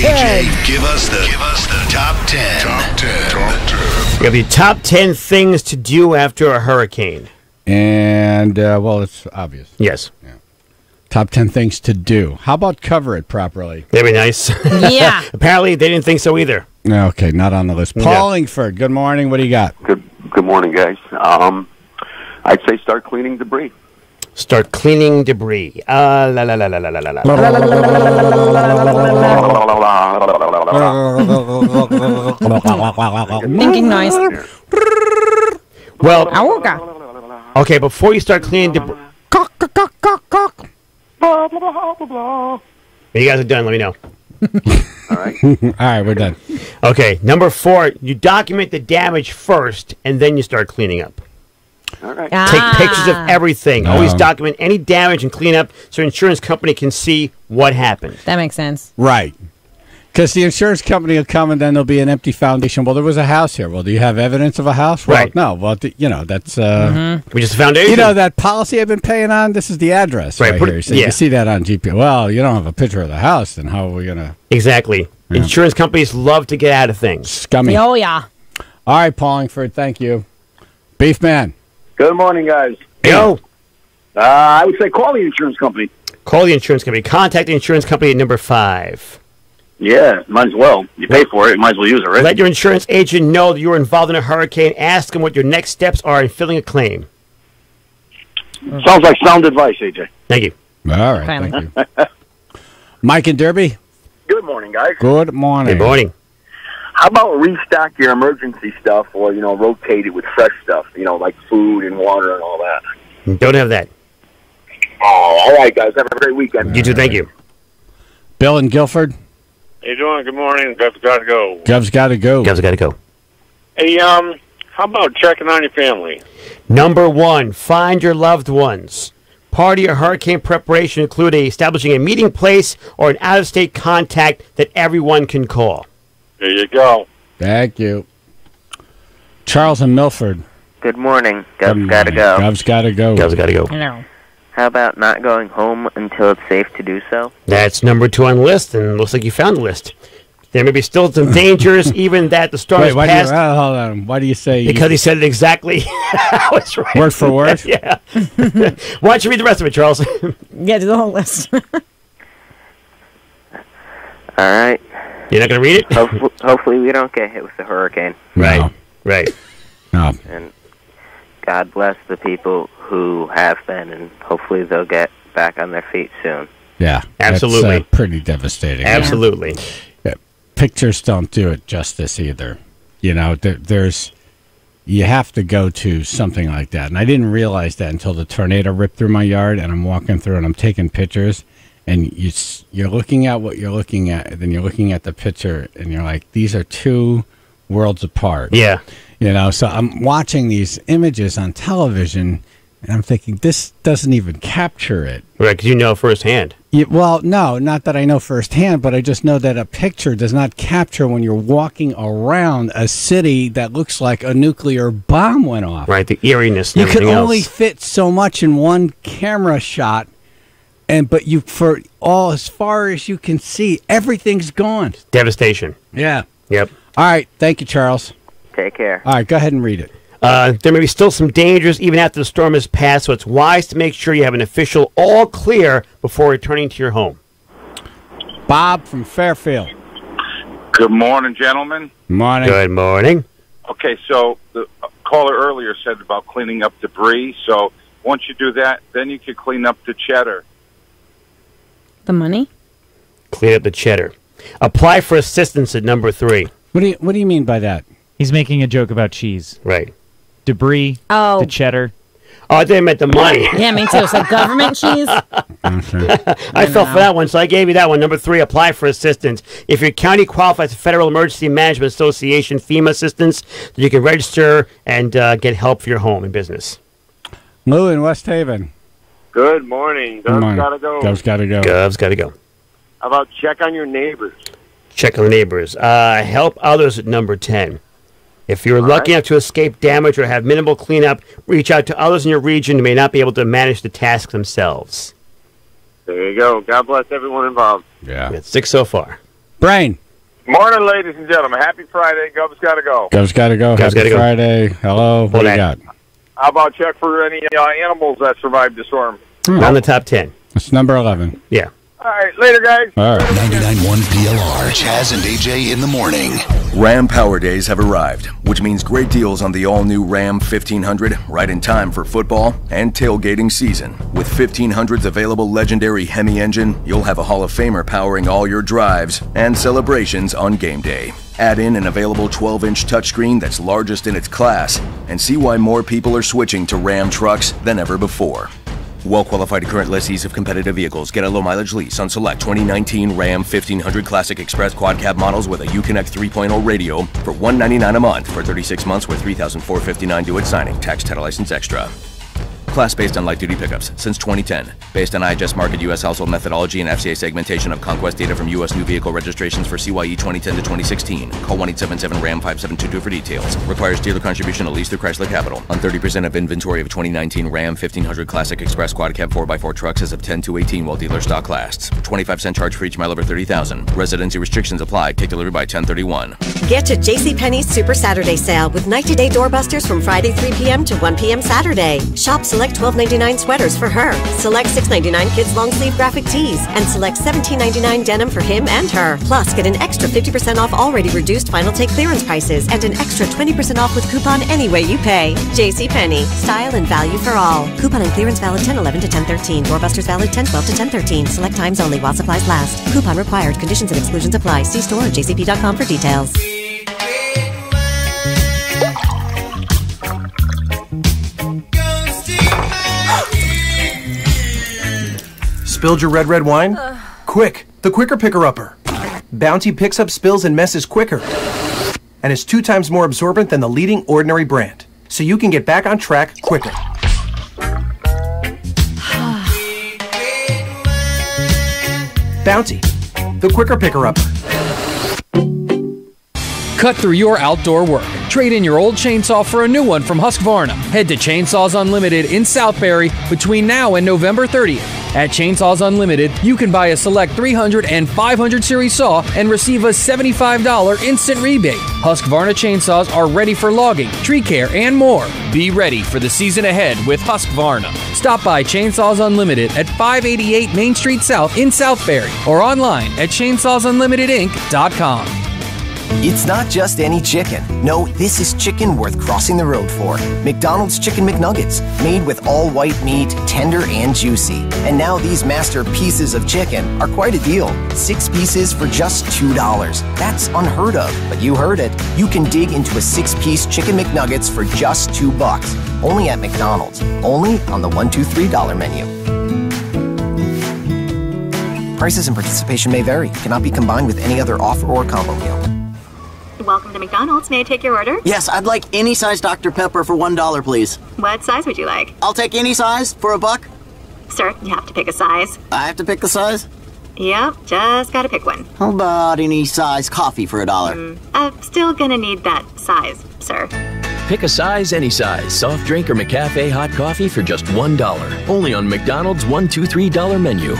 10. DJ, give us the top 10. Top 10. We have the top 10 things to do after a hurricane. And, well, it's obvious. Yes. Yeah. Top 10 things to do. How about cover it properly? That'd be nice. Yeah. Apparently, they didn't think so either. Okay, not on the list. Paul Ingford, good morning. What do you got? Good morning, guys. I'd say start cleaning debris. Start cleaning debris. La la la la la la la la. Thinking noise. Well, Awooga. okay, before you start cleaning debris. When you guys are done, let me know. All right. All right, we're done. Okay, number 4, you document the damage first, and then you start cleaning up. All right. Take pictures of everything. Always No. document any damage and clean up so your insurance company can see what happened. That makes sense. Right. Because the insurance company will come and then there'll be an empty foundation. Well, there was a house here. Well, do you have evidence of a house? Well, Right. no. Well, that's... We just foundation. You know that policy I've been paying on? This is the address Right, right put here. it- So yeah. you see that on GP. Well, you don't have a picture of the house, then how are we going to... Exactly. Insurance companies love to get out of things. Scummy. Oh, yeah. All right, Paulingford, thank you. Beefman. Good morning, guys. Yo, I would say call the insurance company. call the insurance company. Contact the insurance company at number 5. Yeah, might as well. You pay for it, you might as well use it, right? Let your insurance agent know that you were involved in a hurricane. Ask them what your next steps are in filling a claim. Sounds like sound advice, AJ. Thank you. All right, Finally. thank you. Mike and Derby. Good morning, guys. Good morning. Good morning. How about restock your emergency stuff or, rotate it with fresh stuff, like food and water and all that? Don't have that. Oh, all right, guys. Have a great weekend. You too. Thank you. Bill and Guilford. How you doing? Good morning. Gov's got to go. Gov's got to go. Guys, I got to go. Hey, how about checking on your family? Number 1, find your loved ones. Part of your hurricane preparation include establishing a meeting place or an out-of-state contact that everyone can call. There you go. Thank you. Charles and Milford. Good morning. Good Gov's got to morning. go. Gov's got to go. Guys, I got to go. Hello. How about not going home until it's safe to do so? That's number 2 on the list, and it looks like you found the list. There may be still some dangers, even that the storm Wait, is why past. hold on. Why do you say... Because he said it exactly how it's right. Word for word? Yeah. Why don't you read the rest of it, Charles? Yeah, do the whole list. All right. You're not going to read it? Hopefully we don't get hit with the hurricane. Right. No. Right. No. And God bless the people who have been, and hopefully they'll get back on their feet soon. Yeah. Absolutely. It's, pretty devastating. Absolutely. Pictures don't do it justice either. There's... You have to go to something like that. And I didn't realize that until the tornado ripped through my yard, and I'm walking through and I'm taking pictures, and you're looking at what you're looking at, and then you're looking at the picture, and you're like, these are two worlds apart. Yeah. So I'm watching these images on television, and I'm thinking, this doesn't even capture it. Right, because you know firsthand. Well, no, not that I know firsthand, but I just know that a picture does not capture when you're walking around a city that looks like a nuclear bomb went off. Right, the eeriness and You could everything only else. fit so much in one camera shot, but as far as you can see, everything's gone. Devastation. Yeah. Yep. All right. Thank you, Charles. Take care. All right. Go ahead and read it. There may be still some dangers even after the storm has passed, so it's wise to make sure you have an official all clear before returning to your home. Bob from Fairfield. Good morning, gentlemen. Morning. Good morning. Okay, so the caller earlier said about cleaning up debris. So once you do that, then you can clean up the cheddar. The money? Clean up the cheddar. Apply for assistance at number 3. What do you mean by that? He's making a joke about cheese. Right. Debris, Oh. the cheddar. Oh, I think I meant the money. Yeah, me too. So government cheese? I fell for that one, so I gave you that one. Number 3, apply for assistance. If your county qualifies for Federal Emergency Management Association FEMA assistance, then you can register and get help for your home and business. Lou in West Haven. Good morning. Good morning. Gotta go. Gov's got to go. Gov's got to go. How about check on your neighbors? Check on the neighbors. Help others at number 10. If you're lucky enough to escape damage or have minimal cleanup, reach out to others in your region who may not be able to manage the task themselves. There you go. God bless everyone involved. Yeah. That's 6 so far. Brain. Morning, ladies and gentlemen. Happy Friday. Gov's got to go. Gov's got to go. Gov's Happy gotta go. Friday. Hello. What do you got? How about check for any animals that survived the storm? On the top 10. It's number 11. Yeah. All right, later, guys. All right. 99.1 PLR. Chaz and DJ in the morning. Ram Power Days have arrived, which means great deals on the all-new Ram 1500, right in time for football and tailgating season. With 1500's available legendary Hemi engine, you'll have a Hall of Famer powering all your drives and celebrations on game day. Add in an available 12-inch touchscreen that's largest in its class, and see why more people are switching to Ram trucks than ever before. Well-qualified current lessees of competitive vehicles get a low-mileage lease on select 2019 Ram 1500 Classic Express Quad Cab models with a Uconnect 3.0 radio for $199 a month for 36 months with $3,459 due at signing. Tax, title, license extra. Class based on light-duty pickups since 2010. Based on IHS Market U.S. household methodology and FCA segmentation of conquest data from U.S. new vehicle registrations for CYE 2010 to 2016. Call 1-877-RAM-5722 for details. Requires dealer contribution at least through Chrysler Capital. On 30% of inventory of 2019 Ram 1500 Classic Express Quad Cab 4x4 trucks as of 10/2/18 while dealer stock lasts. 25-cent charge for each mile over 30,000. Residency restrictions apply. Take delivery by 10/31. Get to JCPenney's Super Saturday Sale with 90-day doorbusters from Friday 3 p.m. to 1 p.m. Saturday. Shop select $12.99 sweaters for her, select $6.99 kids long sleeve graphic tees, and select $17.99 denim for him and her. Plus, get an extra 50% off already reduced final take clearance prices and an extra 20% off with coupon any way you pay. JCPenney, style and value for all. Coupon and clearance valid 10/11 to 10/13. Doorbusters valid 10/12 to 10/13. Select times only while supplies last. Coupon required. Conditions and exclusions apply. See store or jcp.com for details. Spilled your red wine? Quick, the Quicker Picker-Upper. Bounty picks up spills and messes quicker. And is 2 times more absorbent than the leading Ordinary brand. So you can get back on track quicker. Bounty, the Quicker Picker-Upper. Cut through your outdoor work. Trade in your old chainsaw for a new one from Husqvarna. Head to Chainsaws Unlimited in Southbury between now and November 30th. At Chainsaws Unlimited, you can buy a select 300 and 500 series saw and receive a $75 instant rebate. Husqvarna chainsaws are ready for logging, tree care, and more. Be ready for the season ahead with Husqvarna. Stop by Chainsaws Unlimited at 588 Main Street South in Southbury or online at chainsawsunlimitedinc.com. It's not just any chicken. No, this is chicken worth crossing the road for. McDonald's Chicken McNuggets, made with all white meat, tender and juicy. And now these master pieces of chicken are quite a deal. 6 pieces for just $2. That's unheard of, but you heard it. You can dig into a 6-piece Chicken McNuggets for just $2. Only at McDonald's. Only on the $1, $2, $3 menu. Prices and participation may vary. Cannot be combined with any other offer or combo meal. Welcome to McDonald's. May I take your order? Yes, I'd like any size Dr. Pepper for $1, please. What size would you like? I'll take any size for $1. Sir, you have to pick a size. I have to pick the size? Yep, just gotta pick one. How about any size coffee for $1? I'm still gonna need that size, sir. Pick a size, any size. Soft drink or McCafe hot coffee for just $1. Only on McDonald's $1, $2, $3 menu.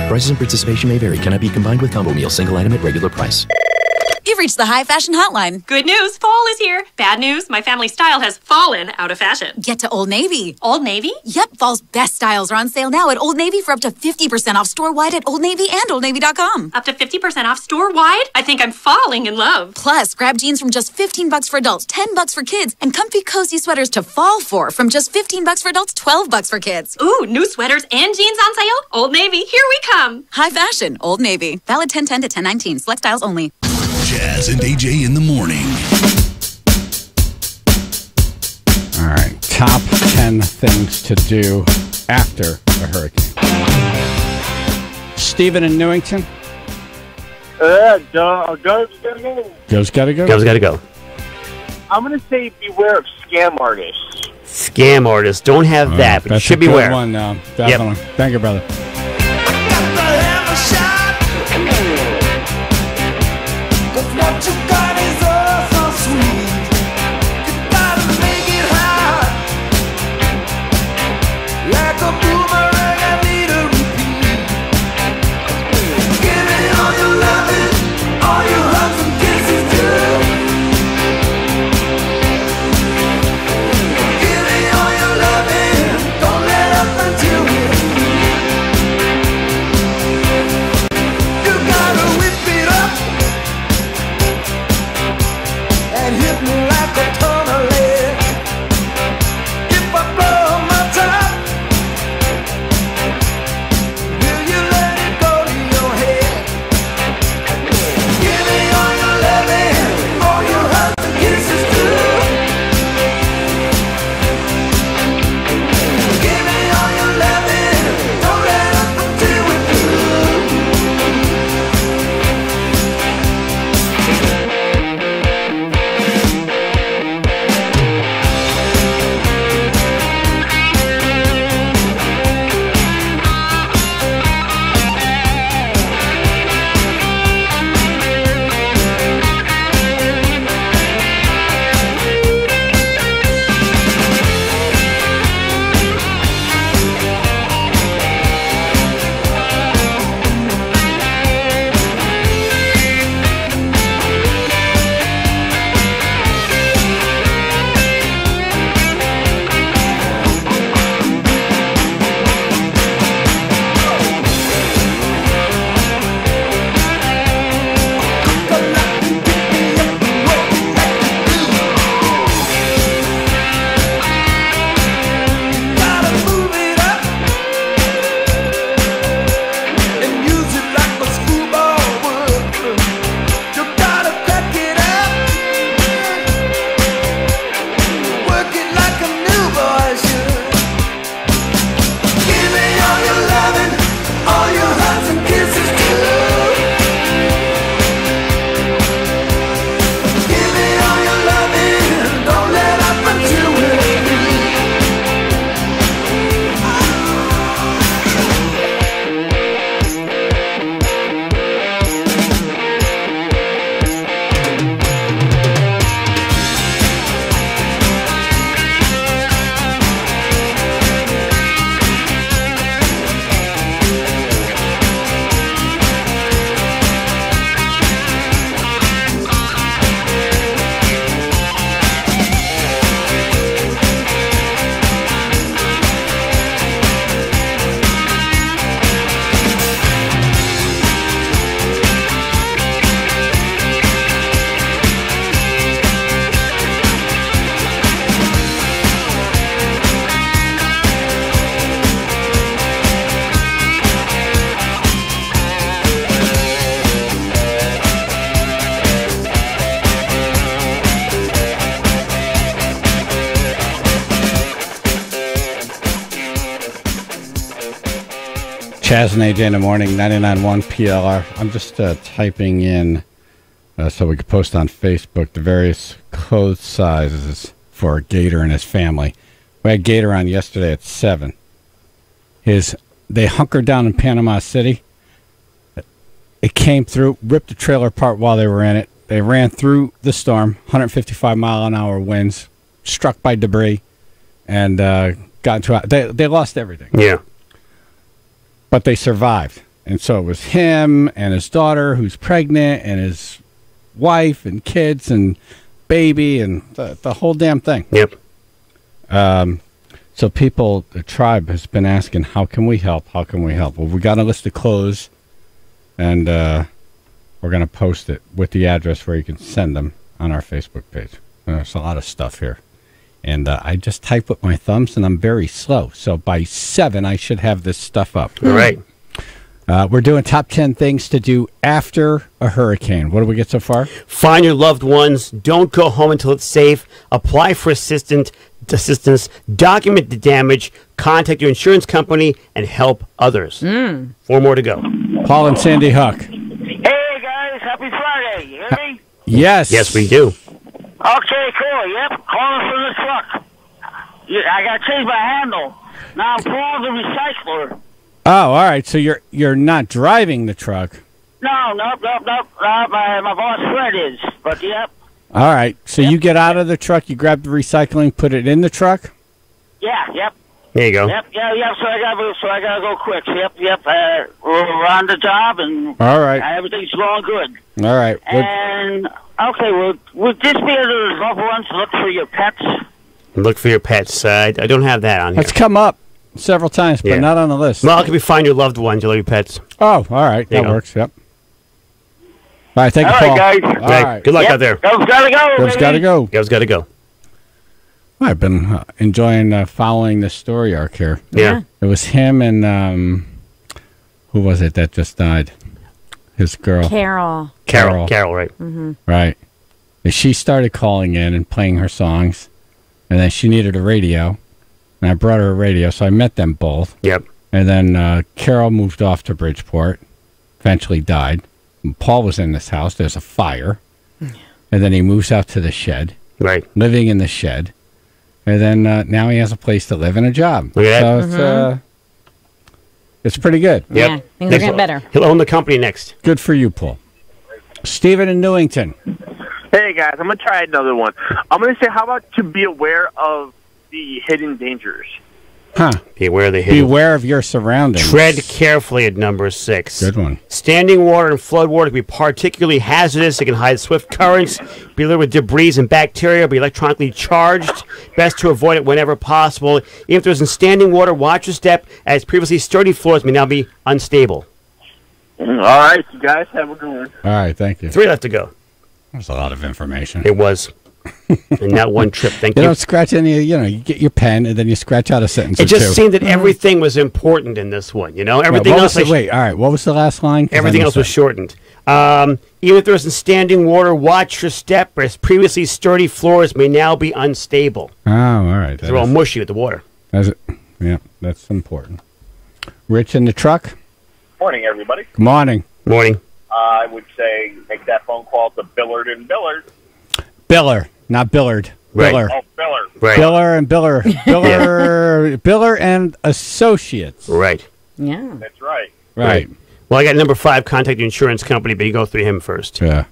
Prices and participation may vary. Cannot be combined with combo meal. Single item at regular price. You've reached the High Fashion Hotline. Good news, fall is here. Bad news, my family style has fallen out of fashion. Get to Old Navy. Old Navy? Yep, fall's best styles are on sale now at Old Navy for up to 50% off store-wide at Old Navy and OldNavy.com. Up to 50% off store-wide? I think I'm falling in love. Plus, grab jeans from just $15 for adults, $10 for kids, and comfy, cozy sweaters to fall for from just $15 for adults, $12 for kids. Ooh, new sweaters and jeans on sale? Old Navy, here we come. High fashion, Old Navy. Valid 10/10 to 10/19. Select styles only. Chaz and AJ in the morning. All right, top 10 things to do after a hurricane. Stephen in Newington. Gov's gotta go. Gov's gotta go. Gov's gotta go. I'm gonna say beware of scam artists. Scam artists don't have that, but you That's should a good beware. one now. Definitely. Yep. Thank you, brother. Chaz and AJ in the morning, 99.1 PLR. I'm just typing in so we could post on Facebook the various clothes sizes for Gator and his family. We had Gator on yesterday at 7. They hunkered down in Panama City. It came through, ripped the trailer apart while they were in it. They ran through the storm, 155-mile-an-hour winds, struck by debris, and got into they lost everything. Yeah. But they survived. And so it was him and his daughter who's pregnant and his wife and kids and baby and the whole damn thing. Yep. So people, the tribe has been asking, how can we help? How can we help? Well, we got a list of clothes, and we're going to post it with the address where you can send them on our Facebook page. There's a lot of stuff here. And I just type with my thumbs, and I'm very slow. So by 7, I should have this stuff up. All right. We're doing top 10 things to do after a hurricane. What do we get so far? Find your loved ones. Don't go home until it's safe. Apply for assistance. Document the damage. Contact your insurance company and help others. 4 more to go. Paul and Sandy Hook. Hey, guys. Happy Friday. You hear me? Yes. Yes, we do. Okay, cool. Yep. Calling from the truck. I got to change my handle. Now I'm pulling the recycler. Oh, all right. So you're not driving the truck. No. My boss Fred is. But yep. All right. So you get out of the truck, you grab the recycling, put it in the truck? Yeah, yep. There you go. Yep. So I gotta go quick. Yep. We're on the job, and all right. Everything's going good. All right. And okay, would this be the loved ones look for your pets? Look for your pets. I don't have that on here. It's come up several times, but not on the list. Well, how can we find your loved ones, your loved pets? Oh, all right. That works. Yep. All right. Thank you, All Paul. right, guys. All right. Good luck out there. Gov's gotta go. Gov's gotta go. Gov's gotta go. I've been enjoying following this story arc here. Yeah. It was him and who was it that just died? His girl. Carol, right. Mm-hmm. Right. And she started calling in and playing her songs, and then she needed a radio, and I brought her a radio, so I met them both. Yep. And then Carol moved off to Bridgeport, eventually died. And Paul was in this house. There's a fire. And then he moves out to the shed. Right. Living in the shed. And then now he has a place to live and a job. Look at that. So it's pretty good. Yep. Yeah, things are getting better. He'll own the company next. Good for you, Paul. Stephen in Newington. Hey guys, I'm gonna try another one. I'm gonna say, how about to be aware of the hidden dangers? Huh. Beware the hidden. Beware of your surroundings. Tread carefully at number 6. Good one. Standing water and flood water can be particularly hazardous. It can hide swift currents, be littered with debris and bacteria, be electronically charged. Best to avoid it whenever possible. Even if there's in standing water, watch your step, as previously sturdy floors may now be unstable. All right, you guys have a good one. All right, thank you. 3 left to go. There's a lot of information. It was. And not one trip. Thank You you. don't scratch any, you get your pen and then you scratch out a sentence It or just two. seemed that everything was important in this one. Everything else. Wait, all right. What was the last line? 'Cause I Everything else missed was shortened. Even if there was in standing water, watch your step, as previously sturdy floors may now be unstable. that. Oh, all right. They're all mushy with the water. Yeah, that's important. Rich in the truck. Morning, everybody. Good morning. Morning. I would say make that phone call to Billard and Billard. Biller, not Billard. Right. Biller. Oh, Billard. Right. Biller and Biller. Biller and Associates. Right. Yeah. That's right. Right. Well, I got number 5, contact your insurance company, but you go through him first. Yeah.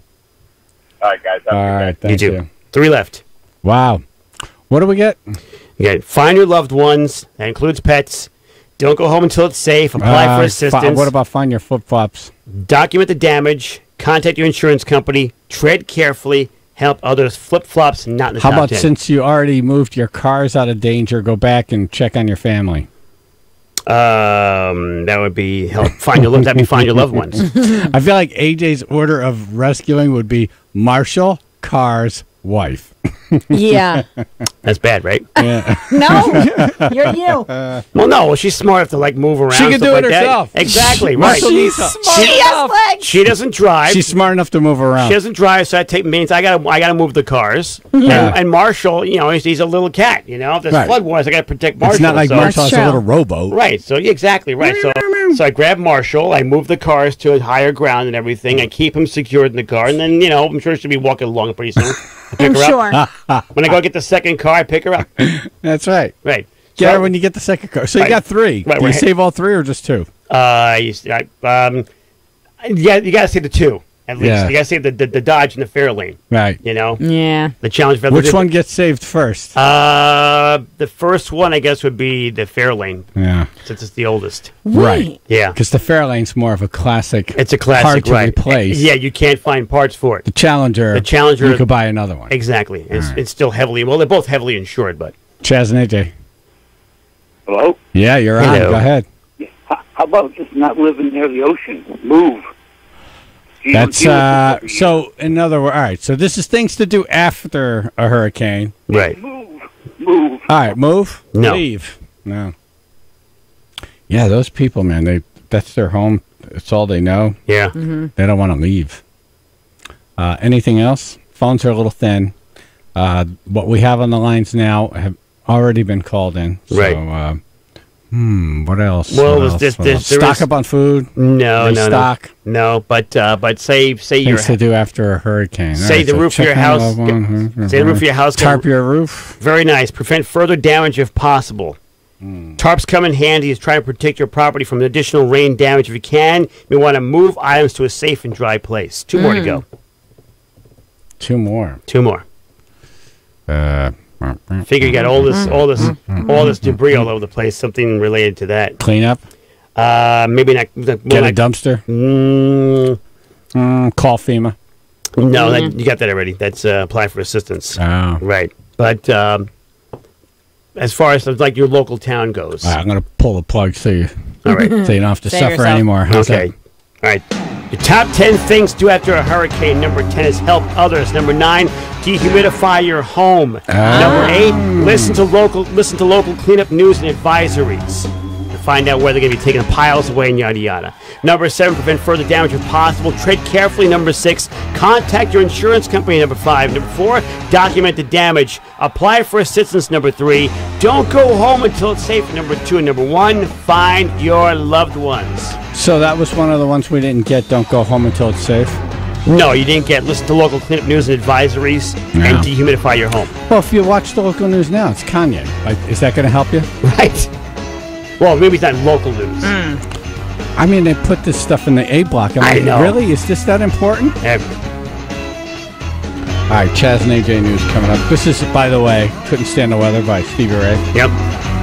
All right, guys. Have a All good day. right. Thank you. you. 3 left. Wow. What do we get? You got find your loved ones. That includes pets. Don't go home until it's safe. Apply for assistance. What about find your flip-flops? Document the damage. Contact your insurance company. Tread carefully. Help others. Flip-flops not in the How top about 10. since you already moved your cars out of danger, go back and check on your family? That would be help find your that'd be find your loved ones. I feel like AJ's order of rescuing would be Marshall, cars, wife. Yeah. That's bad, right? Yeah. No, you're you. Well, no. Well, she's smart enough to move around. She can stuff do it like that. herself. Exactly. Right. Marshall needs help. She has legs. She doesn't drive. She's smart enough to move around. She doesn't drive, so that means I gotta move the cars. Yeah. And Marshall, he's a little cat. If there's Right. flood waters, I gotta protect Marshall. It's not like so- Marshall has a little rowboat. Right. So exactly right. So time? So I grab Marshall. I move the cars to a higher ground and everything. I keep him secured in the car. And then, I'm sure she'll be walking along pretty soon. I pick her up. When I go get the second car, I pick her up. That's right. Right. Get her when you get the second car. So you got 3. Right, Do you save all 3 or just 2? Yeah, you got to save the 2. At least. Yeah. You got to save the Dodge and the Fairlane. Right. Yeah. The Challenge. Which one gets saved first? The first one, I guess, would be the Fairlane. Yeah. Since it's the oldest. Right. Yeah. Because the Fairlane's more of a classic. It's a classic, hard to right. replace. Yeah, you can't find parts for it. The Challenger, you could buy another one. Exactly. It's still heavily, they're both heavily insured, but. Chaz and AJ. Hello? Yeah, you're on. Go ahead. How about just not living near the ocean? Move. That's so. In other words, all right. So this is things to do after a hurricane. Right. Move. All right, move. No. Leave. No. Yeah, those people, man. That's their home. It's all they know. Yeah. They don't want to leave. Anything else? Phones are a little thin. What we have on the lines now have already been called in. Right. So, what else? Well, What else? there stock is- up on food. No. Stock. No, but say your Things to do after a hurricane. Say All right, the so roof of your check on house. loved one. Say the roof of your house. Tarp your roof. Very nice. Prevent further damage if possible. Tarps come in handy as trying to protect your property from additional rain damage. If you can, you want to move items to a safe and dry place. 2 more to go. 2 more. 2 more. Figure you got all this debris all over the place. Something related to that. Clean up. Maybe not. Get a dumpster. Call FEMA. No, you got that already. That's apply for assistance. Oh. Right. But as far as like your local town goes, I'm going to pull the plug so you, all right, so you don't have to Save suffer yourself. anymore. How's Okay. All right. Your top 10 things to do after a hurricane. Number 10 is help others. Number 9, dehumidify your home. Number 8, listen to local cleanup news and advisories. Find out where they're going to be taking piles away and yada yada. Number 7, prevent further damage if possible. Tread carefully. Number 6, contact your insurance company. Number 5. Number 4, document the damage. Apply for assistance. Number 3, don't go home until it's safe. Number 2 and number 1, find your loved ones. So that was one of the ones we didn't get. Don't go home until it's safe. No, you didn't get. Listen to local cleanup news and advisories and dehumidify your home. Well, if you watch the local news now, it's Kanye. Is that going to help you? Right. Well, maybe it's not local news. I mean, they put this stuff in the A block. I know. Really? Is this that important? All right, Chaz and AJ News coming up. This is, by the way, Couldn't Stand the Weather by Stevie Ray. Yep.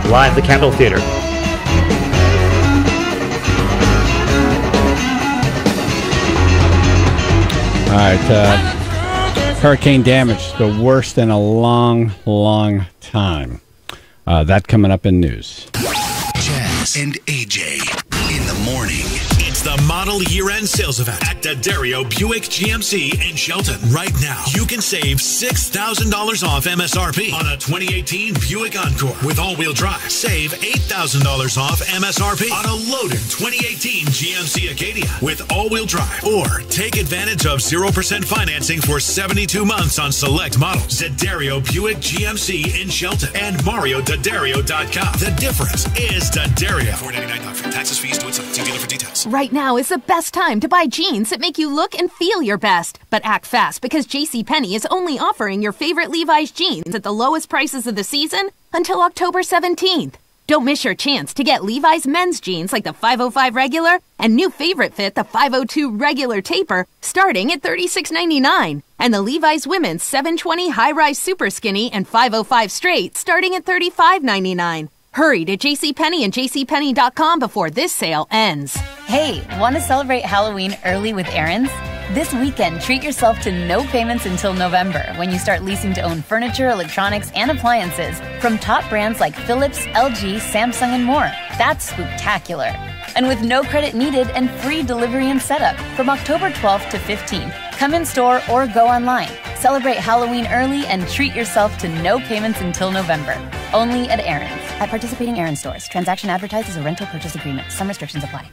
Live at the Capitol Theater. All right, hurricane damage, the worst in a long, long time. That coming up in news. Chaz and AJ in the morning. It's the model year-end sales event at D'Addario Buick GMC in Shelton. Right now, you can save $6,000 off MSRP on a 2018 Buick Encore with all-wheel drive. Save $8,000 off MSRP on a loaded 2018 GMC Acadia with all-wheel drive. Or take advantage of 0% financing for 72 months on select models. D'Addario Buick GMC in Shelton and MarioDaddario.com. The difference is D'Addario. $499 taxes, fees, do it some. See dealer for details. Right now is the best time to buy jeans that make you look and feel your best. But act fast because JCPenney is only offering your favorite Levi's jeans at the lowest prices of the season until October 17th. Don't miss your chance to get Levi's men's jeans like the 505 regular and new favorite fit, the 502 regular taper, starting at $36.99. And the Levi's women's 720 high-rise super skinny and 505 straight starting at $35.99. Hurry to JCPenney and JCPenney.com before this sale ends. Hey, want to celebrate Halloween early with errands? This weekend, treat yourself to no payments until November when you start leasing to own furniture, electronics, and appliances from top brands like Philips, LG, Samsung, and more. That's spooktacular. And with no credit needed and free delivery and setup from October 12th to 15th. Come in store or go online. Celebrate Halloween early and treat yourself to no payments until November. Only at Aaron's. At participating Aaron's stores. Transaction advertised as a rental purchase agreement. Some restrictions apply.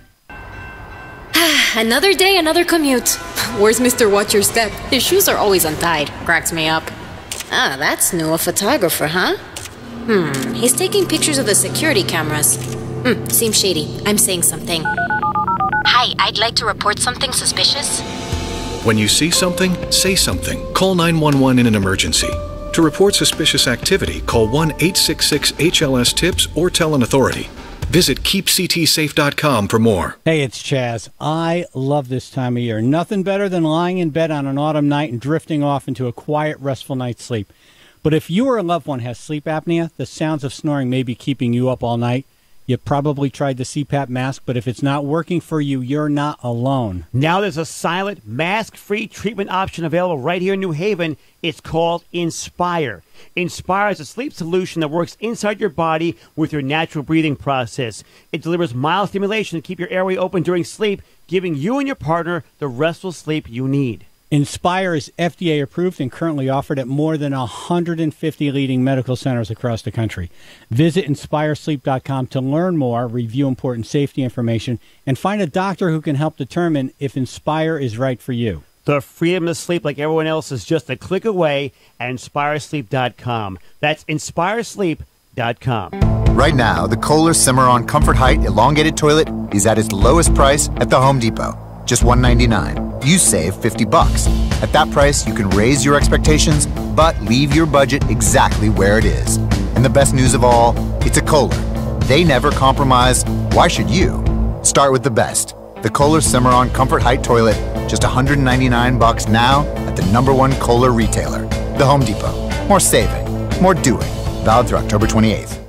Another day, another commute. Where's Mr. Watch Your Step? His shoes are always untied. Cracks me up. Ah, that's new. A photographer, huh? He's taking pictures of the security cameras. Seems shady. I'm saying something. Hi, I'd like to report something suspicious. When you see something, say something. Call 911 in an emergency. To report suspicious activity, call 1-866-HLS-TIPS or tell an authority. Visit keepctsafe.com for more. Hey, it's Chaz. I love this time of year. Nothing better than lying in bed on an autumn night and drifting off into a quiet, restful night's sleep. But if you or a loved one has sleep apnea, the sounds of snoring may be keeping you up all night. You probably tried the CPAP mask, but if it's not working for you, you're not alone. Now there's a silent, mask-free treatment option available right here in New Haven. It's called Inspire. Inspire is a sleep solution that works inside your body with your natural breathing process. It delivers mild stimulation to keep your airway open during sleep, giving you and your partner the restful sleep you need. Inspire is FDA approved and currently offered at more than 150 leading medical centers across the country. Visit InspireSleep.com to learn more, review important safety information, and find a doctor who can help determine if Inspire is right for you. The freedom to sleep like everyone else is just a click away at InspireSleep.com. That's InspireSleep.com. Right now, the Kohler Cimarron Comfort Height Elongated Toilet is at its lowest price at the Home Depot. Just $199. You save $50. At that price, you can raise your expectations, but leave your budget exactly where it is. And the best news of all, it's a Kohler. They never compromise. Why should you? Start with the best. The Kohler Cimarron Comfort Height Toilet, just $199 now at the #1 Kohler retailer, the Home Depot. More saving, more doing. Valid through October 28th.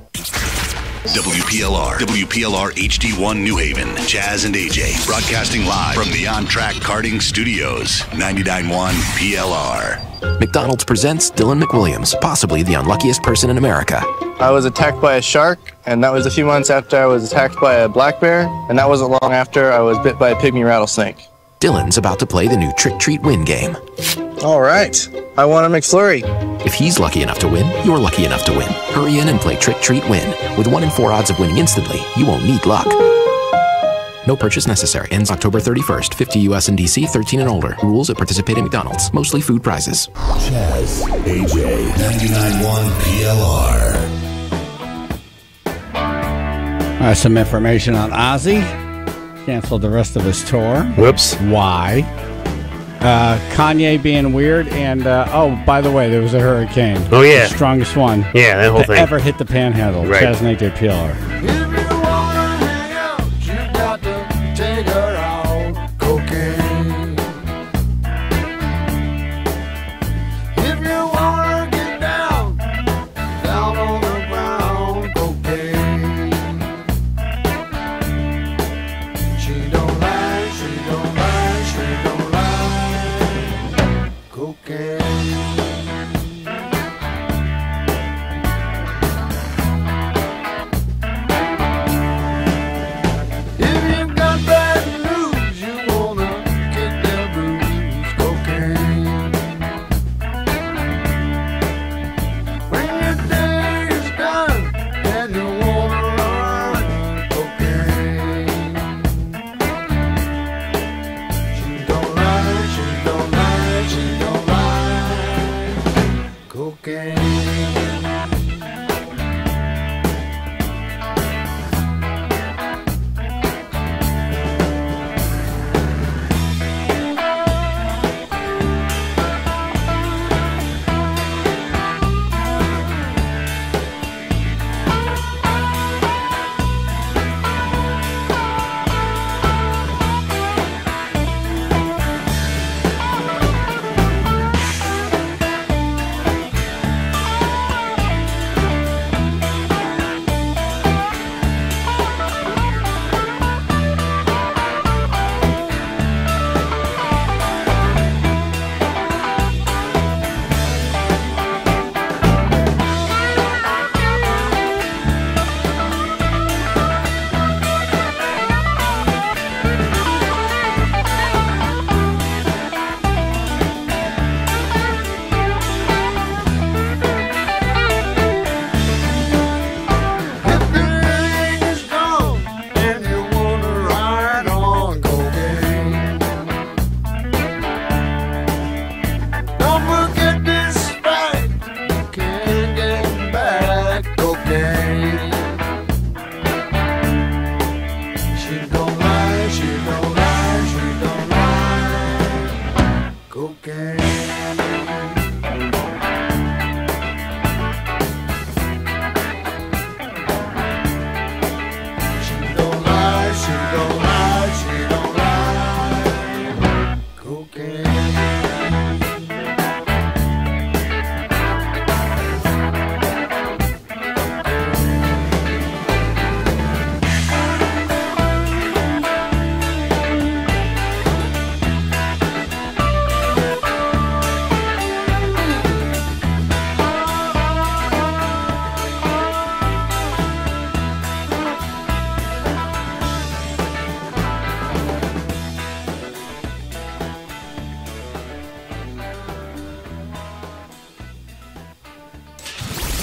WPLR HD1 New Haven. Chaz and AJ broadcasting live from the On Track Karting Studios. 99.1 PLR. McDonald's presents Dylan McWilliams, possibly the unluckiest person in America. I was attacked by a shark, and that was a few months after I was attacked by a black bear, and that wasn't long after I was bit by a pygmy rattlesnake. Dylan's about to play the new Trick Treat Win game. All right, I want a McFlurry. If he's lucky enough to win, you're lucky enough to win. Hurry in and play Trick Treat Win. With 1 in 4 odds of winning instantly, you won't need luck. No purchase necessary. Ends October 31st. 50 U.S. and D.C. 13 and older. Rules at participating McDonald's. Mostly food prizes. Chaz, AJ, 99.1 PLR. Some information on Ozzy. Canceled the rest of his tour. Whoops. Why? Kanye being weird, and by the way, there was a hurricane. Oh yeah, the strongest one. Yeah, that whole thing ever hit the Panhandle. Right. Chaz and AJ PLR.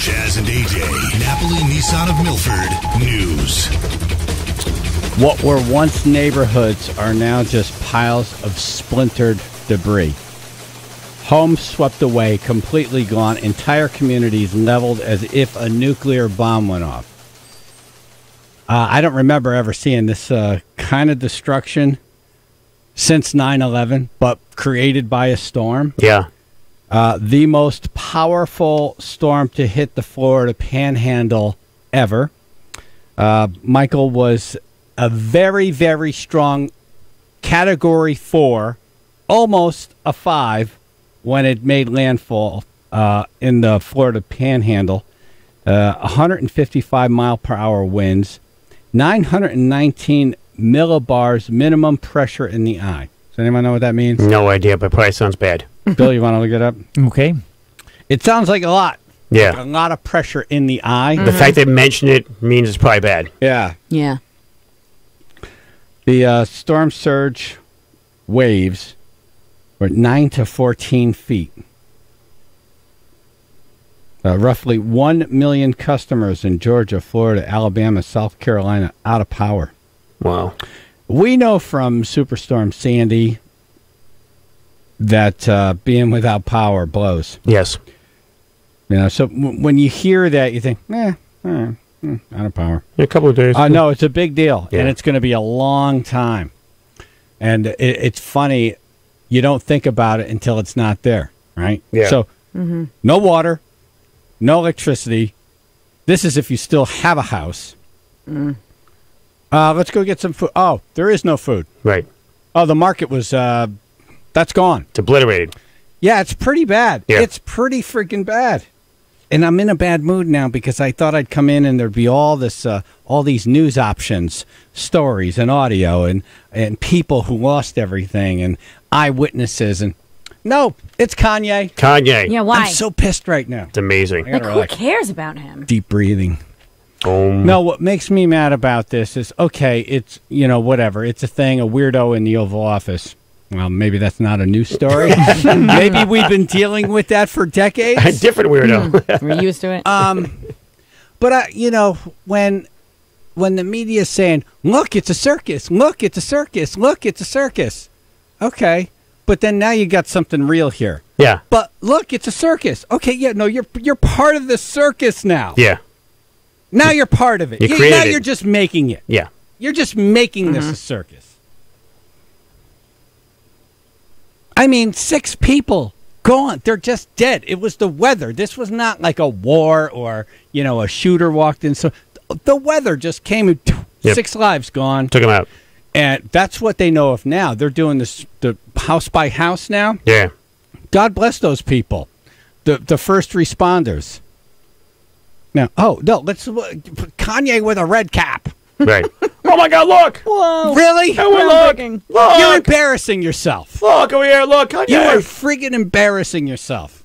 Jazz and AJ, Napoli Nissan of Milford News. What were once neighborhoods are now just piles of splintered debris. Homes swept away, completely gone. Entire communities leveled as if a nuclear bomb went off. I don't remember ever seeing this kind of destruction since 9/11, but created by a storm. Yeah. The most powerful storm to hit the Florida Panhandle ever. Michael was a very, very strong Category 4, almost a 5, when it made landfall in the Florida Panhandle. 155 mile per hour winds, 919 millibars minimum pressure in the eye. Does anyone know what that means? No idea, but probably sounds bad. Bill, you want to look it up? Okay. It sounds like a lot. Yeah. Like a lot of pressure in the eye. The fact they mention it means it's probably bad. Yeah. Yeah. The storm surge waves were 9 to 14 feet. Roughly 1 million customers in Georgia, Florida, Alabama, South Carolina out of power. Wow. We know from Superstorm Sandy that being without power blows. Yes. You know, so when you hear that, you think, out of power. A couple of days. No, it's a big deal, Yeah. and it's going to be a long time. And it's funny, you don't think about it until it's not there, right? Yeah. So, no water, no electricity. This is if you still have a house. Let's go get some food. Oh, there is no food. Right. Oh, the market was, that's gone. It's obliterated. Yeah, it's pretty bad. Yeah. It's pretty freaking bad. And I'm in a bad mood now because I thought I'd come in and there'd be all this, all these news options, stories and audio and people who lost everything and eyewitnesses. And no, it's Kanye. Kanye. Yeah, why? I'm so pissed right now. It's amazing. Like, who cares about him? Deep breathing. Boom. No, what makes me mad about this is, okay, it's, whatever. It's a thing, a weirdo in the Oval Office. Well, maybe that's not a new story. Maybe we've been dealing with that for decades. A different weirdo. We're used to it. But when the media is saying, "Look, it's a circus. Look, it's a circus. Look, it's a circus." Okay, but then now you got something real here. Yeah. But look, it's a circus. Okay, yeah, no, you're part of the circus now. Yeah. Now you're part of it. You created now it. you're just making it. Yeah. You're just making this a circus. I mean, 6 people gone. They're just dead. It was the weather. This was not like a war or, a shooter walked in. So the weather just came and 6 lives gone. Took them out. And that's what they know of now. They're doing this the house by house now. Yeah. God bless those people. The first responders. Now, let's Kanye with a red cap. Right. Oh my God! Look. Whoa. Really? Oh, look. Look. You're embarrassing yourself. Look over here. Look. Kanye. You are friggin' embarrassing yourself.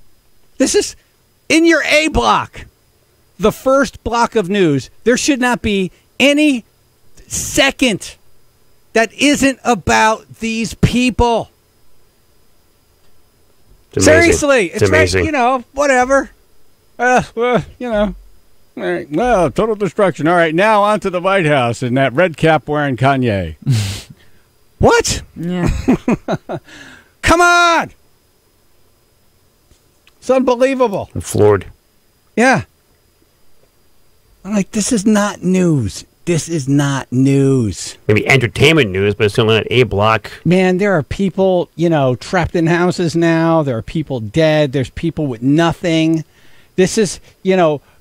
This is in your A block, the first block of news. There should not be any second that isn't about these people. It's amazing. Seriously, It's amazing. Like, whatever. All right, well, total destruction. All right, now on to the White House and that red cap wearing Kanye. What? Yeah. Come on! It's unbelievable. I'm floored. Yeah. I'm like, this is not news. this is not news. Maybe entertainment news, but it's still not A block. Man, there are people, trapped in houses now. There are people dead. There's people with nothing. This is,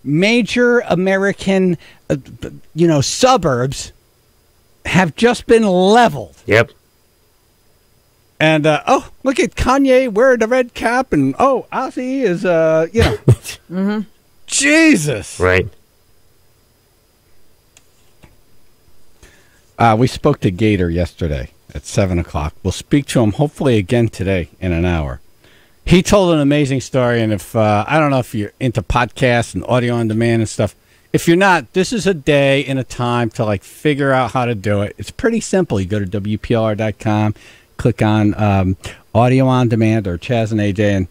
major American, suburbs have just been leveled. Yep. And, look at Kanye wearing the red cap. And, Ozzy is, Mm-hmm. Jesus. Right. We spoke to Gator yesterday at 7 o'clock. We'll speak to him hopefully again today in an hour. He told an amazing story, and if I don't know if you're into podcasts and audio on demand and stuff. If you're not, this is a day and a time to figure out how to do it. It's pretty simple. You go to WPLR.com, click on audio on demand or Chaz and AJ, and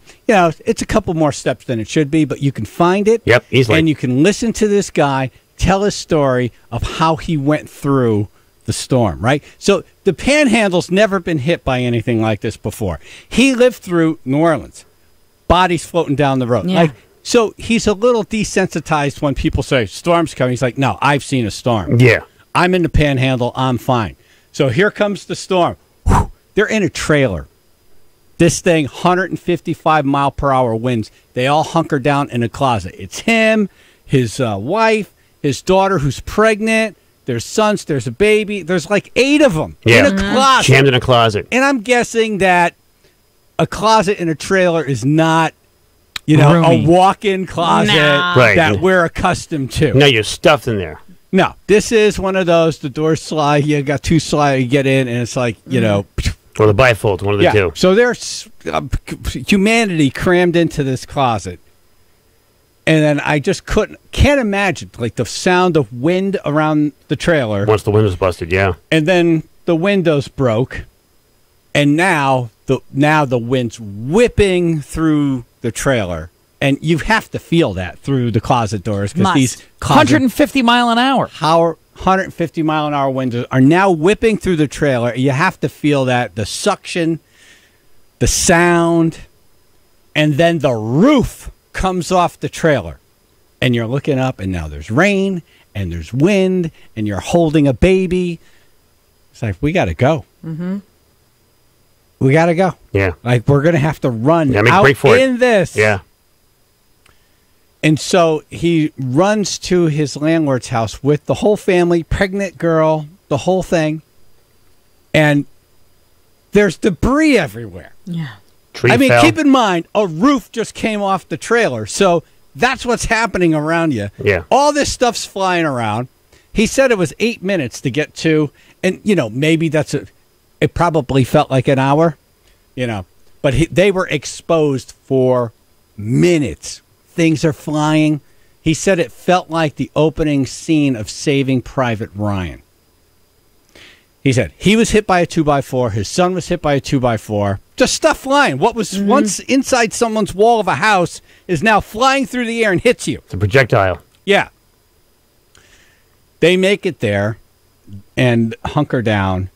it's a couple more steps than it should be, but you can find it. Yep, easily. And you can listen to this guy tell his story of how he went through the storm, right? So the Panhandle's never been hit by anything like this before. He lived through New Orleans. Bodies floating down the road. Yeah. So he's a little desensitized when people say, storm's coming. He's like, no, I've seen a storm. Yeah. I'm in the Panhandle. I'm fine. So here comes the storm. Whew, they're in a trailer. This thing, 155 mile per hour winds. They all hunker down in a closet. It's him, his wife, his daughter who's pregnant. There's sons. There's a baby. There's 8 of them in a closet. Jammed in a closet. And I'm guessing that a closet in a trailer is not, Roomy. a walk-in closet that we're accustomed to. No, you're stuffed in there. No, this is one of those, the doors slide, you got 2 slides, you get in, and it's Or the bifold, one of the two. So there's humanity crammed into this closet. And then I just can't imagine, the sound of wind around the trailer. Once the windows busted, yeah. And then the windows broke, and now the wind's whipping through the trailer. And you have to feel that through the closet doors. Because these 150 mile an hour. 150 mile an hour winds are now whipping through the trailer. You have to feel that, the suction, the sound, and then the roof comes off the trailer. And you're looking up, and now there's rain, and there's wind, and you're holding a baby. It's like, we got to go. Mm-hmm. We got to go. Yeah. We're going to have to run make a out break for in it. this. Yeah. And so he runs to his landlord's house with the whole family, pregnant girl, the whole thing. And there's debris everywhere. Yeah. Tree fell. Keep in mind, a roof just came off the trailer. So that's what's happening around you. Yeah. All this stuff's flying around. He said it was 8 minutes to get to. And, maybe it probably felt like an hour, But they were exposed for minutes. Things are flying. He said it felt like the opening scene of Saving Private Ryan. He said he was hit by a 2x4. His son was hit by a 2x4. Just stuff flying. What was once inside someone's wall of a house is now flying through the air and hits you. It's a projectile. Yeah. They make it there and hunker down.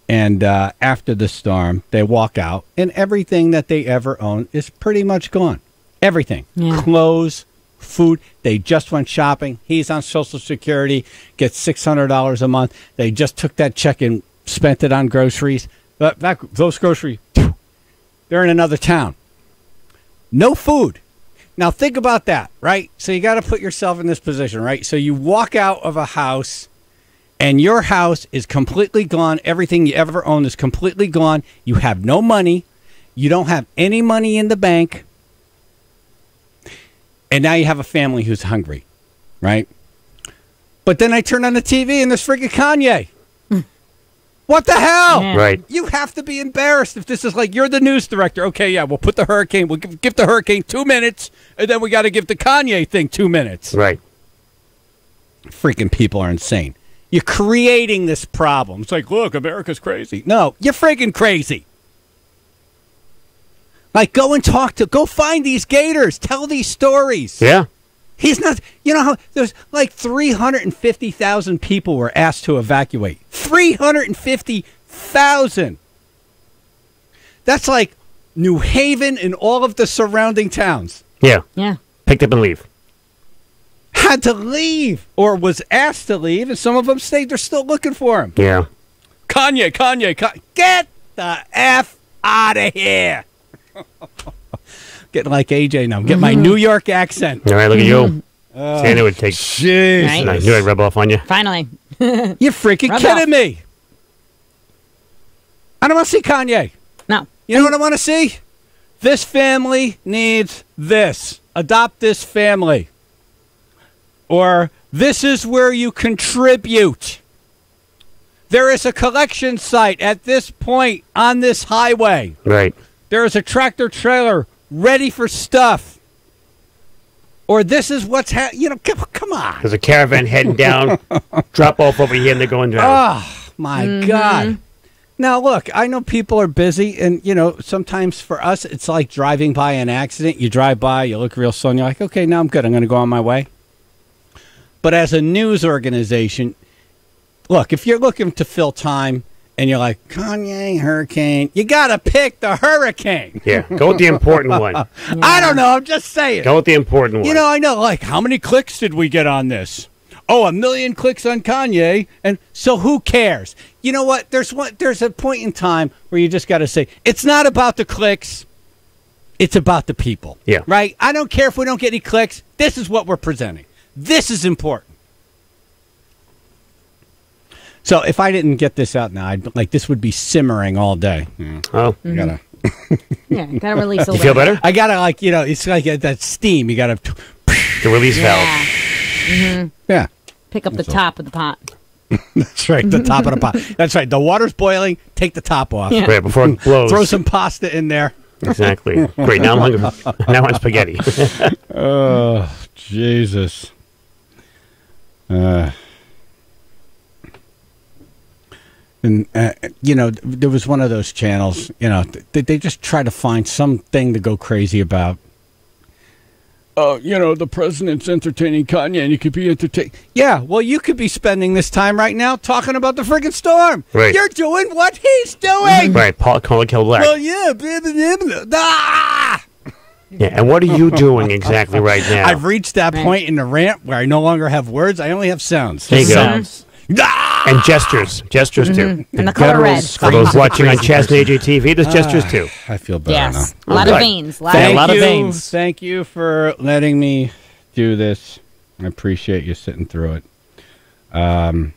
And after the storm, they walk out. And everything that they ever owned is pretty much gone. Everything. Yeah. Clothes, food. They just went shopping. He's on Social Security, gets $600 a month. They just took that check and spent it on groceries. Those groceries, they're in another town. No food. Now think about that, right? So you got to put yourself in this position, right? So you walk out of a house, and your house is completely gone. Everything you ever owned is completely gone. You have no money. You don't have any money in the bank. And now you have a family who's hungry, right? But then I turn on the TV and there's freaking Kanye. What the hell? Yeah. Right. You have to be embarrassed if this is you're the news director. Okay, yeah, we'll put the hurricane. We'll give the hurricane 2 minutes, and then we got to give the Kanye thing 2 minutes. Right. Freaking people are insane. You're creating this problem. It's look, America's crazy. No, you're freaking crazy. Go find these gators. Tell these stories. Yeah. He's not, how there's 350,000 people were asked to evacuate. 350,000. That's New Haven and all of the surrounding towns. Yeah. Yeah. Picked up and leave. How had to leave or was asked to leave, and some of them stayed. They're still looking for him. Yeah. Kanye, get the F out of here. Getting like AJ now. Get my New York accent. All right, look at you. Santa would take. Jeez. Right. I knew I'd rub off on you. Finally. You're freaking Rub kidding off. me. I don't want to see Kanye. No. You know what I want to see? This family needs this. Adopt this family. Or this is where you contribute. There is a collection site at this point on this highway. Right. There is a tractor trailer ready for stuff. Or this is what's come on. There's a caravan heading down. Drop off over here and they're going down. Oh, my God. Now, look, I know people are busy, and, sometimes for us, it's like driving by an accident. You drive by, you look real slow, and you're like, okay, now I'm good. I'm going to go on my way. But as a news organization, look, if you're looking to fill time and you're like, Kanye, hurricane, you got to pick the hurricane. Yeah, go with the important one. I don't know. I'm just saying. Go with the important one. I know, like, how many clicks did we get on this? Oh, 1 million clicks on Kanye, and so who cares? You know what? There's a point in time where you just got to say, it's not about the clicks, it's about the people. Yeah. Right? I don't care if we don't get any clicks. This is what we're presenting. This is important. So if I didn't get this out now, this would be simmering all day. Oh. You gotta... Yeah, you gotta release a little. You feel better? I gotta, it's like that steam. You gotta... The release valve. Mm-hmm. Yeah. Pick up the top of the pot. That's right, the top of the pot. That's right. The water's boiling. Take the top off. Yeah. Right, before it blows. Throw some pasta in there. Exactly. Great. Now I'm hungry. Now I'm spaghetti. Oh, Jesus. And, there was one of those channels, they just try to find something to go crazy about. Oh, the president's entertaining Kanye and you could be entertained. Yeah, well, you could be spending this time right now talking about the friggin' storm. Right. You're doing what he's doing. Right, Paul Collier. Well, yeah. Ah! Yeah, and what are you doing exactly right now? I've reached that point in the rant where I no longer have words. I only have sounds. There you go. Sounds. And gestures. Gestures, too. And the color red. For those watching on Chaz and AJ TV, there's gestures, too. I feel better Yes. now. A lot of veins. A lot of veins. Thank you for letting me do this. I appreciate you sitting through it.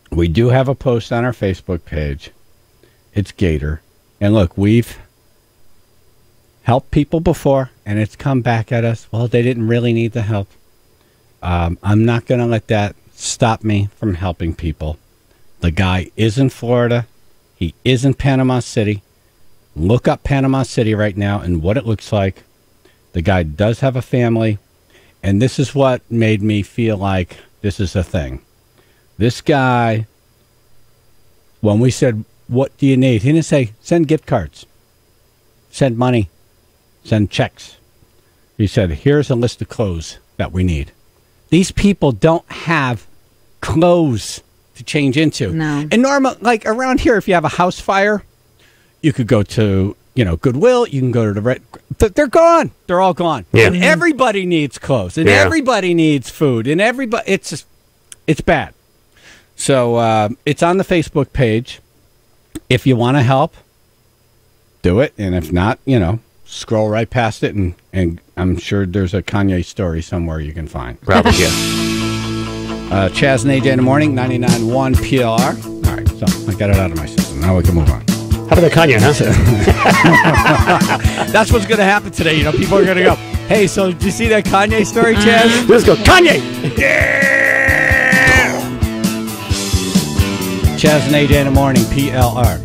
We do have a post on our Facebook page. It's Gator. And look, we've helped people before, and it's come back at us. Well, they didn't really need the help. I'm not going to let that stop me from helping people. The guy is in Florida. He is in Panama City. Look up Panama City right now and what it looks like. The guy does have a family. And this is what made me feel like this is a thing. This guy, when we said, what do you need? He didn't say, send gift cards. Send money. Send checks. He said, here's a list of clothes that we need. These people don't have clothes to change into. No. And normal, like around here, if you have a house fire, you could go to, Goodwill. You can go to the they're gone. They're all gone. Yeah. And everybody needs clothes. And everybody needs food. And everybody, it's bad. So it's on the Facebook page. If you want to help, do it. And if not, scroll right past it, and I'm sure there's a Kanye story somewhere you can find. Probably, yeah. Chaz and AJ in the morning, 99.1 PLR. All right, so I got it out of my system. Now we can move on. How about the Kanye, huh? That's what's going to happen today. People are going to go, hey, so did you see that Kanye story, Chaz? Let's go, Kanye! Yeah! Chaz and AJ in the morning, PLR.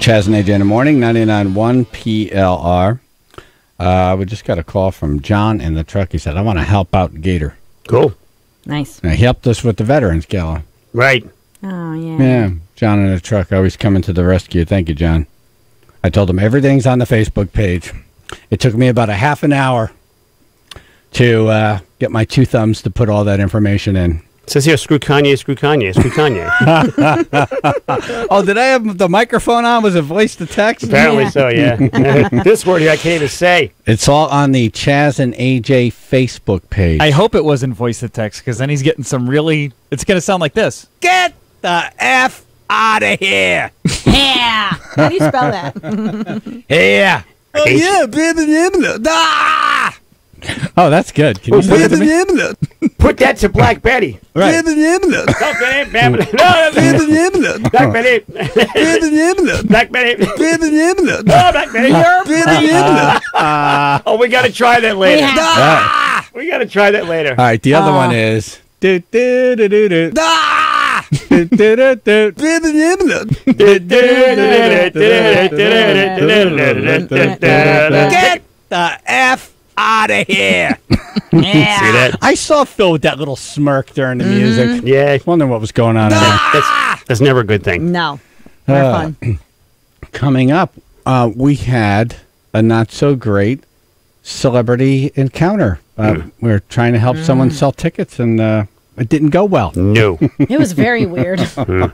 Chaz and AJ in the morning, 99.1 PLR. We just got a call from John in the truck. He said, I want to help out Gator. Cool. Nice. And he helped us with the Veterans Gala. Right. Oh, yeah. Yeah, John in the truck always coming to the rescue. Thank you, John. I told him everything's on the Facebook page. It took me about a half an hour to get my two thumbs to put all that information in. It says here, screw Kanye, screw Kanye, screw Kanye. Oh, did I have the microphone on? Was it voice to text? Apparently so, yeah. This word here I can't even say. It's all on the Chaz and AJ Facebook page. I hope it wasn't voice to text, because then he's getting some really... It's going to sound like this. Get the F out of here. Yeah. How do you spell that? Yeah. Oh, yeah, baby. Ah! Oh, that's good. Can you say that to me? Put that to Black Betty. Right. Black Betty. Black Betty. Black Betty. Oh, Black Betty. Oh, we got to try that later. We got to try that later. All right, the other one is... Do, do, do, do, do. Do, do, do, do. Get the F out of here. Yeah. See that? I saw Phil with that little smirk during the music. Yeah. I wonder what was going on. That's never a good thing. No. Not fun. Coming up, we had a not-so-great celebrity encounter. We were trying to help someone sell tickets, and it didn't go well. No. It was very weird. So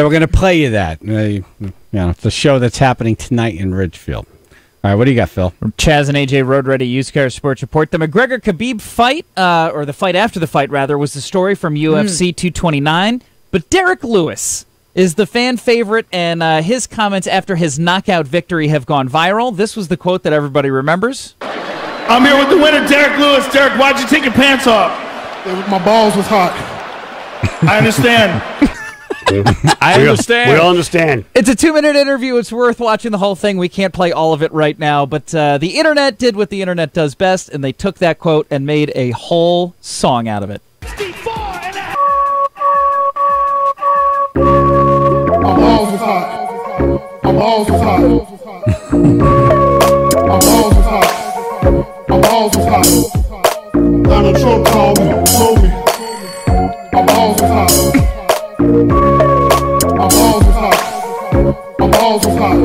we're going to play you that. It's a show that's happening tonight in Ridgefield. All right, what do you got, Phil? From Chaz and AJ Road Ready Used Car Sports Report. The McGregor-Khabib fight, or the fight after the fight, rather, was the story from UFC 229. But Derek Lewis is the fan favorite, and his comments after his knockout victory have gone viral. This was the quote that everybody remembers. I'm here with the winner, Derek Lewis. Derek, why'd you take your pants off? My balls was hot. I understand. I understand. We all understand. It's a 2-minute interview. It's worth watching the whole thing. We can't play all of it right now, but the internet did what the internet does best, and they took that quote and made a whole song out of it. My balls was hot. My balls was hot. My balls was hot. My balls was hot. Donald Trump called me. My balls was hot. My balls was hot. My balls was hot.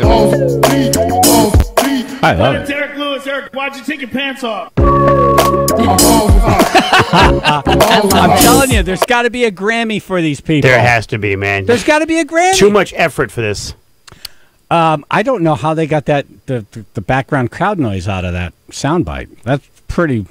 Balls deep. Balls deep. I love it. Derek Lewis, Eric, why'd you take your pants off? My balls was hot. I'm telling you, there's got to be a Grammy for these people. There has to be, man. There's got to be a Grammy. Too much effort for this. I don't know how they got that the background crowd noise out of that soundbite. That's pretty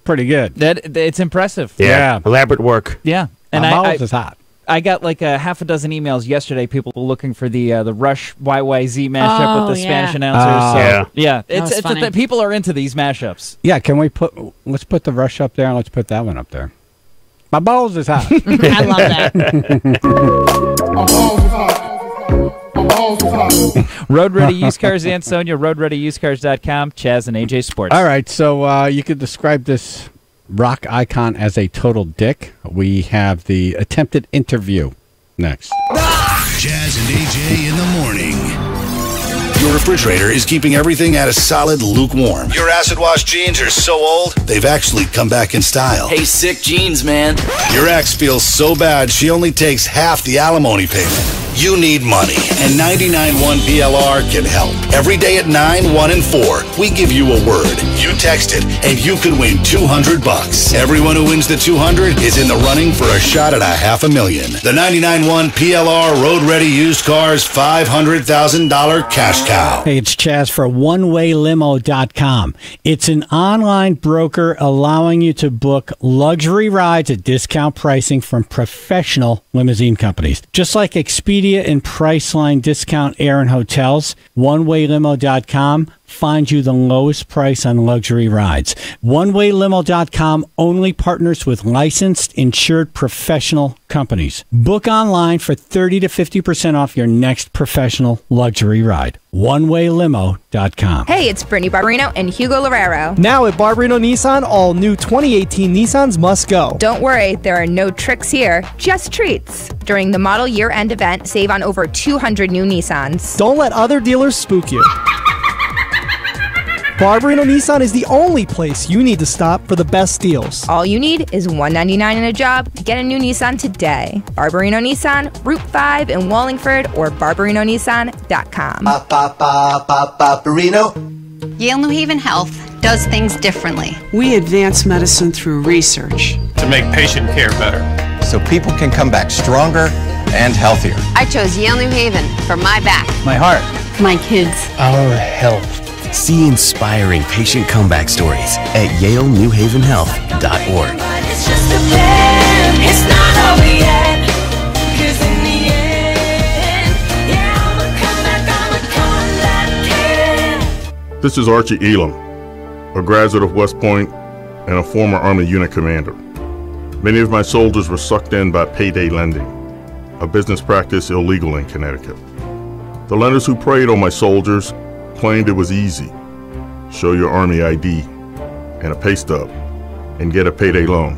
good. It's impressive. Yeah. Elaborate work. Yeah. And My balls is hot. I got like a half a dozen emails yesterday. People looking for the Rush YYZ mashup with the Spanish announcers. Yeah. It's funny. that people are into these mashups. Yeah, can we let's put the Rush up there and let's put that one up there. My balls is hot. I love that. My balls was hot. My balls was hot. Road Ready Used Cars and Sonia, roadreadyusedcars.com, Chaz and AJ Sports. All right, so you could describe this rock icon as a total dick. We have the attempted interview next. Chaz and AJ in the morning. Your refrigerator is keeping everything at a solid lukewarm. Your acid wash jeans are so old, they've actually come back in style. Hey, sick jeans, man. Your ex feels so bad, she only takes half the alimony payment. You need money, and 99.1 PLR can help. Every day at 9, 1, and 4, we give you a word. You text it, and you could win $200. Everyone who wins the 200 is in the running for a shot at $500,000. The 99.1 PLR Road Ready Used Cars $500,000 cash cow. Hey, it's Chaz for OneWayLimo.com. It's an online broker allowing you to book luxury rides at discount pricing from professional limousine companies. Just like Expedia and Priceline discount air and hotels, OneWayLimo.com find you the lowest price on luxury rides. OneWayLimo.com only partners with licensed, insured professional companies. Book online for 30 to 50% off your next professional luxury ride. OneWayLimo.com. Hey, it's Brittany Barbarino and Hugo Lorero. Now at Barbarino Nissan, all new 2018 Nissans must go. Don't worry, there are no tricks here, just treats. During the model year-end event, save on over 200 new Nissans. Don't let other dealers spook you. Barbarino Nissan is the only place you need to stop for the best deals. All you need is $199 and a job to get a new Nissan today. Barbarino Nissan, Route 5 in Wallingford, or BarbarinoNissan.com. Barbarino. Yale New Haven Health does things differently. We advance medicine through research to make patient care better, so people can come back stronger and healthier. I chose Yale New Haven for my back, my heart, my kids, our health. See inspiring patient comeback stories at YaleNewHavenHealth.org. It's just a plan. It's not over yet. 'Cause in the end, yeah, I'ma come back kid. This is Archie Elam, a graduate of West Point and a former Army unit commander. Many of my soldiers were sucked in by payday lending, a business practice illegal in Connecticut. The lenders who preyed on my soldiers claimed it was easy. Show your Army ID and a pay stub and get a payday loan.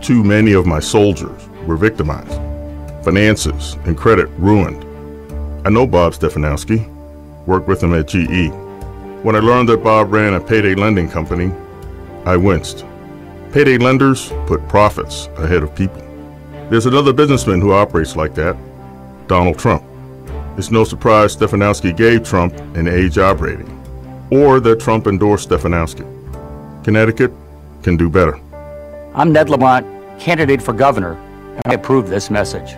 Too many of my soldiers were victimized. Finances and credit ruined. I know Bob Stefanowski, worked with him at GE. When I learned that Bob ran a payday lending company, I winced. Payday lenders put profits ahead of people. There's another businessman who operates like that, Donald Trump. It's no surprise Stefanowski gave Trump an A job rating, or that Trump endorsed Stefanowski. Connecticut can do better. I'm Ned Lamont, candidate for governor, and I approve this message.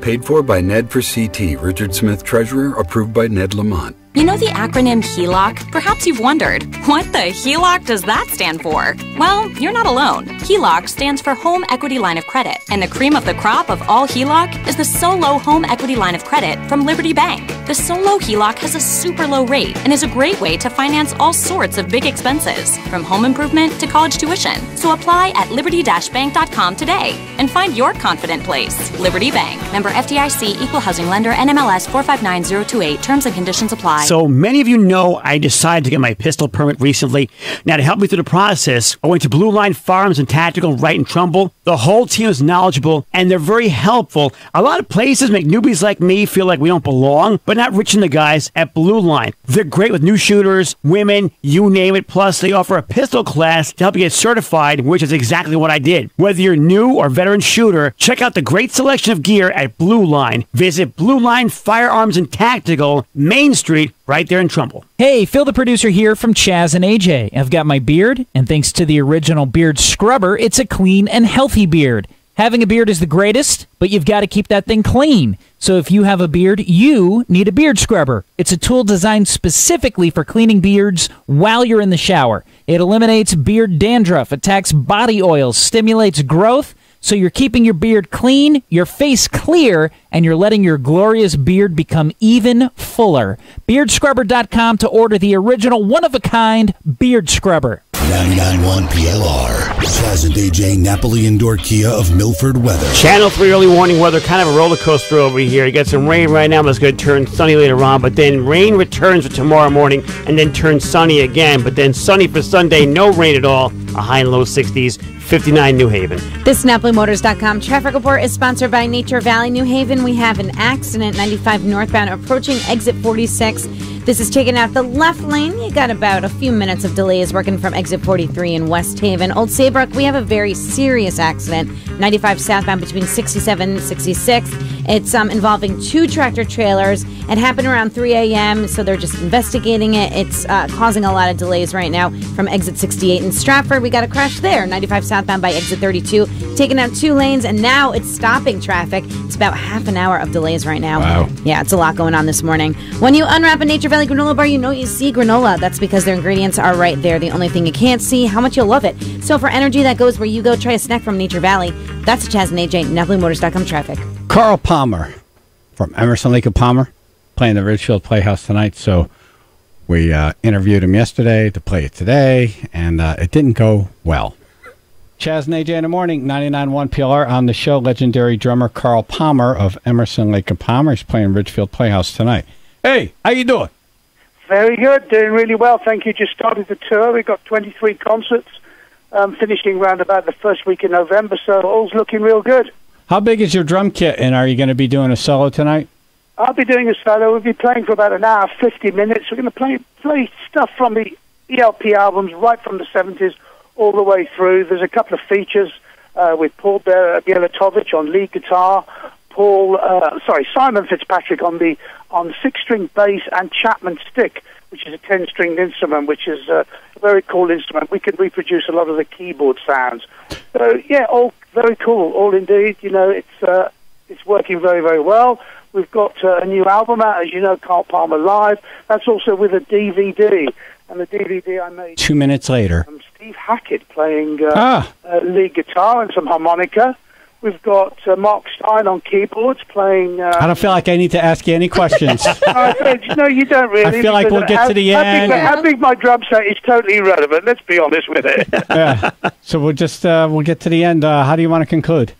Paid for by Ned for CT, Richard Smith, Treasurer, approved by Ned Lamont. You know the acronym HELOC? Perhaps you've wondered, what the HELOC does that stand for? Well, you're not alone. HELOC stands for Home Equity Line of Credit, and the cream of the crop of all HELOC is the Solo Home Equity Line of Credit from Liberty Bank. The Solo HELOC has a super low rate and is a great way to finance all sorts of big expenses, from home improvement to college tuition. So apply at liberty-bank.com today and find your confident place. Liberty Bank. Member FDIC, Equal Housing Lender, NMLS 459028. Terms and conditions apply. So many of you know I decided to get my pistol permit recently. Now, to help me through the process, I went to Blue Line Firearms and Tactical right in Trumbull. The whole team is knowledgeable, and they're very helpful. A lot of places make newbies like me feel like we don't belong, but not Rich and the guys at Blue Line. They're great with new shooters, women, you name it. Plus, they offer a pistol class to help you get certified, which is exactly what I did. Whether you're new or veteran shooter, check out the great selection of gear at Blue Line. Visit Blue Line Firearms and Tactical, Main Street, right there in Trumbull. Hey, Phil the producer here from Chaz and AJ. I've got my beard, and thanks to the original beard scrubber, it's a clean and healthy beard. Having a beard is the greatest, but you've got to keep that thing clean. So if you have a beard, you need a beard scrubber. It's a tool designed specifically for cleaning beards while you're in the shower. It eliminates beard dandruff, attacks body oils, stimulates growth, so you're keeping your beard clean, your face clear, and you're letting your glorious beard become even fuller. Beardscrubber.com to order the original one-of-a-kind beard scrubber. 99.1 PLR. Chaz and AJ, Napoli Indoor Kia of Milford weather. Channel 3 early warning weather, kind of a roller coaster over here. You got some rain right now, but it's going to turn sunny later on. But then rain returns for tomorrow morning and then turns sunny again. But then sunny for Sunday, no rain at all. A high and low 60s. 59 New Haven. This NapoliMotors.com traffic report is sponsored by Nature Valley New Haven. We have an accident 95 northbound approaching exit 46. This is taking out the left lane. You got about a few minutes of delays working from exit 43 in West Haven. Old Saybrook, we have a very serious accident 95 southbound between 67 and 66. It's involving two tractor trailers. It happened around 3 a.m., so they're just investigating it. It's causing a lot of delays right now from exit 68 in Stratford. We got a crash there, 95 southbound by exit 32, taking out 2 lanes, and now it's stopping traffic. It's about half an hour of delays right now. Wow. Yeah, it's a lot going on this morning. When you unwrap a Nature Valley granola bar, you know you see granola. That's because their ingredients are right there. The only thing you can't see, how much you'll love it. So for energy that goes where you go, try a snack from Nature Valley. That's Chaz and AJ, NapoliMotors.com traffic. Carl Palmer from Emerson, Lake of Palmer, playing the Ridgefield Playhouse tonight. So We interviewed him yesterday to play it today, and it didn't go well. Chaz and AJ in the morning, 99.1 PLR. On the show, legendary drummer Carl Palmer of Emerson, Lake and Palmer. He's playing Ridgefield Playhouse tonight. Hey, how you doing? Very good, doing really well. Thank you. Just started the tour. We've got 23 concerts, finishing around about the first week in November, so all's looking real good. How big is your drum kit, and are you going to be doing a solo tonight? I'll be doing a solo. We'll be playing for about an hour, 50 minutes. We're going to play stuff from the ELP albums right from the 70s all the way through. There's a couple of features with Paul Bielatovich on lead guitar, Simon Fitzpatrick on 6-string bass, and Chapman stick, which is a 10-stringed instrument, which is a very cool instrument. We can reproduce a lot of the keyboard sounds. So yeah, all very cool, all indeed. You know, it's working very, very well. We've got a new album out, as you know, Carl Palmer Live. That's also with a DVD, and the DVD I made 2 minutes later. Steve Hackett playing lead guitar and some harmonica. We've got Mark Stein on keyboards playing... I don't feel like I need to ask you any questions. No, you don't really. I feel like we'll get to the end. How big my drum set is totally irrelevant. Let's be honest with it. Yeah. So we'll just we'll get to the end. How do you want to conclude?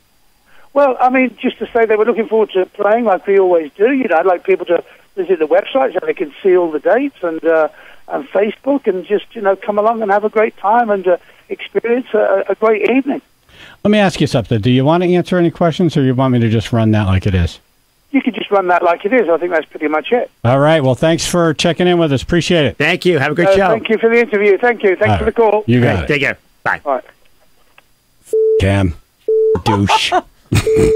Well, I mean, just to say they were looking forward to playing like we always do. You know, I'd like people to visit the website so they can see all the dates and Facebook, and just, you know, come along and have a great time and experience a great evening. Let me ask you something. Do you want to answer any questions, or you want me to just run that like it is? You can just run that like it is. I think that's pretty much it. All right. Well, thanks for checking in with us. Appreciate it. Thank you. Have a great show. Thank you for the interview. Thank you. Thanks for the call. You got it. Take care. Bye. All right. Cam. Douche.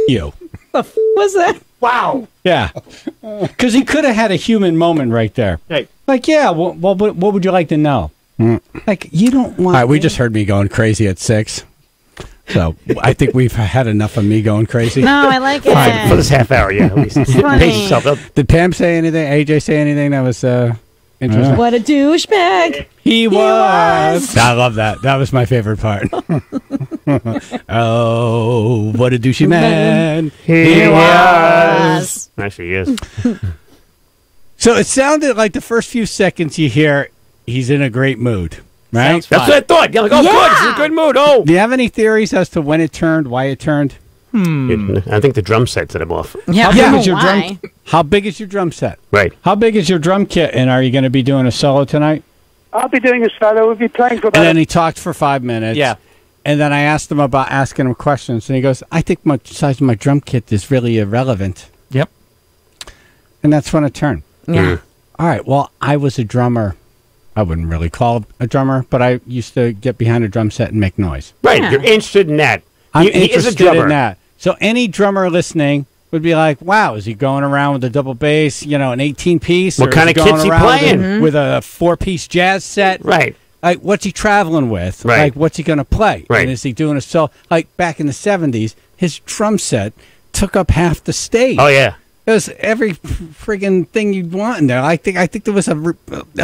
You. The was that? Wow. Yeah. Because he could have had a human moment right there. Hey. Like, yeah, well, what would you like to know? Like, you don't want... All right, we just heard me going crazy at 6. So I think we've had enough of me going crazy. No, I like it. Fine, for this half hour, yeah. At least. Pace yourself. Did Pam say anything? AJ say anything that was interesting? What a douchebag. He was. I love that. That was my favorite part. Oh, what a douchey man. He was. Actually, he is. So it sounded like the first few seconds you hear, he's in a great mood. Right? That's what I thought. You're like, oh, good. It's a good mood. Oh. Do you have any theories as to when it turned, why it turned? I think the drum set set him off. Yeah, How big is your drum set? Right. How big is your drum kit, and are you going to be doing a solo tonight? I'll be doing a solo. We'll be playing for about... And then he talked for 5 minutes. Yeah. And then I asked him about asking him questions, and he goes, I think my size of my drum kit is really irrelevant. Yep. And that's when it turned. Yeah. All right, well, I was a drummer. I wouldn't really call it a drummer, but I used to get behind a drum set and make noise. Right, you're interested in that. I'm He is a interested drummer. in that. So any drummer listening would be like, wow, is he going around with a double bass, you know, an 18-piece? What kind of kit's he playing? With a 4-piece jazz set? Right. Like, what's he traveling with? Right. Like, what's he going to play? Right. And is he doing a solo? Like, back in the 70s, his drum set took up half the stage. Oh, yeah. It was every friggin' thing you'd want in there. I think there was a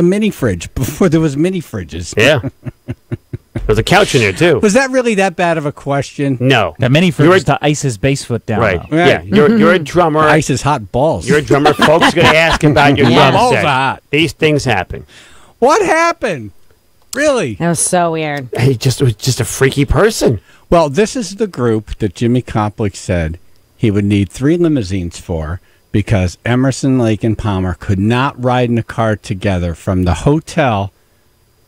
mini fridge before there was mini fridges. Yeah. There's a couch in there, too. Was that really that bad of a question? No. That mini fridge is to ice his bass foot down. Right. though. Yeah. You're a drummer. Ice his hot balls. You're a drummer. Folks are going to ask about your drum balls set. are hot. These things happen. What happened? Really? That was so weird. He was just a freaky person. Well, this is the group that Jimmy Koplik said he would need 3 limousines for, because Emerson, Lake, and Palmer could not ride in a car together from the hotel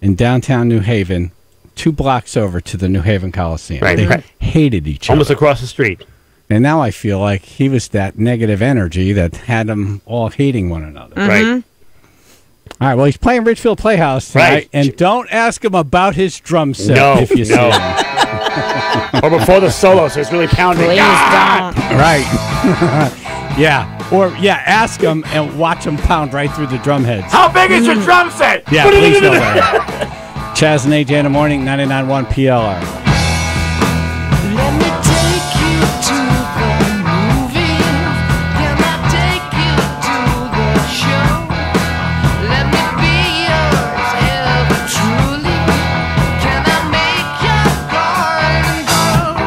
in downtown New Haven 2 blocks over to the New Haven Coliseum. Right. They hated each other. Almost across the street. And now I feel like he was that negative energy that had them all hating one another. Right. All right, well, he's playing Ridgefield Playhouse tonight, Right. and don't ask him about his drum set if you see him. Or before the solo, so it's really pounding. Please don't. Right. Yeah. Or, yeah, ask him and watch him pound right through the drum heads. How big is your drum set? Yeah, please don't. Chaz and AJ in the morning, 99.1 PLR. Let me take you to the movie. Can I take you to the show? Let me be yours ever truly. Can I make your garden grow?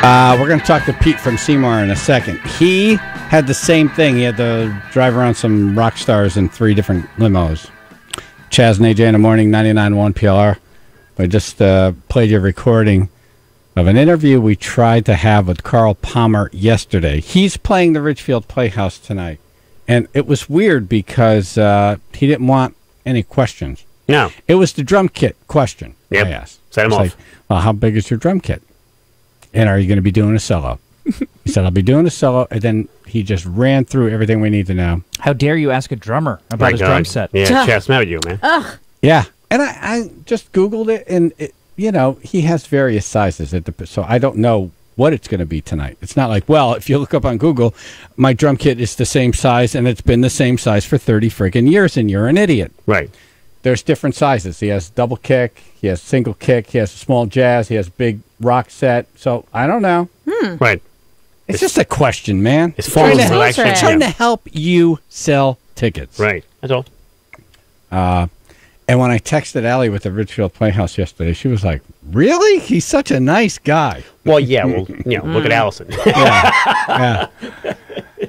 We're going to talk to Pete from Seymour in a second. He had the same thing. He had to drive around some rock stars in 3 different limos. Chaz and AJ in the morning, 99.1 PLR. I just played your recording of an interview we tried to have with Carl Palmer yesterday. He's playing the Ridgefield Playhouse tonight. And it was weird because he didn't want any questions. No. It was the drum kit question I asked. Set him off. Like, well, how big is your drum kit? And are you going to be doing a solo? He said, I'll be doing a solo. And then he just ran through everything we need to know. How dare you ask a drummer about his drum set? Yeah, Chaz, mad at you, man. Ugh. Yeah. And I just Googled it, and, he has various sizes. So I don't know what it's going to be tonight. It's not like, well, if you look up on Google, my drum kit is the same size, and it's been the same size for 30 friggin' years, and you're an idiot. Right. There's different sizes. He has double kick, he has single kick, he has a small jazz, he has big rock set. So I don't know. Right. It's just a question, man. It's falling into action. Trying to help you sell tickets. Right. That's all. And when I texted Allie with the Ridgefield Playhouse yesterday, she was like, really? He's such a nice guy. Well, yeah. Well, look at Allison. Yeah.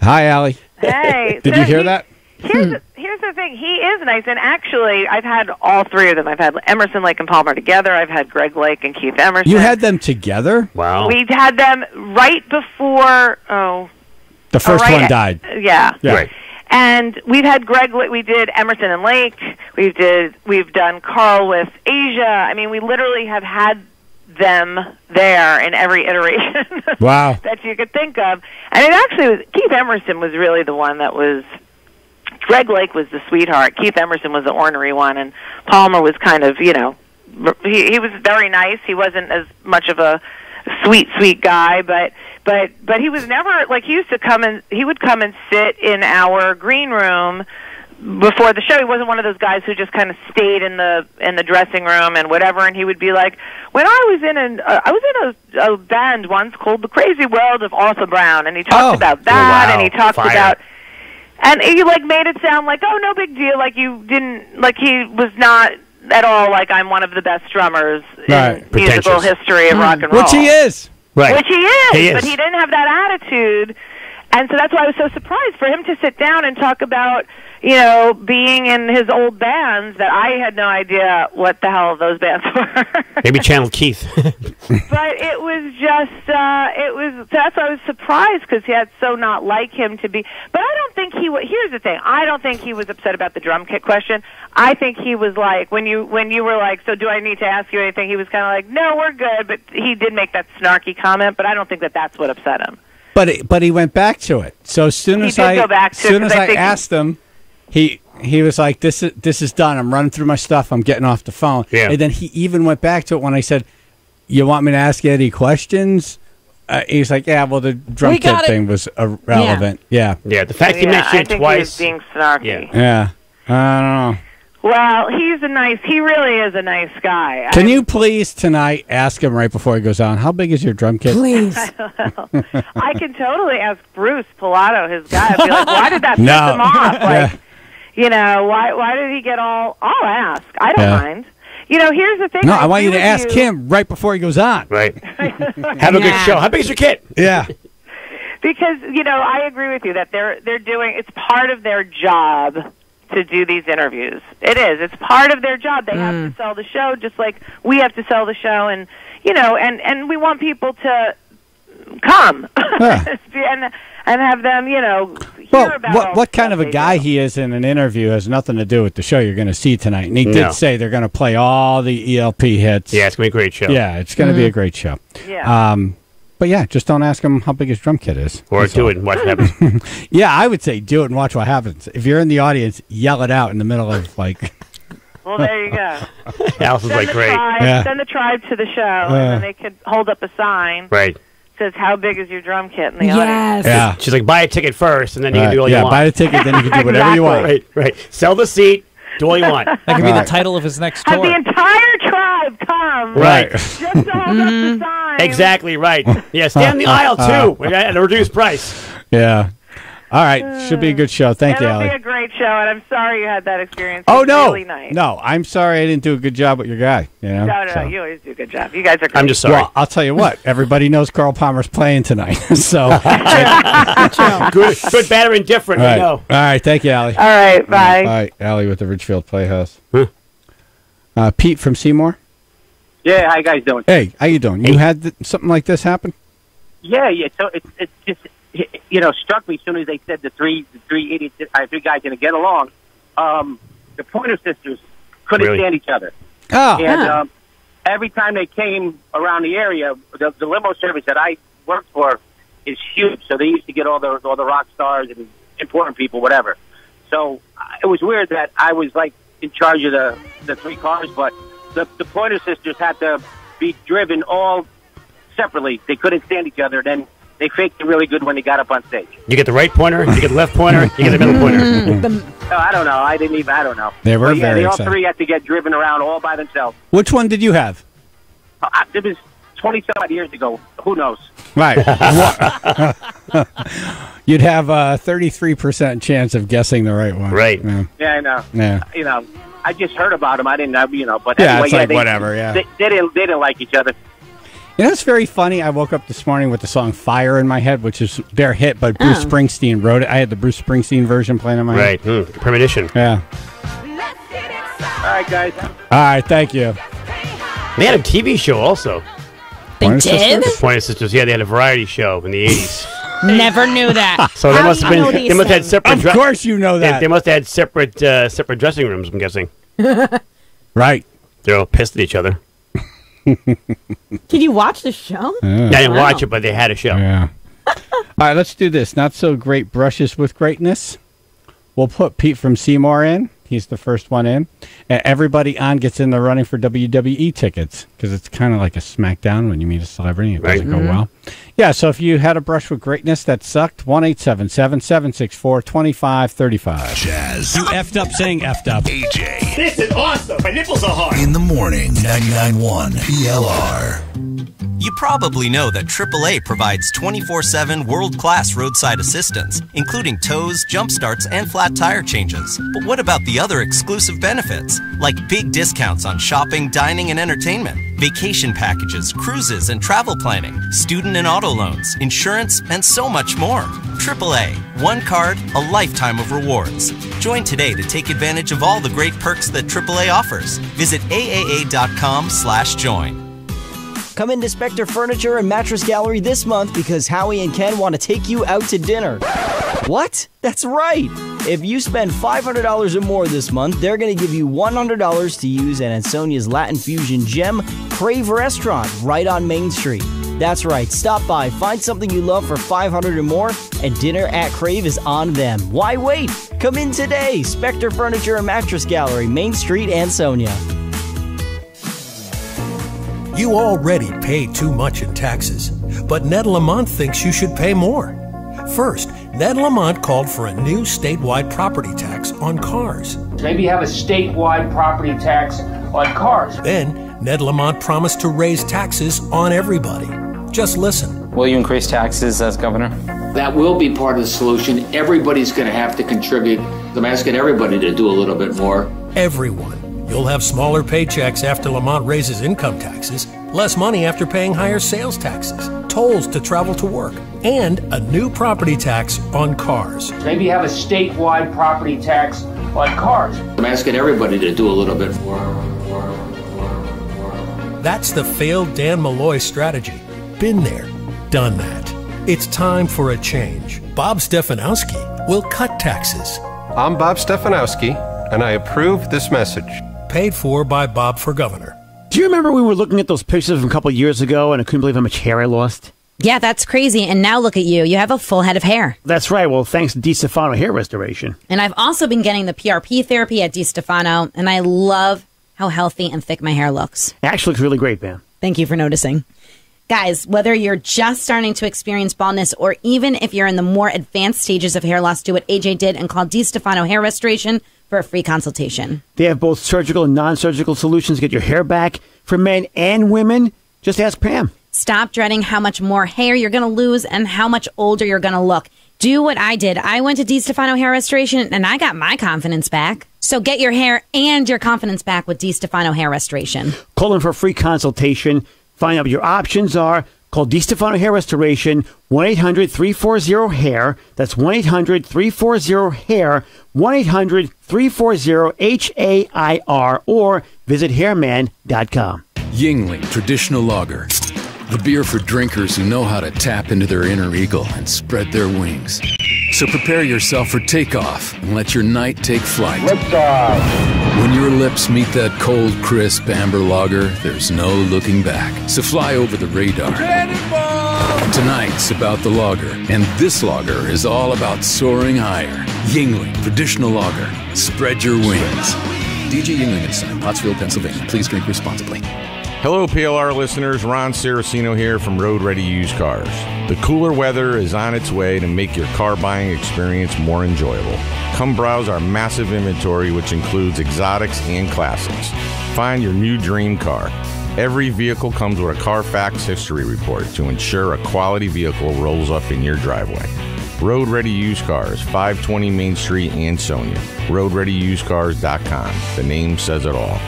Hi, Allie. Hey. Did you hear that? Here's the thing. He is nice, and actually, I've had all 3 of them. I've had Emerson, Lake, and Palmer together. I've had Greg Lake and Keith Emerson. You had them together? Wow. We had them right before. The first one died. Yeah. Right. And we've had Greg. We did Emerson and Lake. We've done Carl with Asia. I mean, we literally have had them there in every iteration wow. that you could think of. And it actually was Keith Emerson was really the one that was. Greg Lake was the sweetheart. Keith Emerson was the ornery one, and Palmer was kind of, he was very nice. He wasn't as much of a sweet guy, but he was never like he would come and sit in our green room before the show. He wasn't one of those guys who just kind of stayed in the dressing room and whatever. And he would be like, when I was in a band once called The Crazy World of Arthur Brown, and he talked about that, and he talked about. And he made it sound like, oh, no big deal. Like you didn't, like he was not at all like I'm one of the best drummers in musical history of rock and roll. Which he is. Right. Which he is. But he didn't have that attitude. And so that's why I was so surprised for him to sit down and talk about, being in his old bands that I had no idea what the hell those bands were. Maybe channel Keith. But it was just, that's why I was surprised because he had so not like him to be. But I don't think here's the thing, I don't think he was upset about the drum kit question. I think he was like, when you were like, so do I need to ask you anything, he was kind of like, no, we're good. But he did make that snarky comment, but I don't think that's what upset him. But he went back to it. So as soon as I asked him, he was like, this is done. I'm running through my stuff. I'm getting off the phone. Yeah. And then he even went back to it when I said, you want me to ask you any questions? He was like, yeah, well, the drum kit thing was irrelevant. Yeah. Yeah, the fact he mentioned it twice. He was being snarky. Yeah. I don't know. Well, he really is a nice guy. Can you please tonight ask him right before he goes on, how big is your drum kit? Please. I can totally ask Bruce Pilato, his guy. I'd be like, why did that piss him off? Like, why did he get all... I'll ask. I don't mind. Here's the thing. No, I want you to ask him right before he goes on. Right. Have a good show. How big is your kit? Yeah. Because, I agree with you that they're doing... It's part of their job to do these interviews. It is. It's part of their job. They have to sell the show just like we have to sell the show, and and we want people to come and have them, hear about what kind of a guy he is in an interview has nothing to do with the show you're going to see tonight. And he did say they're going to play all the ELP hits. Yeah, it's going to be a great show. Yeah, it's going to be a great show. Yeah. But yeah, just don't ask him how big his drum kit is. Or do it and watch what happens. Yeah, I would say do it and watch what happens. If you're in the audience, yell it out in the middle of like... Well, there you go. Allison's like, great. Send the tribe to the show, and then they could hold up a sign. Right. Says, how big is your drum kit in the audience? Yeah. She's like, buy a ticket first, and then you can do all you want. Yeah, buy the ticket, then you can do whatever you want. Right. Sell the seat, do all you want. That could be the title of his next tour. Have the entire tribe come. Right. Just to hold up the sign. Exactly, right. Yeah, stand in the aisle, too, at a reduced price. Yeah. All right. Should be a good show. Thank you, It'll Allie. be a great show, and I'm sorry you had that experience. Oh, It's no. really nice. No, I'm sorry I didn't do a good job with your guy. You know? No, So. you always do a good job. You guys are great. I'm just sorry. Well, I'll tell you what. Everybody knows Carl Palmer's playing tonight. So, good, bad, or indifferent. all right. I know. All right. Thank you, Allie. All right, bye. Bye, Allie with the Ridgefield Playhouse. Pete from Seymour. Yeah, how you guys doing? Hey, how you doing? You had something like this happen? Yeah. So it just struck me as soon as they said the three idiots, three guys didn't get along. The Pointer Sisters couldn't stand each other. Oh, and every time they came around the area, the limo service that I worked for is huge. So they used to get all the rock stars and important people, whatever. So it was weird that I was like in charge of the three cars, but the Pointer Sisters had to be driven all separately. They couldn't stand each other. Then they faked it really good when they got up on stage. You get the right pointer, you get the left pointer, you get the middle pointer. I don't know. I don't know. They were very they all excited. three had to get driven around all by themselves. Which one did you have? It was 20-some years ago. Who knows? Right. You'd have a 33% chance of guessing the right one. Right. Yeah, I know. Yeah. I just heard about them. I didn't know, but Yeah, anyway, it's like whatever, yeah. They didn't like each other. You know, it's very funny. I woke up this morning with the song Fire in my head, which is their hit, but Bruce Springsteen wrote it. I had the Bruce Springsteen version playing in my head. Right. Premonition. Yeah. All right, guys. All right, thank you. They had a TV show also. They did? The Pointer Sisters. Yeah, they had a variety show in the 80s. Never knew that. So they must have been. They must have had separate. Of course, you know that. They must have had separate dressing rooms. I'm guessing. Right. They're all pissed at each other. Did you watch the show? Yeah. I didn't watch it, but they had a show. Yeah. All right, let's do this. Not so great brushes with greatness. We'll put Pete from Seymour in. He's the first one in. And everybody on gets in the running for WWE tickets because it's kind of like a SmackDown when you meet a celebrity. It doesn't go well. Yeah, so if you had a brush with greatness that sucked, 1-877-764-2535. Jazz. You effed up saying effed up. AJ. This is awesome. My nipples are hard. In the morning, 99.1 PLR. You probably know that AAA provides 24/7 world-class roadside assistance, including tows, jump starts, and flat tire changes. But what about the other exclusive benefits? Like big discounts on shopping, dining, and entertainment, vacation packages, cruises, and travel planning, student and auto loans, insurance, and so much more. AAA, one card, a lifetime of rewards. Join today to take advantage of all the great perks that AAA offers. Visit AAA.com/join. Come into Spectre Furniture and Mattress Gallery this month because Howie and Ken want to take you out to dinner. What? That's right! If you spend $500 or more this month, they're going to give you $100 to use at Ansonia's Latin Fusion gem, Crave Restaurant, right on Main Street. That's right, stop by, find something you love for $500 or more, and dinner at Crave is on them. Why wait? Come in today! Spectre Furniture and Mattress Gallery, Main Street, Ansonia. You already pay too much in taxes, but Ned Lamont thinks you should pay more. First, Ned Lamont called for a new statewide property tax on cars. Maybe have a statewide property tax on cars. Then, Ned Lamont promised to raise taxes on everybody. Just listen. Will you increase taxes as governor? That will be part of the solution. Everybody's going to have to contribute. I'm asking everybody to do a little bit more. Everyone. You'll have smaller paychecks after Lamont raises income taxes, less money after paying higher sales taxes, tolls to travel to work, and a new property tax on cars. Maybe have a statewide property tax on cars. I'm asking everybody to do a little bit more. That's the failed Dan Malloy strategy. Been there, done that. It's time for a change. Bob Stefanowski will cut taxes. I'm Bob Stefanowski, and I approve this message. Paid for by Bob for Governor. Do you remember we were looking at those pictures from a couple of years ago and I couldn't believe how much hair I lost? Yeah, that's crazy. And now look at you. You have a full head of hair. That's right. Well, thanks to DiStefano Hair Restoration. And I've also been getting the PRP therapy at DiStefano, and I love how healthy and thick my hair looks. It actually looks really great, man. Thank you for noticing. Guys, whether you're just starting to experience baldness or even if you're in the more advanced stages of hair loss, do what AJ did and call DiStefano Hair Restoration for a free consultation. They have both surgical and non-surgical solutions to get your hair back for men and women. Just ask Pam. Stop dreading how much more hair you're going to lose and how much older you're going to look. Do what I did. I went to DiStefano Hair Restoration, and I got my confidence back. So get your hair and your confidence back with DiStefano Hair Restoration. Call them for a free consultation. Find out what your options are. Call DiStefano Hair Restoration, 1-800-340-HAIR. That's 1-800-340-HAIR, 1-800-340-HAIR, or visit hairman.com. Yingling Traditional Lager. The beer for drinkers who know how to tap into their inner eagle and spread their wings. So prepare yourself for takeoff and let your night take flight. Liftoff. When your lips meet that cold, crisp amber lager, there's no looking back. So fly over the radar. Tonight's about the lager, and this lager is all about soaring higher. Yingling Traditional Lager. Spread your wings. DJ Yingling and Son, Pottsville, Pennsylvania. Please drink responsibly. Hello, PLR listeners. Ron Saraceno here from Road Ready Used Cars. The cooler weather is on its way to make your car buying experience more enjoyable. Come browse our massive inventory, which includes exotics and classics. Find your new dream car. Every vehicle comes with a Carfax history report to ensure a quality vehicle rolls up in your driveway. Road Ready Used Cars, 520 Main Street, Ansonia. RoadReadyUsedCars.com. The name says it all.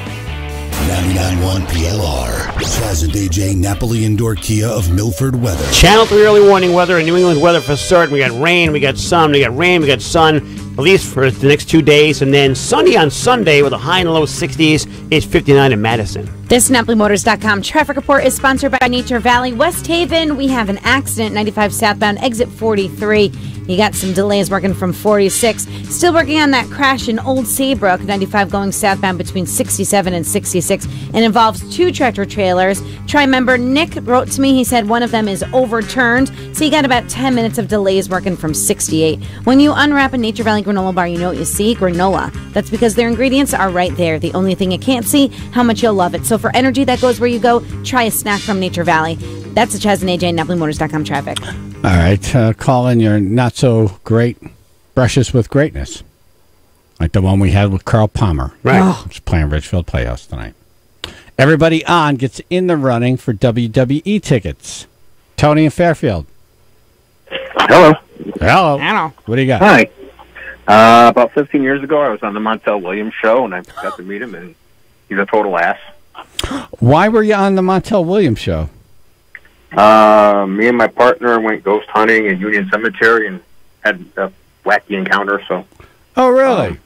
99.1 PLR. Chaz and AJ Napoli Indoor Kia of Milford Weather. Channel 3 early warning weather and New England weather for certain. We got rain, we got sun, we got rain, we got sun, at least for the next 2 days. And then sunny on Sunday with a high and low 60s. It's 59 in Madison. This NapoliMotors.com traffic report is sponsored by Nature Valley. West Haven, we have an accident, 95 southbound, exit 43. You got some delays working from 46. Still working on that crash in Old Saybrook, 95 going southbound between 67 and 66. It involves 2 tractor trailers. Tri-member Nick wrote to me. He said one of them is overturned. So you got about 10 minutes of delays working from 68. When you unwrap a Nature Valley granola bar, you know what you see? Granola. That's because their ingredients are right there. The only thing you can't see, how much you'll love it. So for energy that goes where you go, try a snack from Nature Valley. That's the Chaz and AJ NapoliMotors.com traffic. All right, call in your not so great brushes with greatness, like the one we had with Carl Palmer. Right, just playing Ridgefield Playhouse tonight. Everybody on gets in the running for WWE tickets. Tony in Fairfield. Hello. Hello. Hello. What do you got? Hi. About 15 years ago, I was on the Montel Williams show, and I got to meet him, and he's a total ass. Why were you on the Montel Williams show? Me and my partner went ghost hunting in Union Cemetery and had a wacky encounter. So, oh really?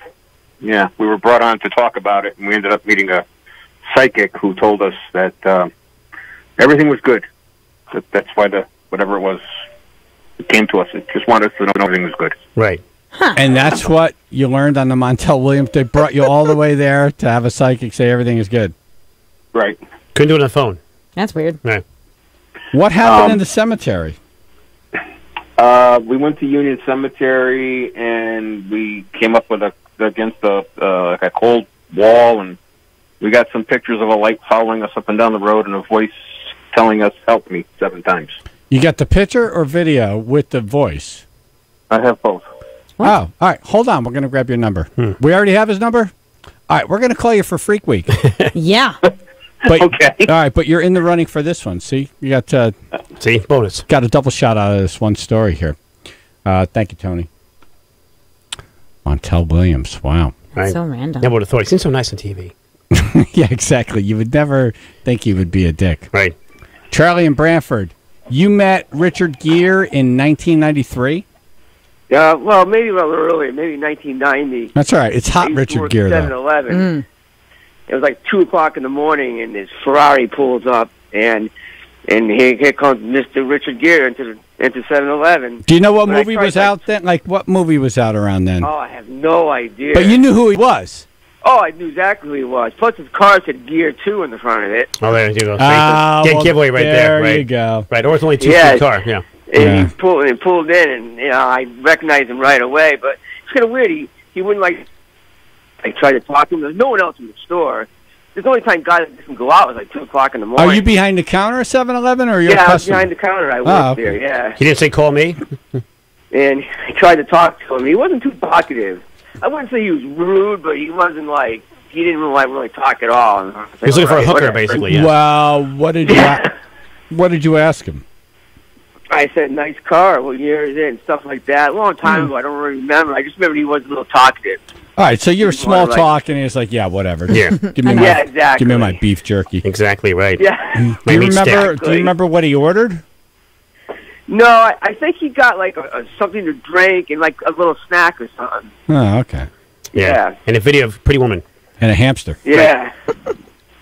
Yeah, we were brought on to talk about it, and we ended up meeting a psychic who told us that everything was good. That's why whatever it was, it came to us. It just wanted us to know everything was good. Right. Huh. And that's what you learned on the Montel Williams. They brought you all the way there to have a psychic say everything is good. Right. Couldn't do it on the phone. That's weird. Right. What happened in the cemetery? We went to Union Cemetery, and we came up with against like a cold wall, and we got some pictures of a light following us up and down the road and a voice telling us, "Help me," 7 times. You got the picture or video with the voice? I have both. What? Oh, all right. Hold on. We're going to grab your number. We already have his number? All right. We're going to call you for Freak Week. Yeah. But, okay. All right. But you're in the running for this one. See? You got bonus. Got a double shot out of this one story here. Thank you, Tony. Montel Williams. Wow. Right. So random. Never would have thought. He seems so nice on TV. Yeah, exactly. You would never think he would be a dick. Right. Charlie in Branford. You met Richard Gere in 1993? Yeah, well, maybe a little earlier, maybe 1990. That's all right. It's hot Richard Gere, though. 7-Eleven. It was like 2 o'clock in the morning, and his Ferrari pulls up, and here comes Mr. Richard Gere into 7-Eleven. Do you know what movie was out then? Like, what movie was out around then? Oh, I have no idea. But you knew who he was. Oh, I knew exactly who he was. Plus, his car said Gear 2 in the front of it. Oh, there you go. Well, giveaway right there. There right. you go. Right, or it's only 2-seat car. Yeah. And he pulled in, and I recognized him right away. But it's kind of weird. He wouldn't like. I tried to talk to him. There's no one else in the store. There's the only time guys can go out was like 2 o'clock in the morning. Are you behind the counter at 7-Eleven, or you're a I was customer? behind the counter. I worked there. Yeah. He didn't say call me. And I tried to talk to him. He wasn't too talkative. I wouldn't say he was rude, but he wasn't like. He didn't really talk at all. He was looking for a hooker, basically. Yeah. Well, what did you ask him? I said, nice car. What year is it? And stuff like that. A long time ago. I don't really remember. I just remember he was a little talkative. All right, so you were He small wanted, like- talk, and he was like, "Yeah, whatever. Yeah. give me Yeah, exactly. Give me my beef jerky." Exactly right. Yeah. Do My you meat stick. remember? Do you remember what he ordered? No, I think he got like something to drink and like a little snack or something. Oh, okay. Yeah. And a video of Pretty Woman. And a hamster. Yeah.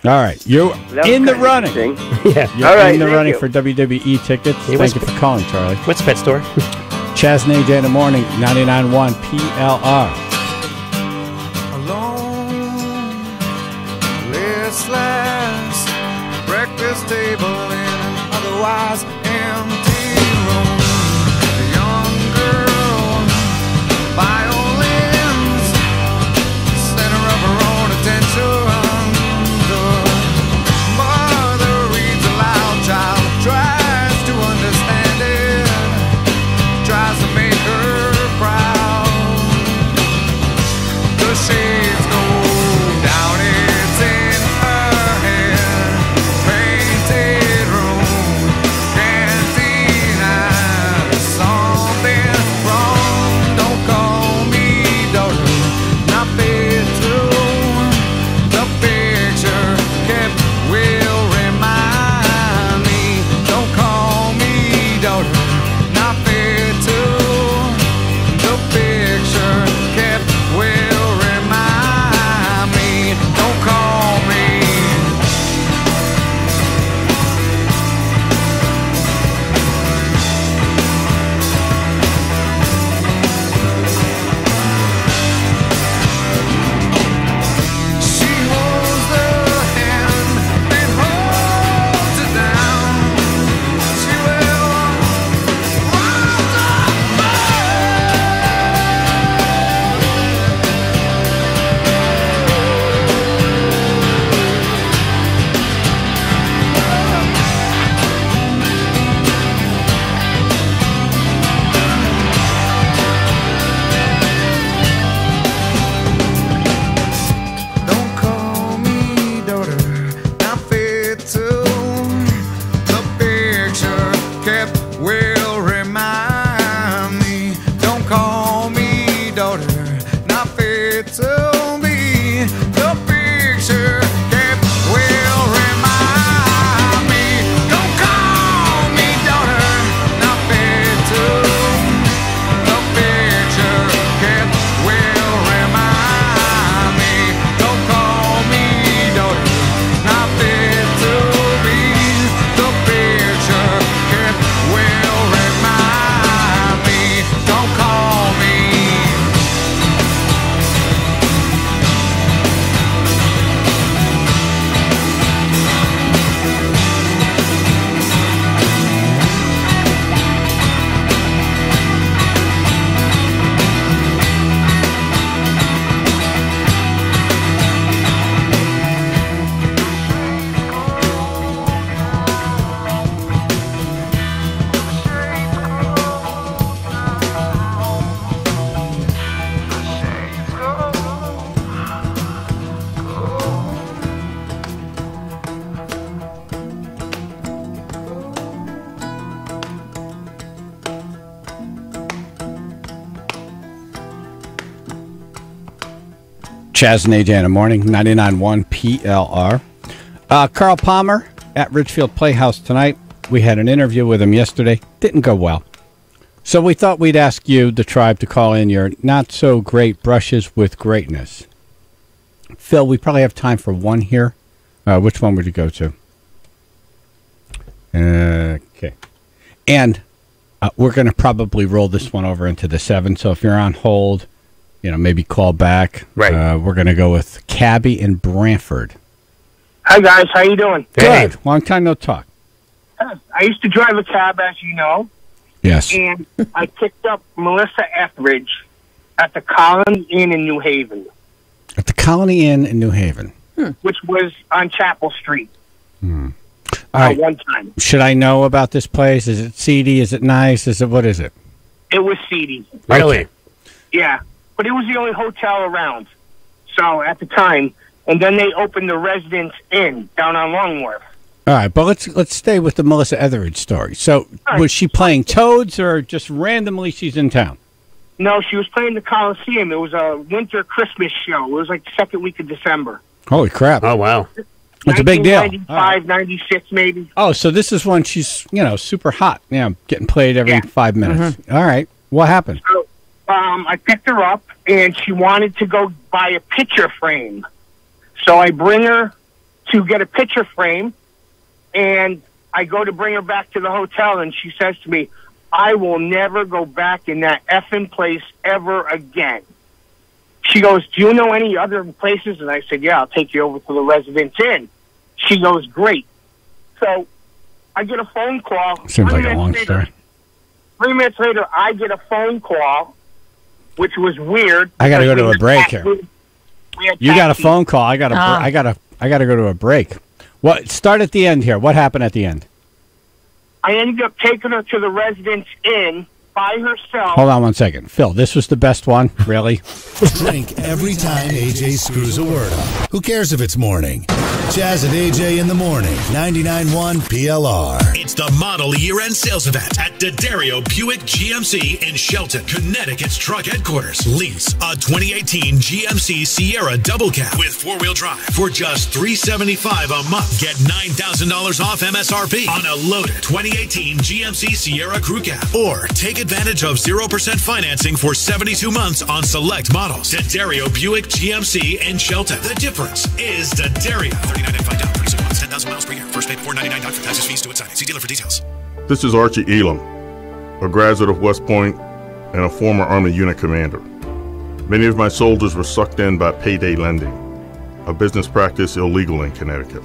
All right, you're That was in the kinda running. interesting. Yeah. You're All right, in the thank running you. for WWE tickets. Hey, Thank you for calling, Charlie. What's Pet Store? Chaz and AJ in the morning, 99.1 PLR. Listless breakfast table in an otherwise empty room. A young girl, violins, center of her own attention. The mother reads aloud, child tries to understand it, tries to make her proud. The shades go down, it's in her head. Painted room, cantina, something wrong. Don't call me daughter, not fit to. The picture kept will remind me. Don't call me daughter, not fit to. The picture kept will remind me. Don't call me. She holds the hand that holds it down. She will rise up. Don't call me daughter, not fit to. The picture kept will remind me. Don't call me daughter, not fit to be. The picture kept will remind me. Don't call me daughter, not fit to. The picture kept will remind me. Don't call me daughter, not fit to be. The picture kept will remind me. Don't call me. Chaz and AJ in the morning, 99.1 PLR. Carl Palmer at Ridgefield Playhouse tonight. We had an interview with him yesterday. Didn't go well. So we thought we'd ask you, the tribe, to call in your not-so-great brushes with greatness. Phil, we probably have time for one here. Which one would you go to? Okay. And we're going to probably roll this one over into the 7. So if you're on hold, maybe call back. Right. We're going to go with Cabby in Brantford. Hi guys, how you doing? Good. Long time no talk. I used to drive a cab, as you know. Yes. And I picked up Melissa Etheridge at the Colony Inn in New Haven, At the Colony Inn in New Haven. which was on Chapel Street. All right. One time. Should I know about this place? Is it seedy? Is it nice? What is it? It was seedy. Really? Yeah, but it was the only hotel around. So at the time, and then they opened the Residence Inn down on Long Wharf. All right, but let's stay with the Melissa Etheridge story. So, was she playing Toads, or just randomly she's in town? No, she was playing the Coliseum. It was a winter Christmas show. It was like the second week of December. Holy crap! Oh wow, it's a big deal. 95, 96 maybe. Oh, so this is when she's super hot. Yeah, getting played every 5 minutes. Mm-hmm. All right, what happened? So, I picked her up, and she wanted to go buy a picture frame. So I bring her to get a picture frame, and I go to bring her back to the hotel, and she says to me, I will never go back in that effing place ever again. She goes, do you know any other places? And I said, yeah, I'll take you over to the Residence Inn. She goes, great. So I get a phone call. Seems like a long story. 3 minutes later, I get a phone call, which was weird. I got to go to a break here. You got a phone call. I got to go to a break. What? Start at the end here. What happened at the end? I ended up taking her to the Residence Inn by herself. Hold on one second. Phil, this was the best one? Really? Drink every time AJ screws a word up. Who cares if it's morning? Jazz and AJ in the morning. 99.1 PLR. It's the model year-end sales event at D'Addario Buick GMC in Shelton, Connecticut's truck headquarters. Lease a 2018 GMC Sierra Double Cab with four-wheel drive for just $375 a month. Get $9,000 off MSRP on a loaded 2018 GMC Sierra Crew Cab. Or take advantage of 0% financing for 72 months on select models. D'Addario Buick GMC in Shelton. The difference is D'Addario. $39.95 down, 36 months, 10,000 miles per year. First pay before $99 for taxes, fees, due at signing. See dealer for details. This is Archie Elam, a graduate of West Point and a former Army unit commander. Many of my soldiers were sucked in by payday lending, a business practice illegal in Connecticut.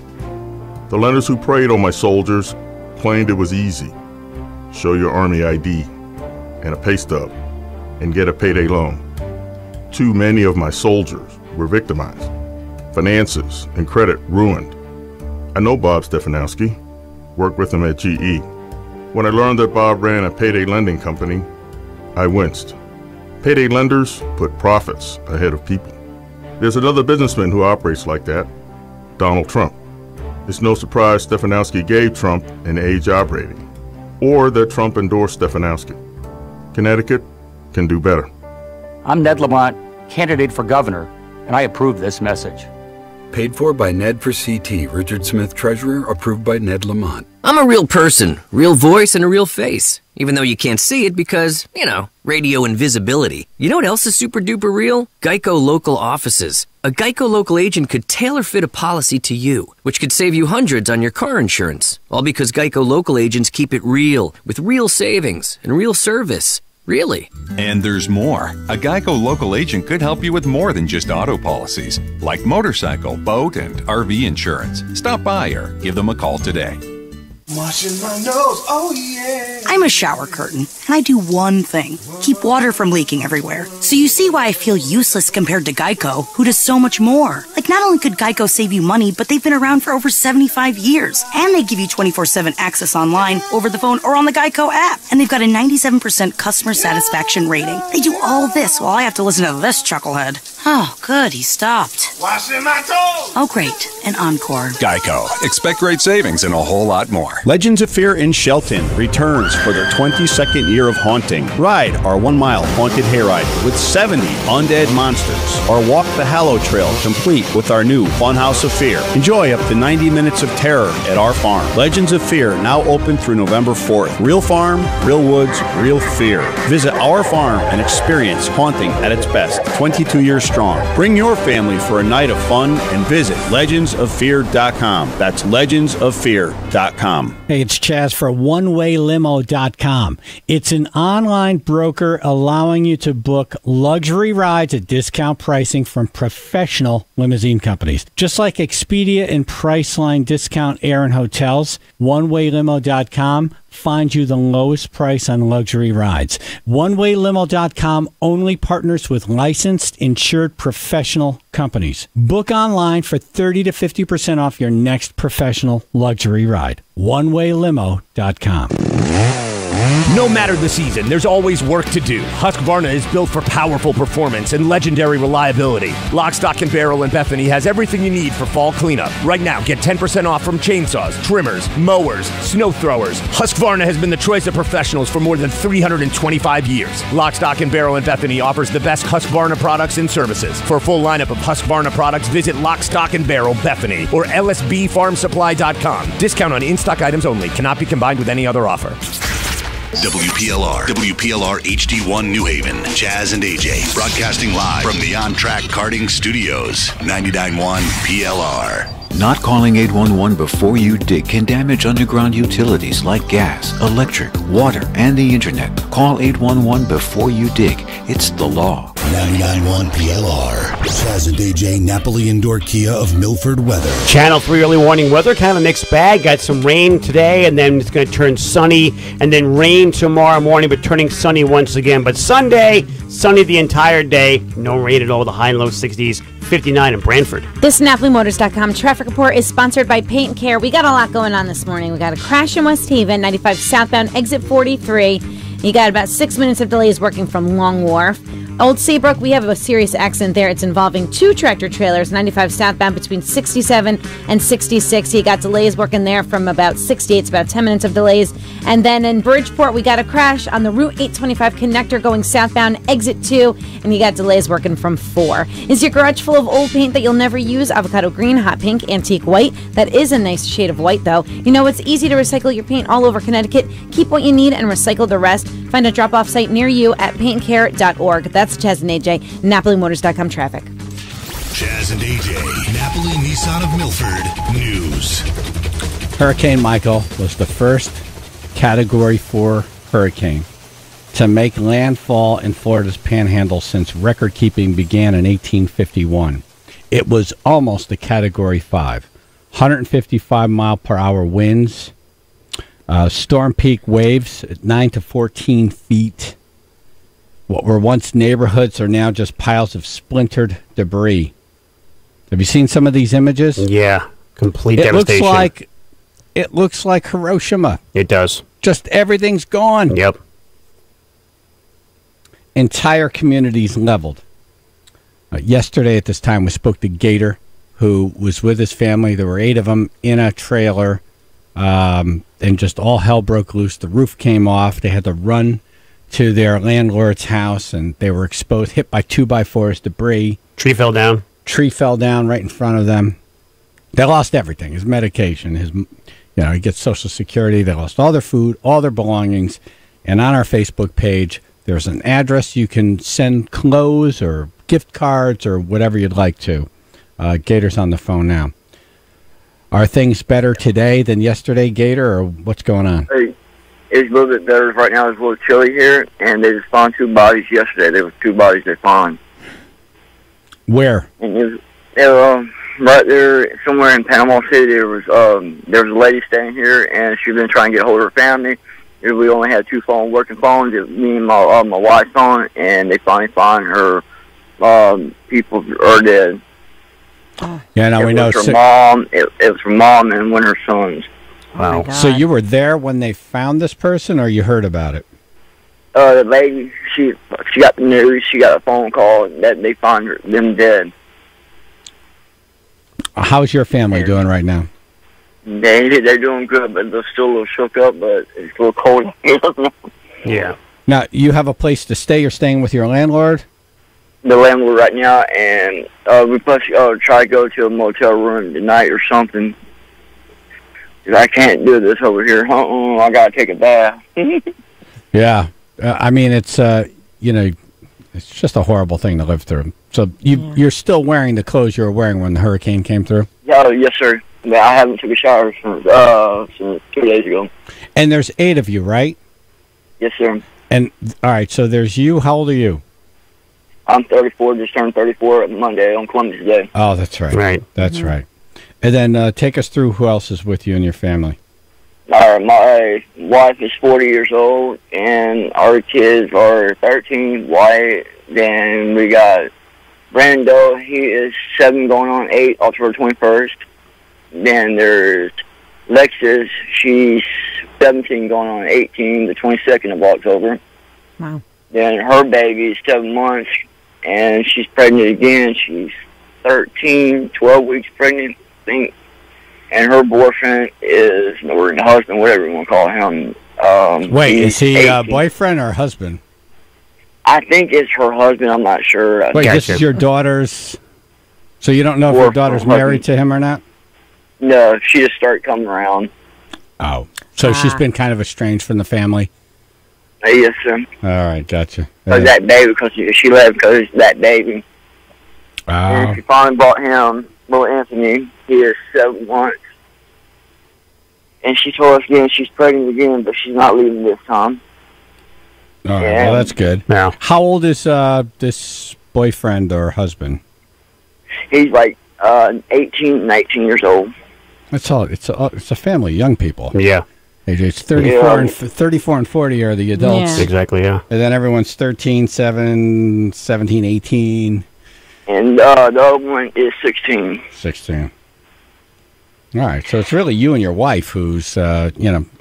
The lenders who preyed on my soldiers claimed it was easy. Show your Army ID and a pay stub and get a payday loan. Too many of my soldiers were victimized. Finances and credit ruined. I know Bob Stefanowski, worked with him at GE. When I learned that Bob ran a payday lending company, I winced. Payday lenders put profits ahead of people. There's another businessman who operates like that, Donald Trump. It's no surprise Stefanowski gave Trump an A job rating, or that Trump endorsed Stefanowski. Connecticut can do better. I'm Ned Lamont, candidate for governor, and I approve this message. Paid for by Ned for CT. Richard Smith, Treasurer. Approved by Ned Lamont. I'm a real person, real voice, and a real face. Even though you can't see it because, radio invisibility. You know what else is super duper real? Geico Local Offices. A Geico local agent could tailor fit a policy to you, which could save you hundreds on your car insurance. All because Geico local agents keep it real, with real savings and real service. Really? And there's more. A Geico local agent could help you with more than just auto policies, like motorcycle, boat, and RV insurance. Stop by or give them a call today. Washing my nose, oh yeah. I'm a shower curtain, and I do one thing, keep water from leaking everywhere. So you see why I feel useless compared to Geico, who does so much more. Like, not only could Geico save you money, but they've been around for over 75 years. And they give you 24/7 access online, over the phone, or on the Geico app. And they've got a 97% customer satisfaction rating. They do all this while I have to listen to this chucklehead. Oh, good, he stopped. Washing my toes. Oh, great, an encore. Geico. Expect great savings and a whole lot more. Legends of Fear in Shelton returns for their 22nd year of haunting. Ride our 1-mile haunted hayride with 70 undead monsters, or walk the Hallow Trail complete with our new Funhouse of Fear. Enjoy up to 90 minutes of terror at our farm. Legends of Fear now open through November 4th. Real farm, real woods, real fear. Visit our farm and experience haunting at its best. 22 years strong. Bring your family for a night of fun and visit legendsoffear.com. That's legendsoffear.com. Hey, it's Chaz for OneWayLimo.com. It's an online broker allowing you to book luxury rides at discount pricing from professional limousine companies. Just like Expedia and Priceline discount air and hotels, OneWayLimo.com finds you the lowest price on luxury rides. OneWayLimo.com only partners with licensed, insured professional companies. Book online for 30 to 50% off your next professional luxury ride. OneWayLimo.com. No matter the season, there's always work to do. Husqvarna is built for powerful performance and legendary reliability. Lock, Stock, and Barrel in Bethany has everything you need for fall cleanup. Right now, get 10% off from chainsaws, trimmers, mowers, snow throwers. Husqvarna has been the choice of professionals for more than 325 years. Lock, Stock, and Barrel in Bethany offers the best Husqvarna products and services. For a full lineup of Husqvarna products, visit Lock, Stock, and Barrel Bethany or lsbfarmsupply.com. Discount on in-stock items only. Cannot be combined with any other offer. WPLR HD1 New Haven. Jazz and AJ broadcasting live from the On Track Karting Studios. 99.1 PLR. Not calling 811 before you dig can damage underground utilities like gas, electric, water, and the internet. Call 811 before you dig. It's the law. 99.1 PLR. Jazz and AJ Napoli Indoor Kia of Milford weather. Channel 3 early warning weather, kind of a mixed bag. Got some rain today, and then it's going to turn sunny, and then rain tomorrow morning, but turning sunny once again. But Sunday, sunny the entire day. No rain at all. The high and low 60s. 59 in Brantford. This NapoliMotors.com traffic report is sponsored by Paint Care. We got a lot going on this morning. We got a crash in West Haven, 95 southbound, exit 43. You got about 6 minutes of delays working from Long Wharf. Old Seabrook, we have a serious accident there. It's involving 2 tractor trailers, 95 southbound between 67 and 66. You got delays working there from about 68. It's about 10 minutes of delays. And then in Bridgeport, we got a crash on the Route 825 connector going southbound, exit 2, and you got delays working from 4. Is your garage full of old paint that you'll never use? Avocado green, hot pink, antique white. That is a nice shade of white, though. You know, it's easy to recycle your paint all over Connecticut. Keep what you need and recycle the rest. Find a drop-off site near you at paintcare.org. That's Chaz and AJ, NapoliMotors.com traffic. Chaz and AJ, Napoli Nissan of Milford News. Hurricane Michael was the first Category 4 hurricane to make landfall in Florida's panhandle since record-keeping began in 1851. It was almost a Category 5. 155-mile-per-hour winds, storm peak waves at 9 to 14 feet. What were once neighborhoods are now just piles of splintered debris. Have you seen some of these images? Yeah, complete devastation. It looks like Hiroshima. It does. Just everything's gone. Yep. Entire communities leveled. Yesterday at this time, we spoke to Gator, who was with his family. There were 8 of them in a trailer, and just all hell broke loose. The roof came off. They had to run to their landlord's house, and they were exposed, hit by 2x4s, debris. Tree fell down. Tree fell down right in front of them. They lost everything. His medication, he gets Social Security. They lost all their food, all their belongings. And on our Facebook page, there's an address you can send clothes or gift cards or whatever you'd like to. Gator's on the phone now. Are things better today than yesterday, Gator, or what's going on? Hey, it's a little bit better right now. It's a little chilly here, and they just found 2 bodies yesterday. There were 2 bodies they found. Where? And it was, right there, somewhere in Panama City, there was a lady staying here, and she'd been trying to get a hold of her family. We only had 2 working phones, me and my wife's phone, and they finally found her. People are dead. Yeah, now we know. It was her mom and one of her sons. Wow. So you were there when they found this person, or you heard about it? The lady, she got the news. She got a phone call that they found them dead. How's your family doing right now? They're doing good, but they're still a little shook up. But it's a little cold. Yeah. Now you have a place to stay. You're staying with your landlord. The landlord right now, and we plus try to go to a motel room tonight or something. 'Cause I can't do this over here. I gotta take a bath. Yeah, I mean it's it's just a horrible thing to live through. So you're still wearing the clothes you were wearing when the hurricane came through? Oh yes, sir. I haven't took a shower since 2 days ago. And there's 8 of you, right? Yes, sir. And all right, so there's you. How old are you? I'm 34. Just turned 34 on Monday on Columbus Day. Oh, that's right. Right. That's right. And then take us through who else is with you and your family. My wife is 40 years old, and our kids are 13, Wyatt. Then we got Brando. He is 7 going on 8, October 21st. Then there's Lexus, she's 17 going on 18, the 22nd of October. Wow. Then her baby is 7 months, and she's pregnant again. She's 13, 12 weeks pregnant, I think. And her boyfriend is, or husband, whatever you want to call him. Wait, is he 18. boyfriend or husband? I think it's her husband. I'm not sure. Wait, this is your daughter's... So you don't know if your daughter's married to him or not? No, she just started coming around. Oh. So she's been kind of estranged from the family? Yes, sir. All right, gotcha. Because that baby, because she left because of that baby. Oh. And she finally brought him, little Anthony. He is 7 months. And she told us again she's pregnant again, but she's not leaving this time. All right, well, that's good. Yeah. How old is this boyfriend or husband? He's like 18, 19 years old. That's all. It's a family, young people. Yeah. AJ, it's 34 and 40 are the adults. Yeah. Exactly, yeah. And then everyone's 13, 7, 17, 18. And the other one is 16. 16. All right, so it's really you and your wife who's,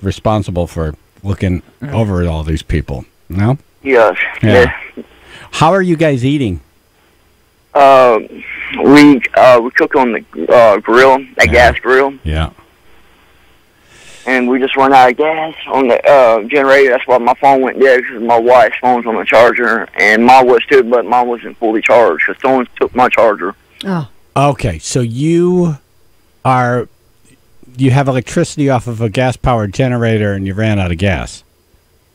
responsible for looking over all these people, no? Yes. Yeah. How are you guys eating? We cook on the grill, that gas grill. Yeah. And we just run out of gas on the generator. That's why my phone went dead, because my wife's phone's on the charger, and mine was too, but mine wasn't fully charged because someone took my charger. Oh. Okay, so you have electricity off of a gas-powered generator, and you ran out of gas.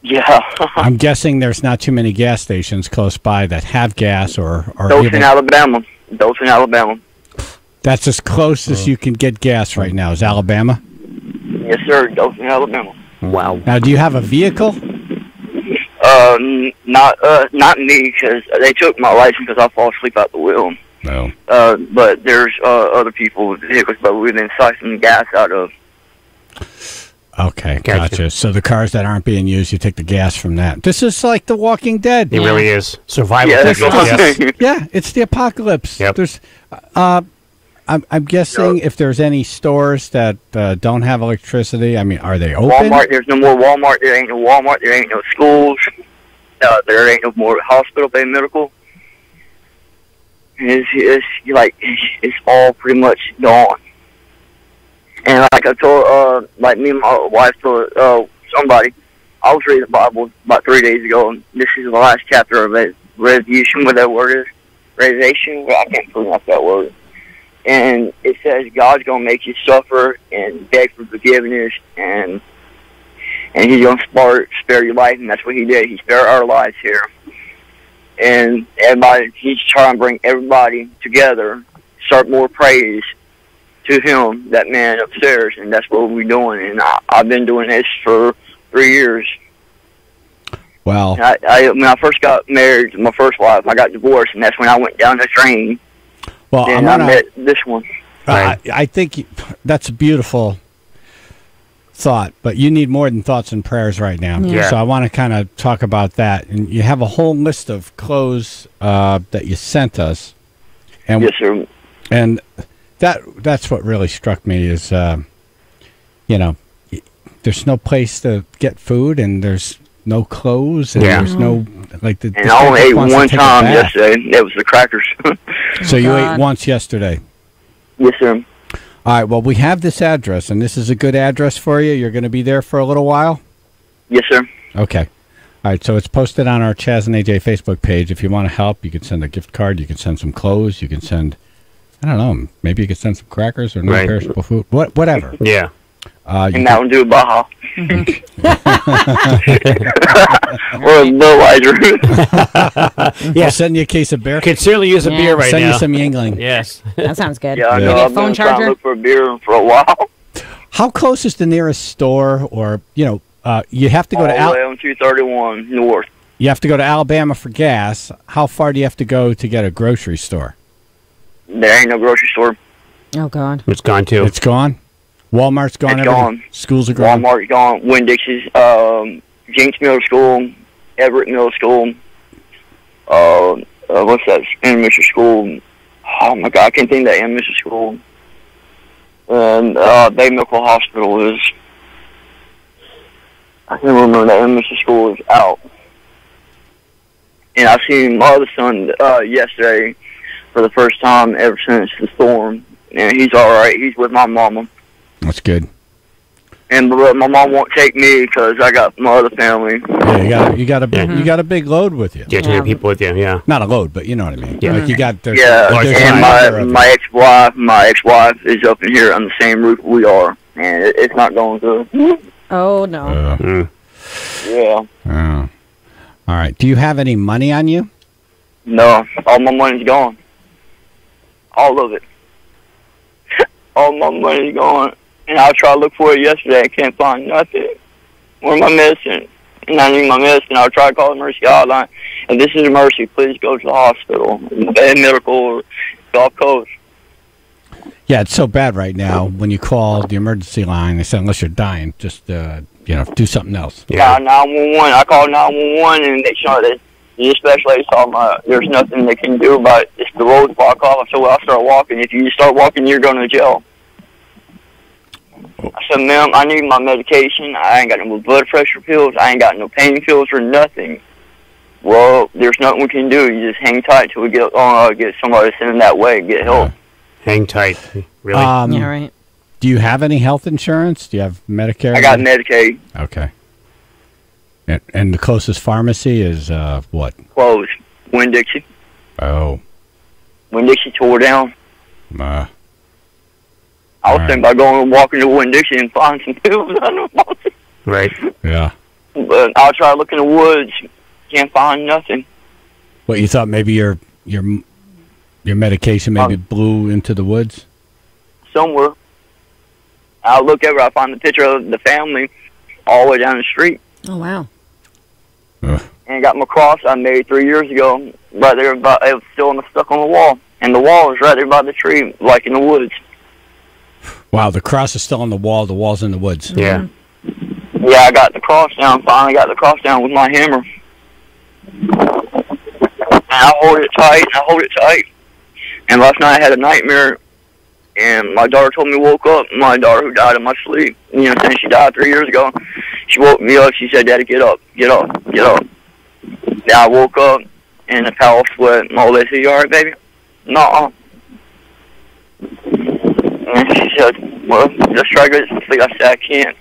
Yeah. I'm guessing there's not too many gas stations close by that have gas or Dothan, Alabama. Dothan, Alabama. That's as close as you can get gas right now, is Alabama? Yes, sir. Dothan, Alabama. Wow. Now, do you have a vehicle? Not me, because they took my license because I fall asleep out the wheel. No. But there's other people with vehicles, but we've been sucking gas out of. Okay, gotcha. So the cars that aren't being used, you take the gas from that. This is like The Walking Dead. It really is. Survival. Yeah, techniques, Yeah, it's the apocalypse. Yep. There's, I'm guessing if there's any stores that don't have electricity, I mean, are they open? Walmart, there's no more Walmart. There ain't no Walmart. There ain't no schools. There ain't no more hospital-based medical. It's all pretty much gone. And like I told, like me and my wife told somebody, I was reading the Bible about 3 days ago, and this is the last chapter of it. Revelation, what that word is. Revelation, I can't pronounce that word. And it says God's going to make you suffer and beg for forgiveness, and He's going to spare your life, and that's what He did. He spared our lives here. And He's trying to bring everybody together, start more praise to Him, that man upstairs, and that's what we're doing. And I've been doing this for 3 years. Well, when I first got married to my first wife, I got divorced, and that's when I went down the drain. Well, and I met this one. I think that's a beautiful thought, but you need more than thoughts and prayers right now. Yeah. So I want to kind of talk about that. And you have a whole list of clothes that you sent us. And, yes, sir. And that's what really struck me is, there's no place to get food, and there's no clothes, and there's no And I only ate one time yesterday. It was the crackers. So you ate once yesterday. Yes, sir. All right. Well, we have this address, and this is a good address for you. You're going to be there for a little while. Yes, sir. Okay. All right. So it's posted on our Chaz and AJ Facebook page. If you want to help, you can send a gift card. You can send some clothes. You can send, I don't know, maybe you could send some crackers or non-perishable food. Whatever. Yeah. And Mountain Dew Baja. Or a Budweiser. Yeah. I'll send you a case of beer. Could certainly use a beer right send now. Send you some Yingling. Yes. That sounds good. Yeah, I know. Maybe a I've phone been trying to charger. look for a beer for a while. How close is the nearest store, or you have to go to all the way on 231 north. You have to go to Alabama for gas. How far do you have to go to get a grocery store? There ain't no grocery store. Oh God. It's gone too. It's gone. Walmart's gone. It's gone. Schools are gone. Walmart's gone. Winn-Dixie's, Jenks Middle School, Everett Middle School. What's that? Elementary school. Oh my God, I can't think of that elementary school. And Bay Medical Hospital is, I can't remember, that elementary school is out. And I seen my other son yesterday for the first time ever since the storm. And he's all right. He's with my mama. That's good. And but my mom won't take me because I got my other family. Yeah, you got a big load with you. Yeah, too many people with you. Yeah, not a load, but you know what I mean. Yeah, like you got. And my ex-wife is up in here on the same roof we are, and it's not going good. Oh no. Yeah. All right. Do you have any money on you? No, all my money's gone. All of it. All my money's gone. And I tried to look for it yesterday. I can't find nothing. Where am I missing? And I need my medicine. I'll try to call the Mercy hotline. If this is emergency, please go to the hospital. Bay Medical or Gulf Coast. Yeah, it's so bad right now. When you call the emergency line, they say unless you're dying, just do something else. Yeah, 911. I called 911, and they showed that the specialist saw there's nothing they can do about it. It's the road's blocked off. So I'll start walking. If you start walking, you're going to jail. I said, ma'am, I need my medication. I ain't got no blood pressure pills. I ain't got no pain pills or nothing. Well, there's nothing we can do. You just hang tight till we get somebody sending that way, get help. Hang tight. Really? Yeah, right. Do you have any health insurance? Do you have Medicare? I got Medicaid. Okay. And the closest pharmacy is what? Closed. Winn-Dixie. Oh. Winn-Dixie tore down. I was thinking about going and walking to Winn-Dixie and find some pills. I don't know. Right. Yeah. But I'll try to look in the woods. Can't find nothing. What, you thought maybe your medication maybe blew into the woods? Somewhere. I'll look over. I'll find the picture of the family all the way down the street. Oh, wow. Ugh. And got my cross I made 3 years ago. Right there, it was still stuck on the wall. And the wall is right there by the tree, like in the woods. Wow, the cross is still on the wall. The wall's in the woods. Yeah. Yeah, I got the cross down. Finally got the cross down with my hammer. And I hold it tight. And last night I had a nightmare. And my daughter told me to woke up. My daughter who died in my sleep. Since she died 3 years ago. She woke me up. She said, Daddy, get up. Get up. Get up. Then I woke up. And the pal sweat. My old lady said, you all right, baby? No. And she said, well, just try to get some sleep. I said, I can't.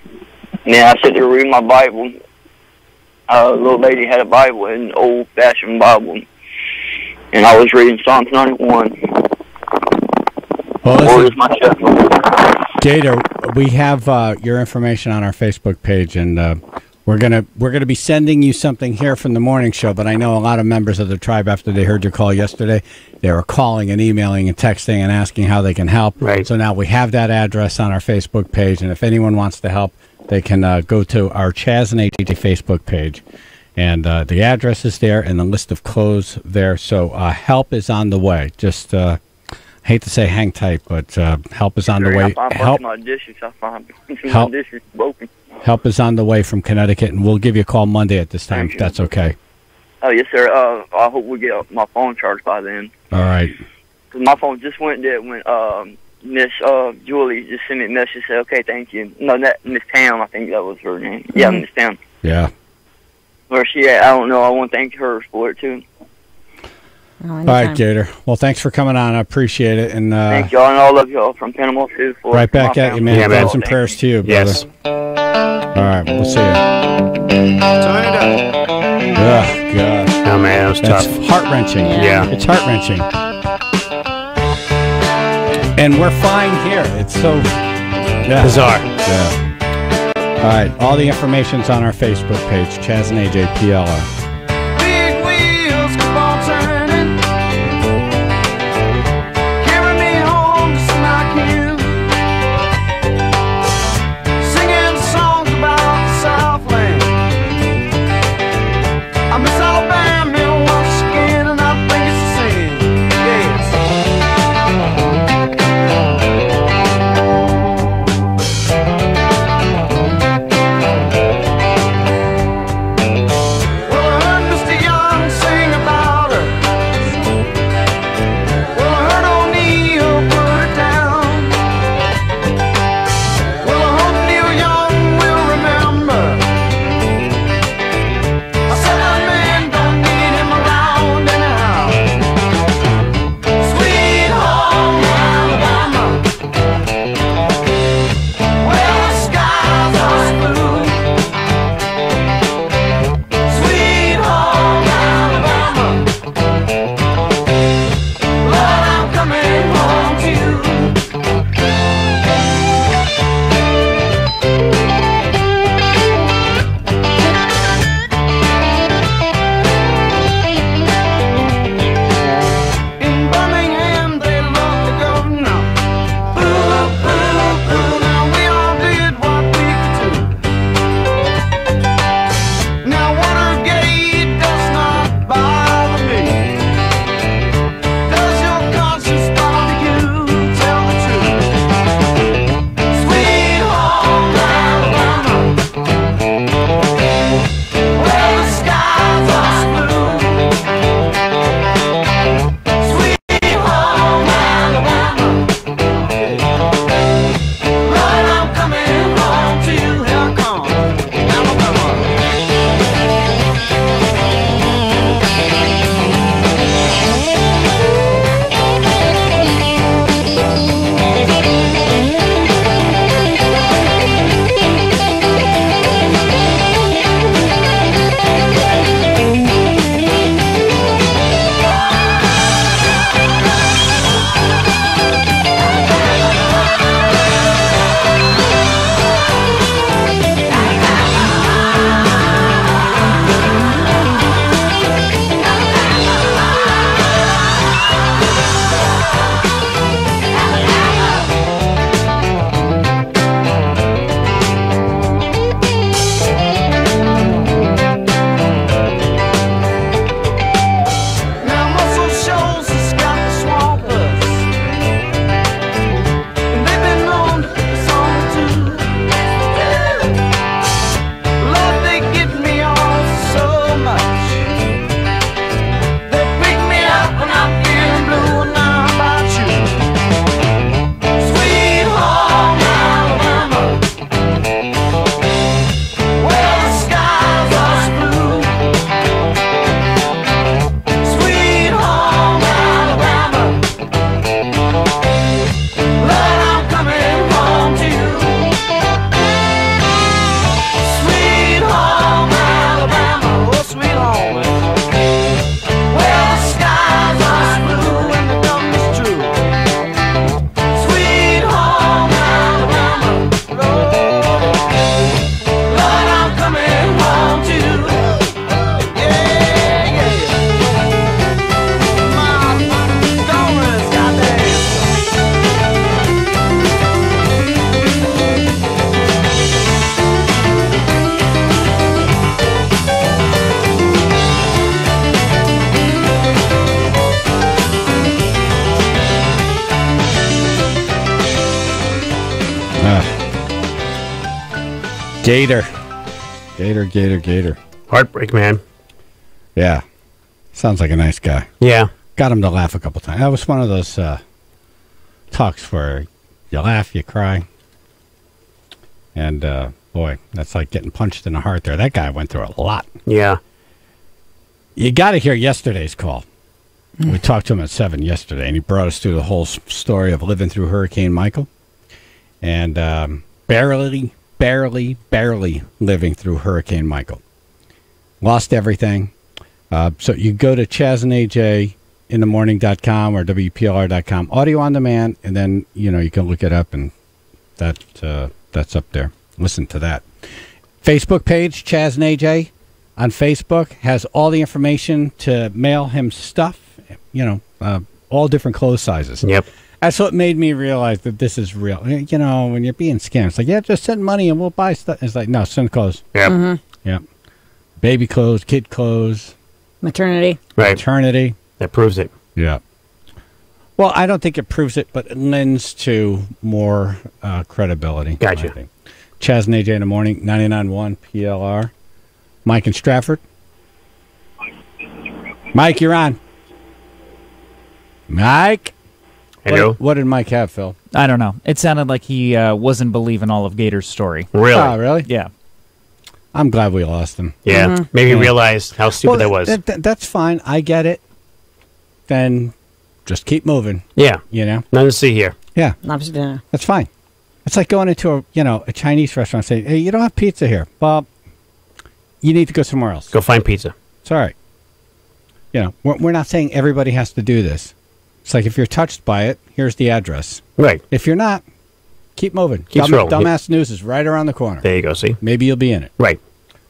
And then I sit there reading my Bible. A little lady had a Bible, an old-fashioned Bible. And I was reading Psalms 91. Well, Gator, we have your information on our Facebook page, and we're gonna be sending you something here from the morning show. But I know a lot of members of the tribe, after they heard your call yesterday, they were calling and emailing and texting and asking how they can help. Right. So now we have that address on our Facebook page, and if anyone wants to help, they can go to our Chaz and AJ Facebook page, and the address is there and the list of clothes there. So help is on the way. Just hate to say hang tight, but help is on the way. Help. My dishes. I found my dishes broken. Help is on the way from Connecticut, and we'll give you a call Monday at this time, if that's okay. Oh, yes, sir. I hope we get my phone charged by then. All right. 'Cause my phone just went dead when Miss Julie just sent me a message. Said, okay, thank you. No, that Miss Pam, I think that was her name. Mm-hmm. Yeah, Miss Pam. Yeah. Where she at? I don't know. I want to thank her for it, too. All right, Gator. Well, thanks for coming on. I appreciate it. And thank y'all and all of y'all from Panama, too. For right back at you, man. Yeah, man. Some prayers to you, brother. Yes. All right, we'll see you. Turn it up. Oh, gosh. Oh, man, that was That's tough. heart-wrenching. Yeah. It's heart-wrenching. And we're fine here. It's so bizarre. Yeah. All right, all the information's on our Facebook page, Chaz and AJ PLR. Big wheels keep on turning, carry me home just like you, singing songs about the Southland. I miss Alabama once again, and I think it's the same. Yes. Well, Gator. Gator. Heartbreak, man. Yeah. Sounds like a nice guy. Yeah. Got him to laugh a couple times. That was one of those talks where you laugh, you cry. And, boy, that's like getting punched in the heart there. That guy went through a lot. Yeah. You got to hear yesterday's call. We talked to him at 7 yesterday, and he brought us through the whole story of living through Hurricane Michael. And barely living through Hurricane Michael. Lost everything. So you go to ChazandAJ.com or WPLR.com, audio on demand, and then, you can look it up, and that's up there. Listen to that. Facebook page, Chaz and AJ on Facebook, has all the information to mail him stuff, all different clothes sizes. Yep. That's what made me realize that this is real. When you're being scammed, it's like, yeah, just send money and we'll buy stuff. It's like, no, send clothes. Yep. Mm-hmm. Yep. Baby clothes, kid clothes. Maternity. Right. Maternity. That proves it. Yeah. Well, I don't think it proves it, but it lends to more credibility. Gotcha. Chaz and AJ in the morning, 99.1 PLR. Mike in Stratford. Mike, you're on. Mike. Hello. What did Mike have, Phil? I don't know. It sounded like he wasn't believing all of Gator's story. Really? Oh, really? Yeah. I'm glad we lost him. Yeah. Maybe he realized how stupid that was. That's fine. I get it. Then just keep moving. Yeah. Nothing to see here. Yeah. Lobster dinner. That's fine. It's like going into a Chinese restaurant and saying, hey, you don't have pizza here. Well, you need to go somewhere else. Go find pizza. It's all right. We're not saying everybody has to do this. It's like if you're touched by it, here's the address. Right. If you're not, keep moving. Keep rolling. Dumbass news is right around the corner. There you go, see? Maybe you'll be in it. Right.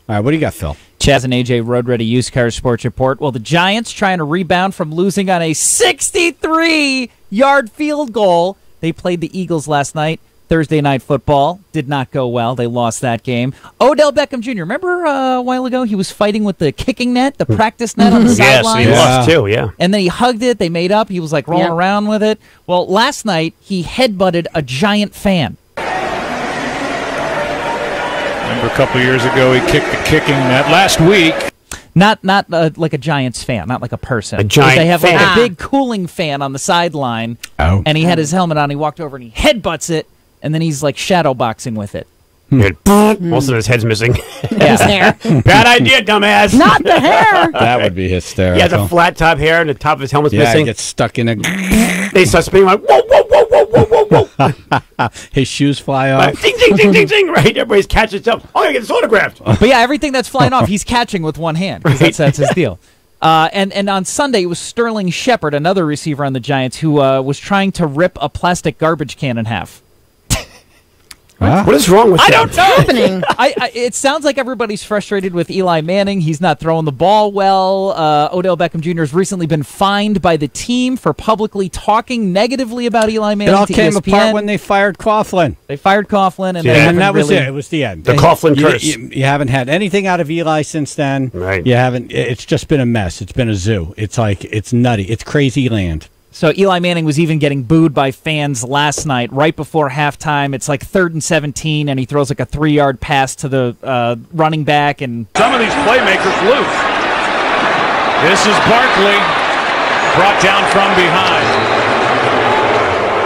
All right, what do you got, Phil? Chaz and AJ Road Ready Used Car Sports Report. Well, the Giants trying to rebound from losing on a 63-yard field goal. They played the Eagles last night. Thursday Night Football did not go well. They lost that game. Odell Beckham Jr., remember a while ago he was fighting with the kicking net, the practice net on the sideline? Yes, he lost too, yeah. And then he hugged it. They made up. He was like rolling around with it. Well, last night he headbutted a Giant fan. Remember a couple years ago he kicked the kicking net last week. Not like a Giants fan, not like a person. A Giant They have fan. like a big cooling fan on the sideline, and he had his helmet on. He walked over and he headbutts it, and then he's like shadow boxing with it. Also, his head's missing. His hair. Bad idea, dumbass. Not the hair. That would be hysterical. He has a flat top hair and the top of his helmet's Yeah, missing. he gets stuck in a... They start spinning like, whoa, whoa, whoa, whoa, whoa, whoa, whoa. His shoes fly off. Like, ding, ding, ding, ding, ding. Right? Everybody's catching stuff. Oh, I gotta get this autographed. But yeah, everything that's flying off, he's catching with one hand. 'Cause that's his deal. And on Sunday, it was Sterling Shepard, another receiver on the Giants, who was trying to rip a plastic garbage can in half. What is wrong with I that? don't know. Happening. It sounds like everybody's frustrated with Eli Manning. He's not throwing the ball well. Odell Beckham Jr. has recently been fined by the team for publicly talking negatively about Eli Manning. It all to came ESPN. apart when they fired Coughlin. They fired Coughlin, and, And that was it. It was the end. The Coughlin curse. You haven't had anything out of Eli since then. Right. You haven't. It's just been a mess. It's been a zoo. It's like, it's nutty. It's crazy land. So Eli Manning was even getting booed by fans last night, right before halftime. It's like 3rd and 17, and he throws like a 3-yard pass to the running back. And Some of these playmakers loose. This is Barkley, brought down from behind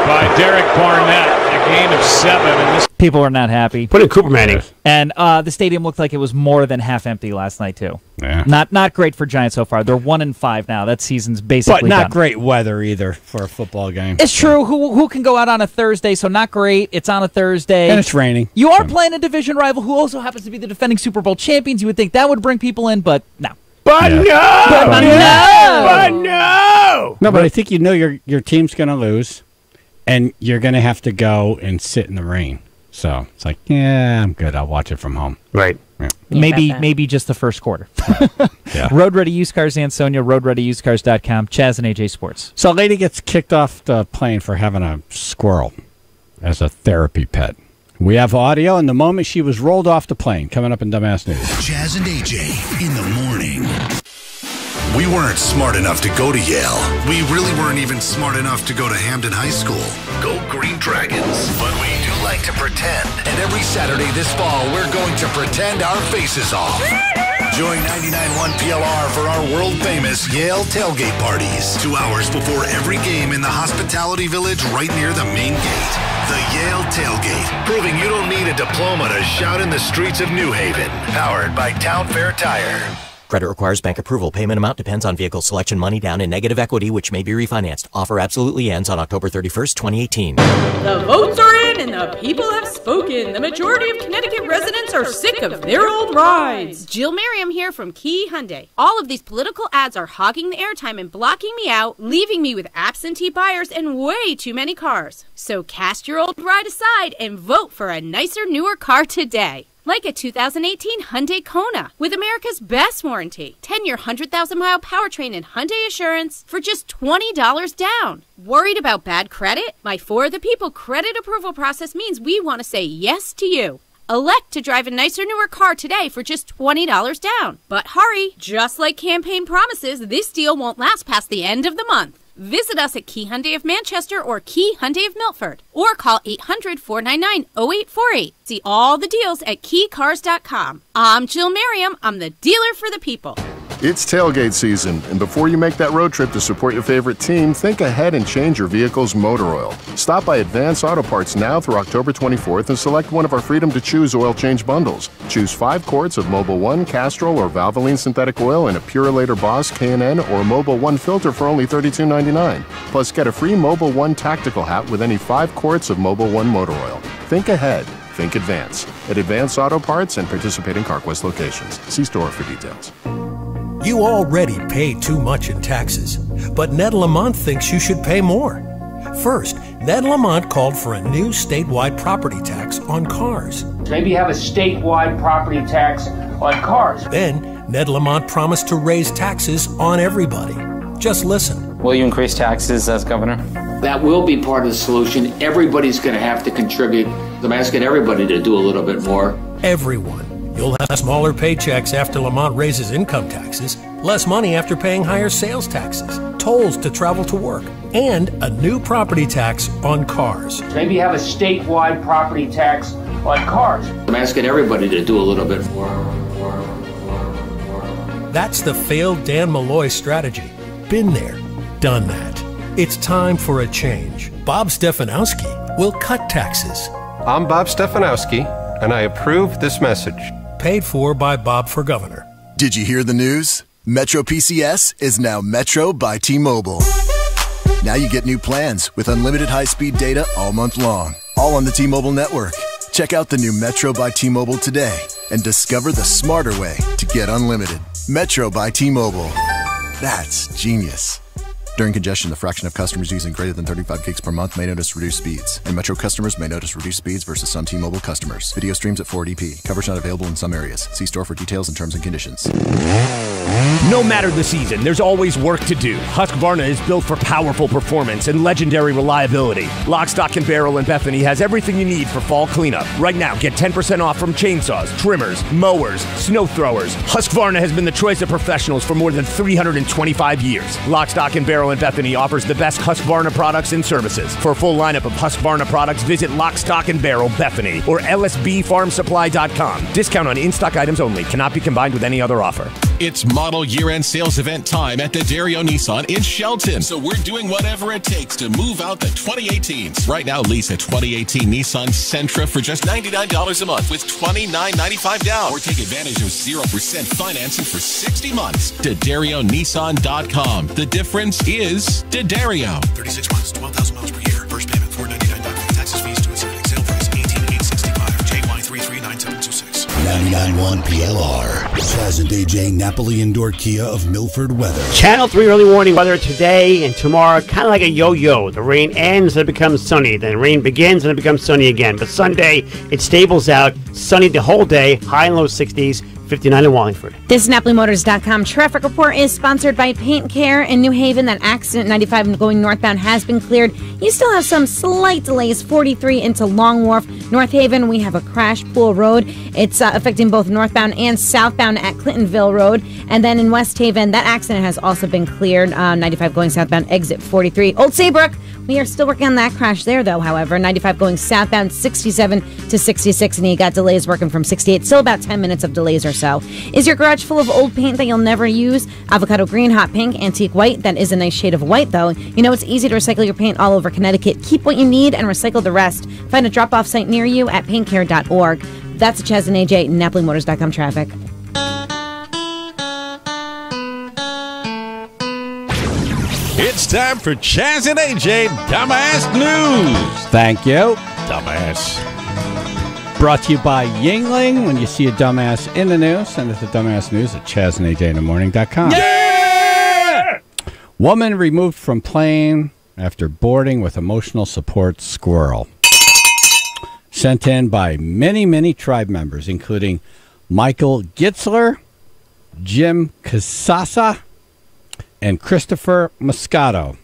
by Derek Barnett. A gain of 7. And this people are not happy. Put in Cooper Manning. And the stadium looked like it was more than half empty last night too. Yeah. Not great for Giants so far. They're 1-5 now. That season's basically But not done. great weather either for a football game. It's true. Who can go out on a Thursday? So not great. It's on a Thursday. And it's raining. You are playing a division rival who also happens to be the defending Super Bowl champions. You would think that would bring people in, but no. But no! But no! But no! No, but I think your team's going to lose, and you're going to have to go and sit in the rain. So it's like, yeah, I'm good. I'll watch it from home. Right. Yeah. Maybe just the first quarter. Yeah. Road Ready Used Cars Ansonia, roadreadyusedcars.com, Chaz and AJ Sports. So a lady gets kicked off the plane for having a squirrel as a therapy pet. We have audio in the moment she was rolled off the plane. Coming up in Dumbass News. Chaz and AJ in the morning. We weren't smart enough to go to Yale. We really weren't even smart enough to go to Hampton High School. Go Green Dragons. But we do like to pretend. And every Saturday this fall, we're going to pretend our faces off. Join 99.1 PLR for our world-famous Yale tailgate parties. 2 hours before every game in the Hospitality Village right near the main gate. The Yale Tailgate, proving you don't need a diploma to shout in the streets of New Haven. Powered by Town Fair Tire. Credit requires bank approval. Payment amount depends on vehicle selection, money down, and negative equity, which may be refinanced. Offer absolutely ends on October 31st, 2018. The votes are in and the people have spoken. The majority of Connecticut residents are sick of their old rides. Jill Merriam here from Key Hyundai. All of these political ads are hogging the airtime and blocking me out, leaving me with absentee buyers and way too many cars. So cast your old ride aside and vote for a nicer, newer car today. Like a 2018 Hyundai Kona with America's best warranty, 10-year 100,000-mile powertrain and Hyundai Assurance for just $20 down. Worried about bad credit? My For the People credit approval process means we want to say yes to you. Elect to drive a nicer, newer car today for just $20 down. But hurry, just like campaign promises, this deal won't last past the end of the month. Visit us at Key Hyundai of Manchester or Key Hyundai of Milford, or call 800-499-0848. See all the deals at keycars.com. I'm Jill Merriam. I'm the dealer for the people. It's tailgate season, and before you make that road trip to support your favorite team, think ahead and change your vehicle's motor oil. Stop by Advance Auto Parts now through October 24th and select one of our Freedom to Choose oil change bundles. Choose 5 quarts of Mobil 1, Castrol, or Valvoline synthetic oil and a Purolator Boss K&N or Mobil 1 filter for only $32.99. Plus, get a free Mobil 1 tactical hat with any 5 quarts of Mobil 1 motor oil. Think ahead. Think Advance. At Advance Auto Parts and participating CarQuest locations. See store for details. You already pay too much in taxes, but Ned Lamont thinks you should pay more. First, Ned Lamont called for a new statewide property tax on cars. Maybe have a statewide property tax on cars. Then, Ned Lamont promised to raise taxes on everybody. Just listen. Will you increase taxes as governor? That will be part of the solution. Everybody's going to have to contribute. I'm asking everybody to do a little bit more. Everyone. You'll have smaller paychecks after Lamont raises income taxes, less money after paying higher sales taxes, tolls to travel to work, and a new property tax on cars. Maybe have a statewide property tax on cars. I'm asking everybody to do a little bit more. That's the failed Dan Malloy strategy. Been there, done that. It's time for a change. Bob Stefanowski will cut taxes. I'm Bob Stefanowski, and I approve this message. Paid for by Bob for Governor. Did you hear the news? Metro PCS is now Metro by T-Mobile. Now you get new plans with unlimited high-speed data all month long, all on the T-Mobile network. Check out the new Metro by T-Mobile today and discover the smarter way to get unlimited. Metro by T-Mobile. That's genius. During congestion, the fraction of customers using greater than 35 gigs per month may notice reduced speeds, and Metro customers may notice reduced speeds versus some T-Mobile customers. Video streams at 480p. Coverage not available in some areas. See store for details and terms and conditions. No matter the season, there's always work to do. Husqvarna is built for powerful performance and legendary reliability. Lock, Stock, and Barrel in Bethany has everything you need for fall cleanup. Right now, get 10% off from chainsaws, trimmers, mowers, snow throwers. Husqvarna has been the choice of professionals for more than 325 years. Lock, Stock, and Barrel in Bethany offers the best Husqvarna products and services. For a full lineup of Husqvarna products, visit Lock, Stock, and Barrel Bethany or lsbfarmsupply.com. Discount on in-stock items only. Cannot be combined with any other offer. It's model year-end sales event time at D'Addario Nissan in Shelton. So we're doing whatever it takes to move out the 2018s. Right now, lease a 2018 Nissan Sentra for just $99 a month with $29.95 down. Or take advantage of 0% financing for 60 months. Da'DarioNissan.com. The difference is D'Addario. 36 months, 12,000 miles per year. First payment, $499. Taxes, fees to its sale price, $18,865. JY339726. 99.1 PLR. Chaz and AJ Napoli Indoor Kia of Milford weather. Channel 3 early warning weather today and tomorrow, kind of like a yo-yo. The rain ends and it becomes sunny. Then rain begins and it becomes sunny again. But Sunday, it stables out. Sunny the whole day. High and low 60s. 59 in Wallingford. This NapoliMotors.com traffic report is sponsored by Paint Care in New Haven. That accident 95 going northbound has been cleared. You still have some slight delays, 43 into Long Wharf. North Haven, we have a crash pool road. It's affecting both northbound and southbound southbound at Clintonville Road. And then in West Haven, that accident has also been cleared. 95 going southbound, exit 43. Old Saybrook, we are still working on that crash there, though, however. 95 going southbound, 67 to 66, and you got delays working from 68. Still about 10 minutes of delays or so. Is your garage full of old paint that you'll never use? Avocado green, hot pink, antique white. That is a nice shade of white, though. You know, it's easy to recycle your paint all over Connecticut. Keep what you need and recycle the rest. Find a drop-off site near you at paintcare.org. That's Chaz and AJ, NapoliMotors.com traffic. It's time for Chaz and AJ Dumbass News. Thank you. Dumbass. Brought to you by Yingling. When you see a dumbass in the news, send it to Dumbass News at ChazandAJinthemorning.com. Yeah! Woman removed from plane after boarding with emotional support squirrel. Sent in by many, many tribe members, including Michael Gitzler, Jim Casasa, and Christopher Moscato.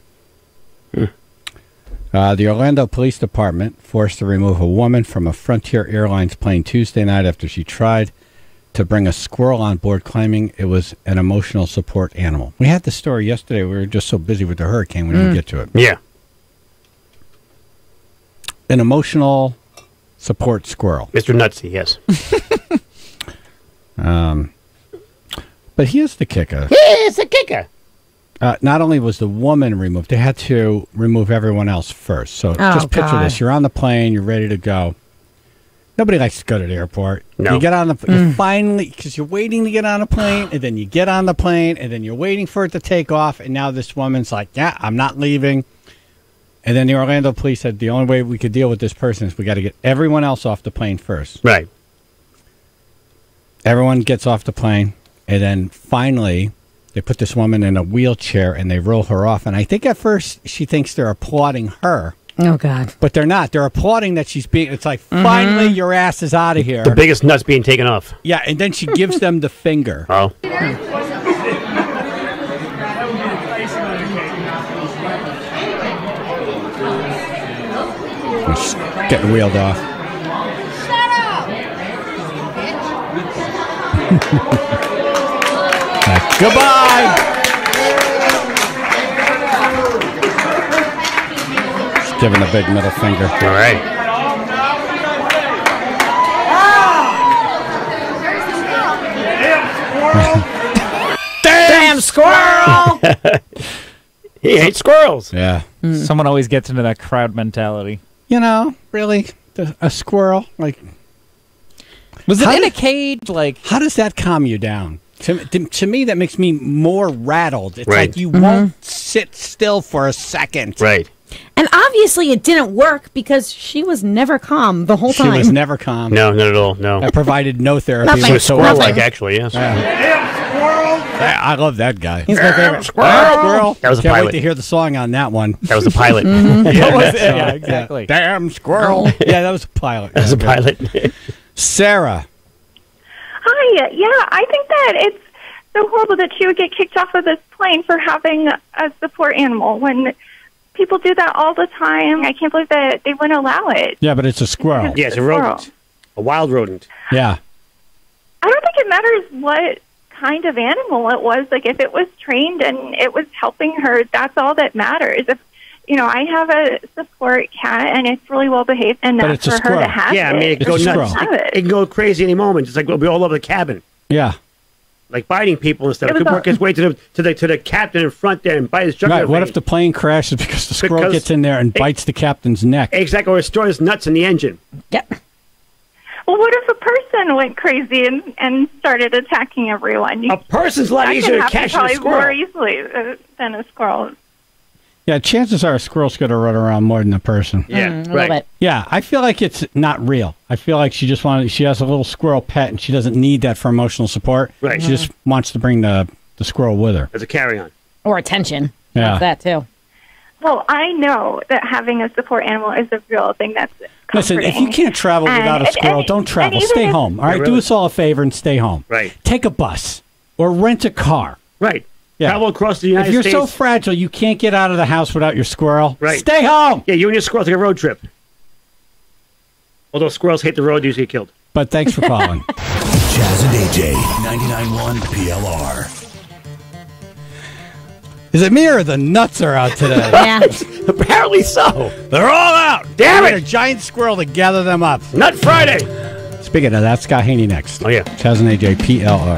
The Orlando Police Department forced to remove a woman from a Frontier Airlines plane Tuesday night after she tried to bring a squirrel on board, claiming it was an emotional support animal. We had the story yesterday. We were just so busy with the hurricane we didn't get to it. Yeah. An emotional support squirrel. Mr. Nutsy, yes. But here's the kicker. Here's the kicker. Not only was the woman removed, they had to remove everyone else first. So just picture this. You're on the plane. You're ready to go. Nobody likes to go to the airport. No. You get on the you finally, because you're waiting to get on a plane, and then you get on the plane, and then you're waiting for it to take off, and now this woman's like, yeah, I'm not leaving. And then the Orlando police said the only way we could deal with this person is we got to get everyone else off the plane first. Right. Everyone gets off the plane, and then finally they put this woman in a wheelchair, and they roll her off. And I think at first she thinks they're applauding her. Oh, God. But they're not. They're applauding that she's being... It's like, finally, your ass is out of here. The biggest nuts being taken off. Yeah, and then she gives them the finger. Oh. She's getting wheeled off. Goodbye! She's giving a big middle finger. All right. Damn squirrel! He hates squirrels. Yeah. Someone always gets into that crowd mentality. You know, really? A squirrel? Like, was it in a cage? Like, how does that calm you down? To me, that makes me more rattled. It's Right. like you won't sit still for a second. Right. And obviously it didn't work because she was never calm the whole time. She was never calm. No, not at all. No. I provided no therapy. Nothing. She was whatsoever. squirrel-like, actually, yes. I love that guy. He's my favorite. Squirrel. That was a Can't pilot. wait to hear the song on that one. That was a pilot. yeah, exactly. Damn squirrel. Yeah, that was a pilot. That was a pilot. Sarah. Hi. Yeah, I think that it's so horrible that she would get kicked off of this plane for having a support animal when people do that all the time. I can't believe that they wouldn't allow it. Yeah, but it's a squirrel. Yeah, it's a rodent. A wild rodent. Yeah. I don't think it matters what kind of animal it was. Like, if it was trained and it was helping her, that's all that matters. If I have a support cat and it's really well behaved, and But that's it's a for her to squirrel. have Yeah, I mean, it it. can go It's a nuts. squirrel. It can go crazy any moment. Just like we'll be all over the cabin. Yeah. Like biting people and stuff. It It was could work its way to the captain in front there and bite his jugular Right. What vein. if the plane crashes because the squirrel Because gets in there and bites the captain's neck? Exactly, or it stores nuts in the engine. Yep. Well, what if a person went crazy and started attacking everyone? A person's a lot that easier to can happen catch than a probably squirrel. more easily than a squirrel. Yeah, chances are a squirrel's going to run around more than a person. Yeah, A little right. bit. Yeah, I feel like it's not real. I feel like she has a little squirrel pet and she doesn't need that for emotional support. Right. She just wants to bring the squirrel with her. As a carry-on. Or attention. Yeah. That's that, too. Well, I know that having a support animal is a real thing that's Listen, if you can't travel without a squirrel, don't travel. even Stay if- home. All right, Yeah, do really. us all a favor and stay home. Right. Take a bus or rent a car. Right. Yeah. Travel across the United If you're States. so fragile you can't get out of the house without your squirrel, Right. stay home. Yeah, you and your squirrel take a road trip. Although squirrels hate the road, they usually get killed. But thanks for calling. Chaz and AJ, 99.1 PLR. Is it me or the nuts are out today? Yeah. Apparently so. They're all out. Damn I need it. a giant squirrel to gather them up. Nut Friday. Speaking of that, Scott Haney next. Oh, yeah. Chaz and AJ, PLR.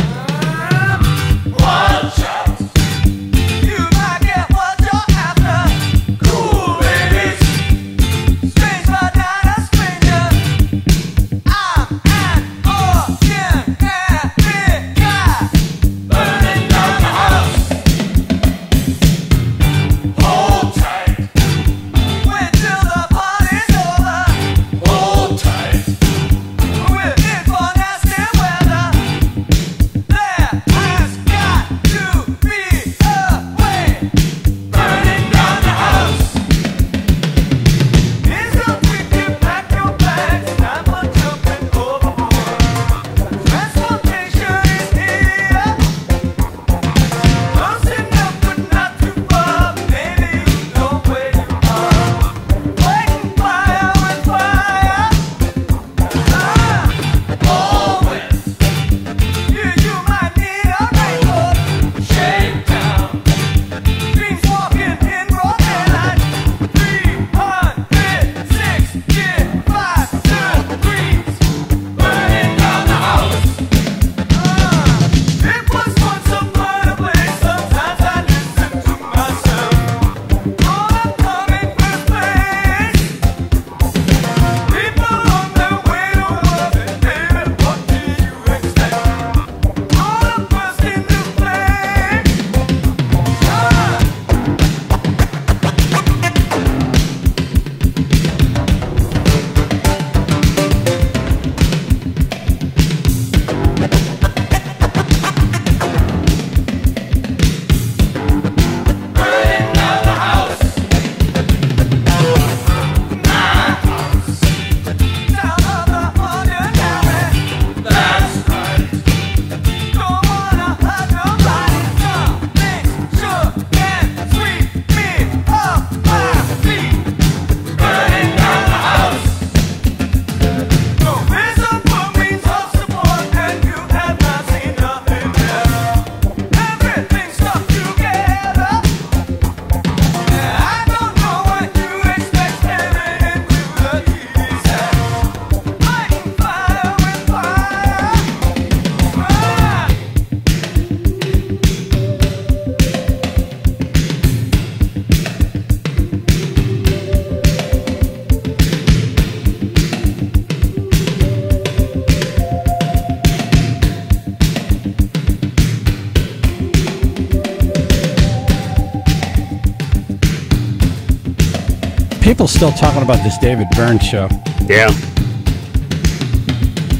People still talking about this David Byrne show. Yeah.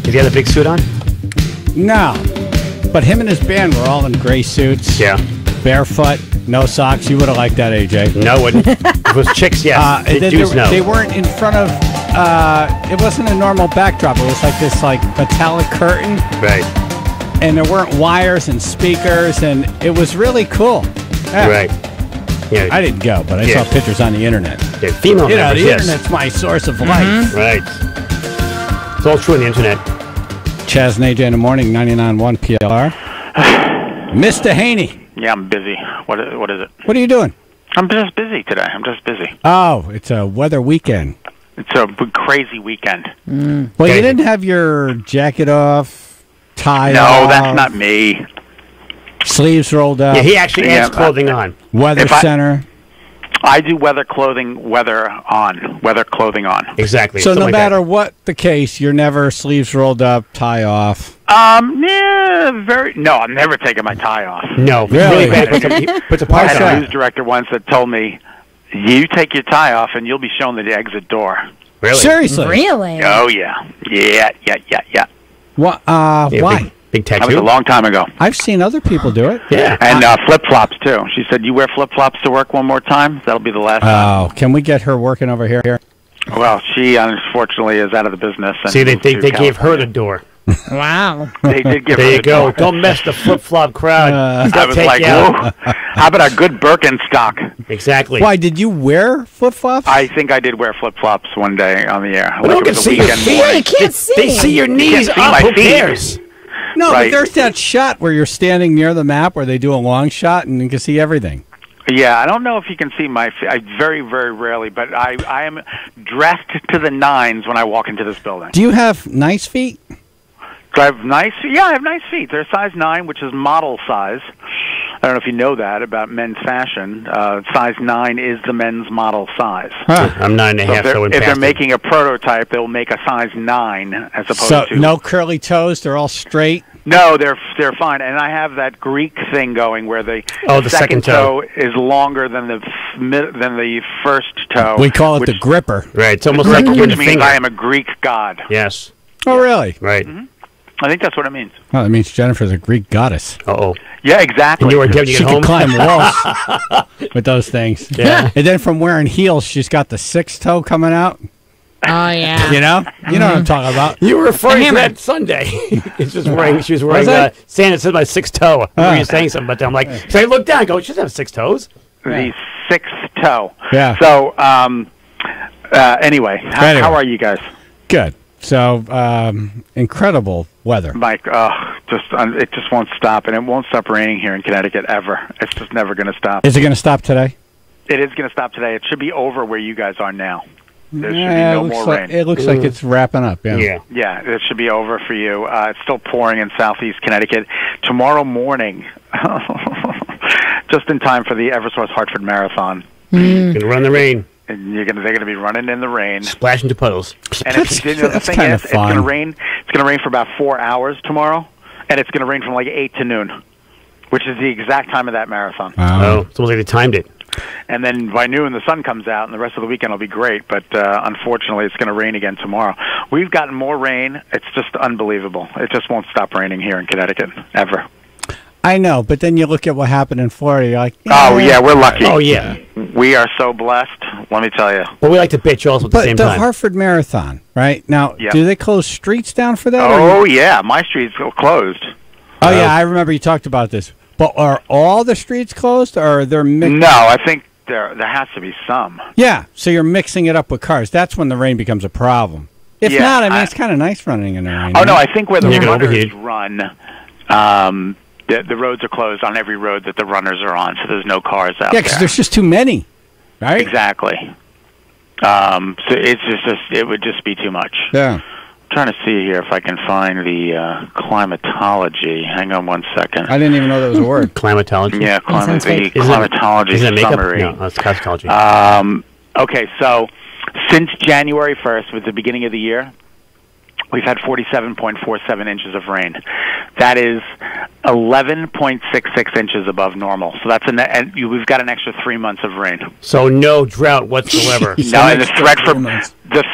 Did he have a big suit on? No. But him and his band were all in gray suits. Yeah. Barefoot, no socks. You would have liked that, AJ. No, wouldn't. If it was chicks, yes. They weren't in front of... it wasn't a normal backdrop. It was like this metallic curtain. Right. And there weren't wires and speakers, and it was really cool. Yeah. Right. Yeah. I didn't go, but I saw pictures on the internet. Yeah, female members, the internet's my source of life. Right. It's all true on the internet. Chaz and AJ in the morning, 99.1 PLR. Mr. Haney. Yeah, I'm busy. What is it? What are you doing? I'm just busy today. I'm just busy. Oh, it's a weather weekend. It's a crazy weekend. Well, you didn't have your jacket off, tie No, off. that's not me. Sleeves rolled up. Yeah, he actually adds clothing on. Weather center. I do weather clothing on. Exactly. So no matter what the case, you're never sleeves rolled up, tie off. No, I'm never taking my tie off. No, really bad. I had a news director once that told me, "You take your tie off, and you'll be shown the exit door." Really? Seriously? Really? Oh yeah. What? Why? Big tattoo? That was a long time ago. I've seen other people do it. Yeah. And flip-flops, too. She said, you wear flip-flops to work one more time? That'll be the last time. Oh, can we get her working over here? Well, she, unfortunately, is out of the business. And See, they gave her the door. Wow. They did give there her you the go. door. Don't mess the flip-flop crowd. I was like, whoa. How about a good Birkenstock? Exactly. Why, did you wear flip-flops? I think I did wear flip-flops one day on the air. Well, Like it was a weekend morning. You can't see. They see your knees You can't see up. my Who feet. cares? No, right? but there's that shot where you're standing near the map where they do a long shot and you can see everything. Yeah, I don't know if you can see my feet. I very, very rarely, but I am dressed to the nines when I walk into this building. Do you have nice feet? Do I have nice? Yeah, I have nice feet. They're size 9, which is model size. I don't know if you know that about men's fashion. Size 9 is the men's model size. Huh. I'm 9.5. So if they're making a prototype, they'll make a size 9 as opposed So to no curly toes. They're all straight. No, they're fine, and I have that Greek thing going where the second toe is longer than the first toe. We call it the gripper. Right. It's almost like which means I am a Greek god. Yes. Oh, really? Right. Mm-hmm. I think that's what it means. Well, that means Jennifer's a Greek goddess. Uh-oh. Yeah, exactly. And you were dead when you She get can home? climb walls with those things. Yeah. And then from wearing heels, she's got the 6th toe coming out. Oh, yeah. You know? You know what I'm talking about. You were referring to that Sunday. She was wearing sand that said my 6th toe. I remember you saying something about that. I'm like, so I look down and go, she doesn't have 6 toes. The 6th toe. Yeah. So, anyway, how are you guys? Good. So, incredible weather. Mike, it just won't stop, and it won't stop raining here in Connecticut ever. It's just never going to stop. Is it going to stop today? It is going to stop today. It should be over where you guys are now. There should be no more rain. It looks like it's wrapping up. Yeah. Yeah, it should be over for you. It's still pouring in southeast Connecticut. Tomorrow morning, just in time for the Eversource Hartford Marathon. Gonna run the rain. And they're gonna be running in the rain, splash into puddles. And the thing is, it's gonna rain. It's gonna rain for about 4 hours tomorrow, and it's gonna rain from like 8 to noon, which is the exact time of that marathon. Oh, it's almost like they timed it. And then by noon, the sun comes out, and the rest of the weekend will be great. But unfortunately, it's going to rain again tomorrow. We've gotten more rain. It's just unbelievable. It just won't stop raining here in Connecticut, ever. I know, but then you look at what happened in Florida, you're like, oh, yeah, we're lucky. Oh, yeah. We are so blessed, let me tell you. Well, we like to bitch also at the same time. But time. the Hartford Marathon, right? Now, Yep. do they close streets down for that? Oh, yeah, my street's closed. Oh, yeah, I remember you talked about this. But are all the streets closed, or are there mixed? No, I think there has to be some. Yeah, so you're mixing it up with cars. That's when the rain becomes a problem. If Yeah, not, I mean, it's kind of nice running in the rain. Oh, no, I think where the You're gonna runners overheat. run, the roads are closed on every road that the runners are on, so there's no cars out Yeah, there. because there's just too many, right? Exactly. So it's just it would just be too much. Yeah. I'm trying to see here if I can find the climatology. Hang on one second. I didn't even know that was a word. Climatology? Yeah, sounds fake. climatology Isn't it makeup? summary. No, that's cosmetology. Okay, so since January 1st, with the beginning of the year, we've had 47.47 inches of rain. That is 11.66 inches above normal. So that's and we've got an extra 3 months of rain. So no drought whatsoever. No, and the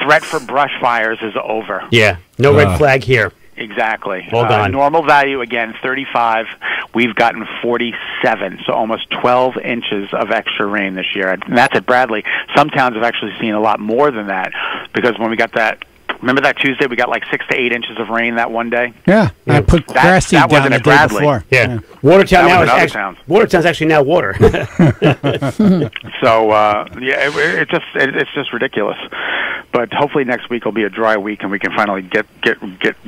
threat for brush fires is over. Yeah, no red flag here. Exactly. All gone. Normal value, again, 35. We've gotten 47, so almost 12 inches of extra rain this year. And that's at Bradley. Some towns have actually seen a lot more than that, because when we got that, remember that Tuesday, we got like 6 to 8 inches of rain that one day? Yeah, I put grass seed that down wasn't the at day Bradley. before. Yeah. Watertown That now was is in other actually, towns. Watertown's actually now water. So it's just ridiculous. But hopefully next week will be a dry week, and we can finally get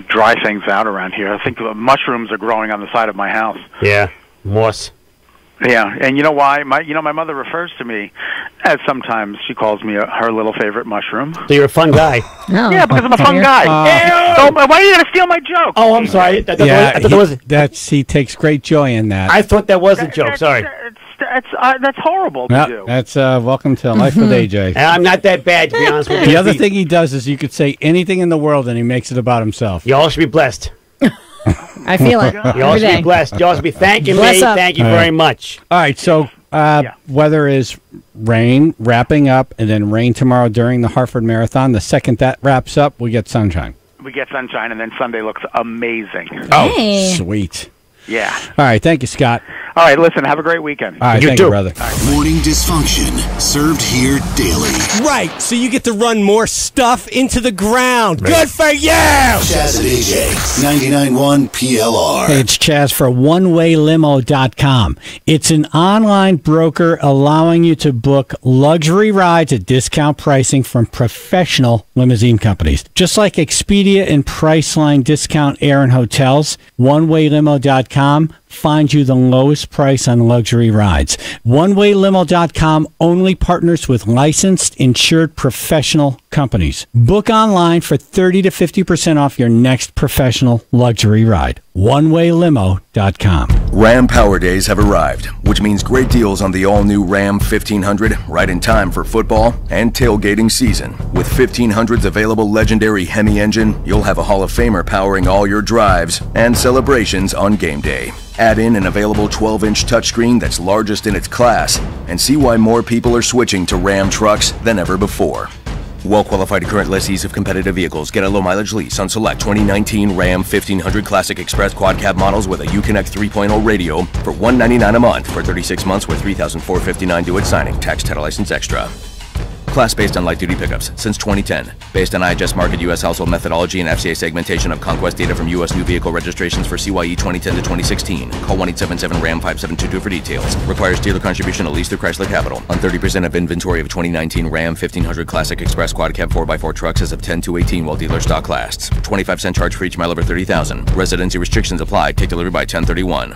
dry things out around here. I think the mushrooms are growing on the side of my house. Yeah, moss. Yeah, and you know why? My mother refers to me as, sometimes she calls me her little favorite mushroom. So you're a fun guy. Yeah, because I'm a fun guy. So why are you going to steal my joke? Oh, I'm sorry. I thought that was. He takes great joy in that. I thought that was a joke. Sorry. That's horrible to do. That's welcome to Life with AJ. And I'm not that bad, to be honest with you. The other thing he does is you could say anything in the world and he makes it about himself. You all should be blessed. I feel it. You all should be blessed. You all should be thanking me. Thank you very much. All right, so weather is rain wrapping up, and then rain tomorrow during the Hartford Marathon. The second that wraps up, we get sunshine. We get sunshine, and then Sunday looks amazing. Oh, sweet. Yeah. All right. Thank you, Scott. All right, listen, have a great weekend. All right, thank you, brother. Morning dysfunction, served here daily. Right, so you get to run more stuff into the ground. Right. Good for you! Chaz and AJ, 99.1 PLR. Hey, it's Chaz for OneWayLimo.com. It's an online broker allowing you to book luxury rides at discount pricing from professional limousine companies. Just like Expedia and Priceline discount air and hotels, OneWayLimo.com finds you the lowest price on luxury rides. OneWayLimo.com only partners with licensed, insured professional companies. Book online for 30 to 50% off your next professional luxury ride. OneWayLimo.com. Ram Power Days have arrived, which means great deals on the all-new Ram 1500 right in time for football and tailgating season. With 1500's available legendary Hemi engine, you'll have a Hall of Famer powering all your drives and celebrations on game day. Add in an available 12-inch touchscreen that's largest in its class, and see why more people are switching to Ram trucks than ever before. Well-qualified current lessees of competitive vehicles get a low-mileage lease on select 2019 Ram 1500 Classic Express Quad Cab models with a Uconnect 3.0 radio for $199 a month for 36 months with $3,459 due at signing. Tax, title, license extra. Class based on light-duty pickups since 2010. Based on IHS Market U.S. household methodology and FCA segmentation of conquest data from U.S. new vehicle registrations for CYE 2010 to 2016. Call 1-877-RAM-5722 for details. Requires dealer contribution at least through Chrysler Capital. On 30% of inventory of 2019 Ram 1500 Classic Express Quad Cab 4x4 trucks as of 10/2/18 while dealer stock lasts. 25-cent charge for each mile over 30,000. Residency restrictions apply. Take delivery by 10/31.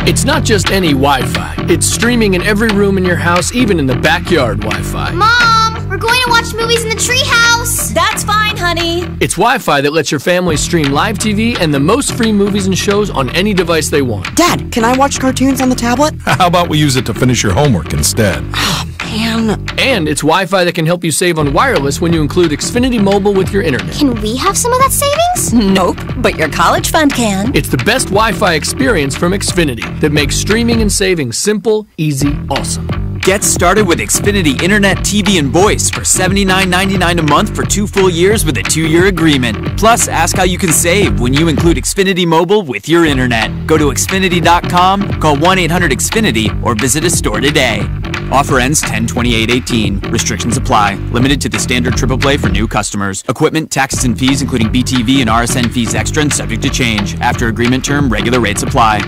It's not just any Wi-Fi. It's streaming in every room in your house, even in the backyard Wi-Fi. Mom, we're going to watch movies in the treehouse. That's fine, honey. It's Wi-Fi that lets your family stream live TV and the most free movies and shows on any device they want. Dad, can I watch cartoons on the tablet? How about we use it to finish your homework instead? Oh, man. And it's Wi-Fi that can help you save on wireless when you include Xfinity Mobile with your internet. Can we have some of that savings? Nope, but your college fund can. It's the best Wi-Fi experience from Xfinity that makes streaming and saving simple, easy, awesome. Get started with Xfinity Internet, TV, and Voice for $79.99 a month for 2 full years with a 2-year agreement. Plus, ask how you can save when you include Xfinity Mobile with your internet. Go to Xfinity.com, call 1-800-XFINITY, or visit a store today. Offer ends 10/28/18. Restrictions apply. Limited to the standard triple play for new customers. Equipment, taxes, and fees, including BTV and RSN fees extra and subject to change. After agreement term, regular rates apply.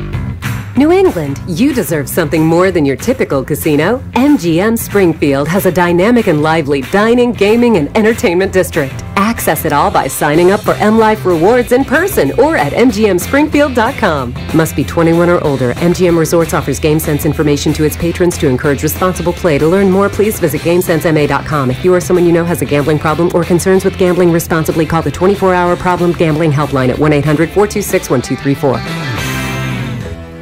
New England, you deserve something more than your typical casino. MGM Springfield has a dynamic and lively dining, gaming, and entertainment district. Access it all by signing up for M Life Rewards in person or at MGMSpringfield.com. Must be 21 or older. MGM Resorts offers GameSense information to its patrons to encourage responsible play. To learn more, please visit GameSenseMA.com. If you or someone you know has a gambling problem or concerns with gambling responsibly, call the 24-hour Problem Gambling Helpline at 1-800-426-1234.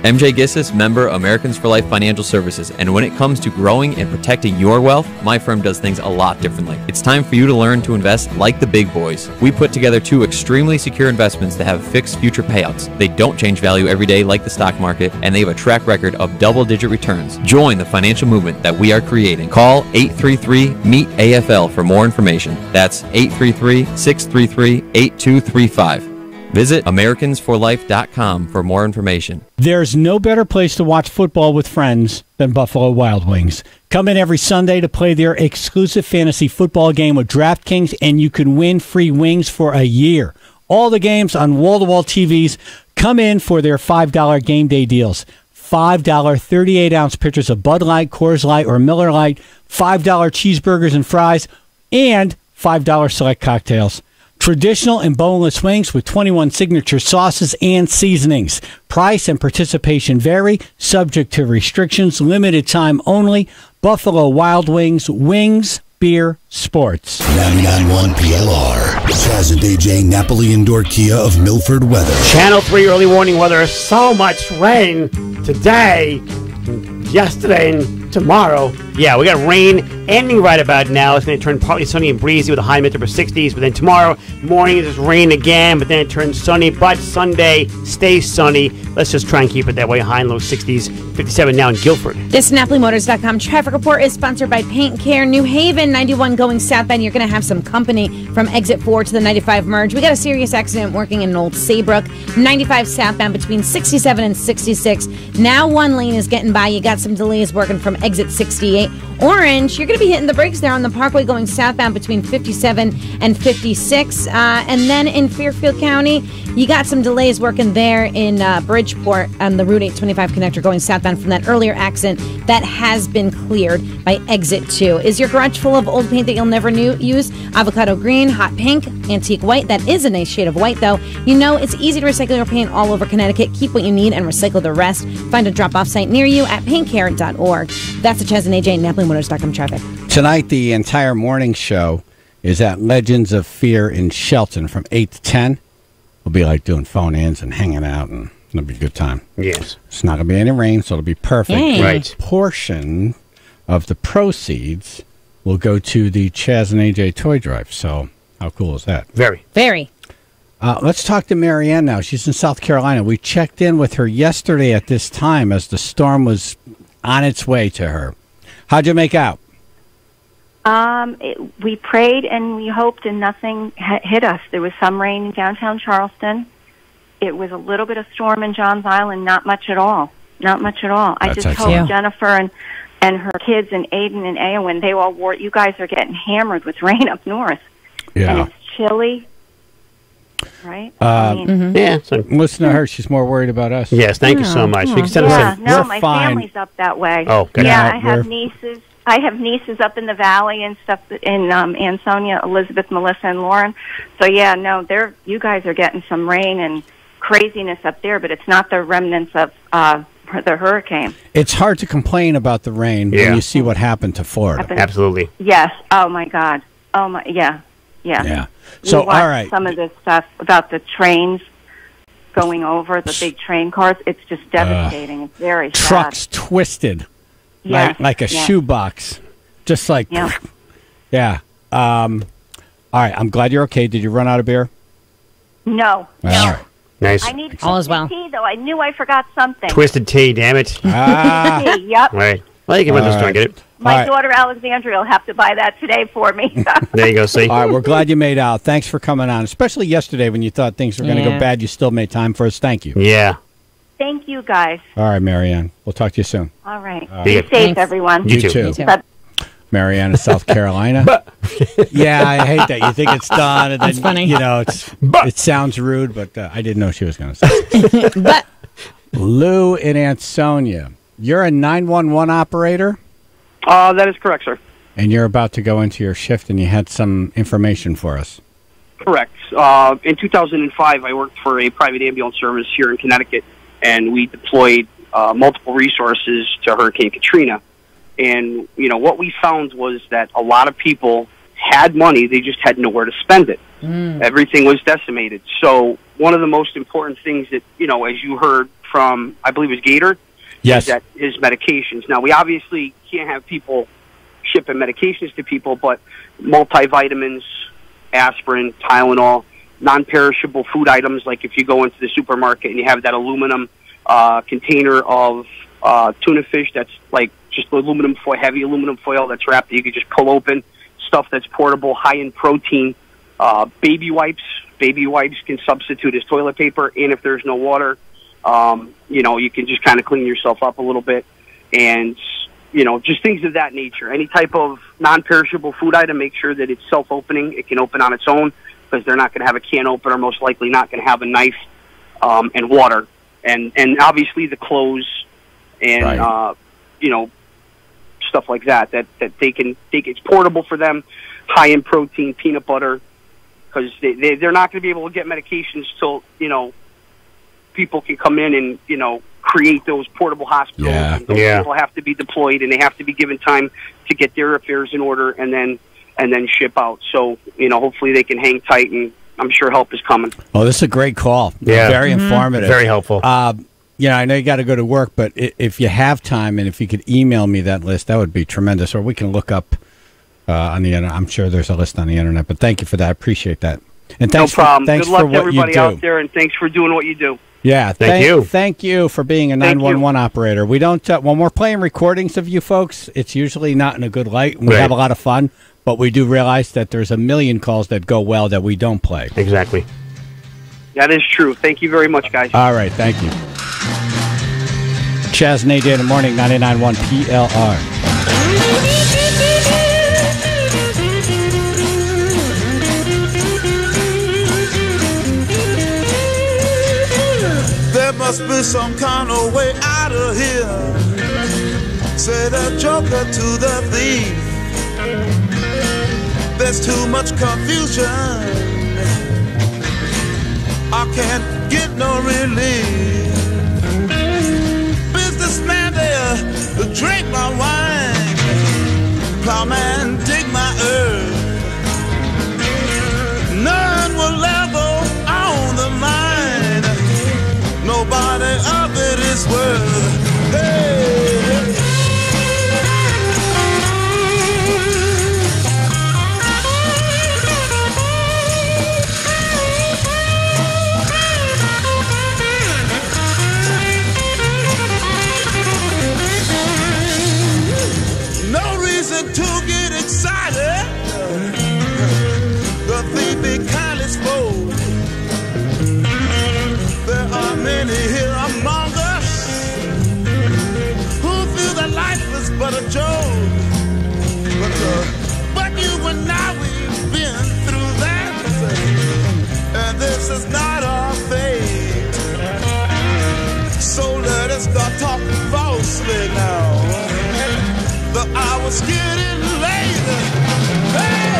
MJ Gissis, member Americans for Life Financial Services, and when it comes to growing and protecting your wealth, my firm does things a lot differently. It's time for you to learn to invest like the big boys. We put together 2 extremely secure investments that have fixed future payouts. They don't change value every day like the stock market, and they have a track record of double-digit returns. Join the financial movement that we are creating. Call 833-MEET-AFL for more information. That's 833-633-8235. Visit AmericansForLife.com for more information. There's no better place to watch football with friends than Buffalo Wild Wings. Come in every Sunday to play their exclusive fantasy football game with DraftKings, and you can win free wings for a year. All the games on wall-to-wall TVs. Come in for their $5 game day deals. $5 38-ounce pitchers of Bud Light, Coors Light, or Miller Lite, $5 cheeseburgers and fries, and $5 select cocktails. Traditional and boneless wings with 21 signature sauces and seasonings. Price and participation vary, subject to restrictions, limited time only. Buffalo Wild Wings, wings, beer, sports. 99.1 PLR. Chaz and AJ, Napoli Indoor Kia of Milford weather. Channel 3 early warning weather. So much rain today, yesterday, and Tomorrow, yeah, we got rain ending right about now. It's going to turn partly sunny and breezy with a high mid to upper 60s. But then tomorrow morning, it's rain again, but then it turns sunny. But Sunday stays sunny. Let's just try and keep it that way. High and low 60s. 57 now in Guilford. This NapoliMotors.com traffic report is sponsored by Paint Care New Haven. 91 going southbound. You're going to have some company from exit 4 to the 95 merge. We got a serious accident working in Old Saybrook. 95 southbound between 67 and 66. Now one lane is getting by. You got some delays working from exit 68. Orange, you're going to be hitting the brakes there on the Parkway going southbound between 57 and 56. And then in Fairfield County, you got some delays working there in Bridgeport on the Route 825 connector going southbound from that earlier accident. That has been cleared by exit 2. Is your garage full of old paint that you'll never use? Avocado green, hot pink, antique white. That is a nice shade of white, though. You know it's easy to recycle your paint all over Connecticut. Keep what you need and recycle the rest. Find a drop-off site near you at paintcare.org. That's the Chaz and AJ NapoliMotors.com traffic. Tonight, the entire morning show is at Legends of Fear in Shelton from 8 to 10. We'll be like doing phone-ins and hanging out, and it'll be a good time. Yes. It's not going to be any rain, so it'll be perfect. Yay. Right. Portion of the proceeds will go to the Chaz and AJ toy drive. So how cool is that? Very. Very. Let's talk to Marianne now. She's in South Carolina. We checked in with her yesterday at this time as the storm was on its way to her. How'd you make out? We prayed and we hoped, and nothing hit us. There was some rain in downtown Charleston. It was a little bit of storm in Johns Island, not much at all. Not much at all. I just hope Jennifer and her kids and Aiden and Eowyn, they all wore. You guys are getting hammered with rain up north. Yeah. And it's chilly. Right? Yeah. So, listen to her. She's more worried about us. Yes, thank you so much. You can send us no, my family's up that way. Oh, good. Yeah, I have nieces. I have nieces up in the valley and stuff in Ansonia, Elizabeth, Melissa, and Lauren. So yeah, no, you guys are getting some rain and craziness up there, but it's not the remnants of the hurricane. It's hard to complain about the rain when you see what happened to Florida. Absolutely. Yes. Oh my God. Oh my. Yeah. Yeah. Yeah. So all right. Some of this stuff about the trains going over the big train cars. It's just devastating. It's very sad. Trucks twisted. Yes. Like a shoebox. Just like, yeah. All right, I'm glad you're okay. Did you run out of beer? No. All right. Nice. I need tea, though. I knew I forgot something. Twisted tea, damn it. Tea, yep. Right. Well, you can run the store and get it. My daughter Alexandria will have to buy that today for me. There you go, see? All right, we're glad you made out. Thanks for coming on, especially yesterday when you thought things were going to go bad. You still made time for us. Thank you. Yeah. Thank you, guys. All right, Marianne. We'll talk to you soon. All right. Be safe, everyone. You too. Marianne in South Carolina. Yeah, I hate that. You think it's done, and then, That's funny. You know, it sounds rude, but I didn't know she was going to say it. But Lou in Ansonia, you're a 911 operator? That is correct, sir. And you're about to go into your shift, and you had some information for us. Correct. In 2005, I worked for a private ambulance service here in Connecticut, and we deployed multiple resources to Hurricane Katrina. And, you know, what we found was that a lot of people had money, they just had nowhere to spend it. Everything was decimated. So one of the most important things that, you know, as you heard from, I believe it was Gator, yes, is that his medications. Now, we obviously can't have people shipping medications to people, but multivitamins, aspirin, Tylenol, non-perishable food items, like if you go into the supermarket and you have that aluminum container of tuna fish that's like just aluminum foil, heavy aluminum foil that's wrapped that you could just pull open, stuff that's portable, high in protein, baby wipes. Baby wipes can substitute as toilet paper, and if there's no water, you know, you can just kind of clean yourself up a little bit, and you know, just things of that nature. Any type of non-perishable food item, make sure that it's self-opening. It can open on its own, because they're not going to have a can opener, most likely not going to have a knife and water, and obviously the clothes and you know, stuff like that they can it's portable for them, high in protein, peanut butter, because they're not going to be able to get medications till, you know, people can come in and, you know, create those portable hospitals. Yeah. And those people have to be deployed, and they have to be given time to get their affairs in order, and then ship out. So, you know, hopefully they can hang tight, and I'm sure help is coming. Oh, this is a great call. Yeah. Very informative. Very helpful. Yeah, I know you got to go to work, but if you have time and if you could email me that list, that would be tremendous. Or we can look up on the internet. I'm sure there's a list on the internet, but thank you for that. I appreciate that. And thanks no problem. Thanks Good luck for to what everybody you do. out there, and thanks for doing what you do. Yeah, thank you. Thank you for being a 911 operator. We don't when we're playing recordings of you folks, it's usually not in a good light. We have a lot of fun, but we do realize that there's a million calls that go well that we don't play. Exactly. That is true. Thank you very much, guys. All right, thank you. Chaz and AJ in the morning, 99.1 PLR. There must be some kind of way out of here. Say the joker to the thief. There's too much confusion. I can't get no relief. Businessman there, drink my wine. Plowman, dig my earth. None will ever own the mine. Nobody of it is worth. Hey. No reason to get excited. The thief be kindly spoke. There are many here among us who feel that life is but a joke. But you and I, we've been through that, and this is not our fate. So let us start talking falsely now. The hour's getting late. Hey!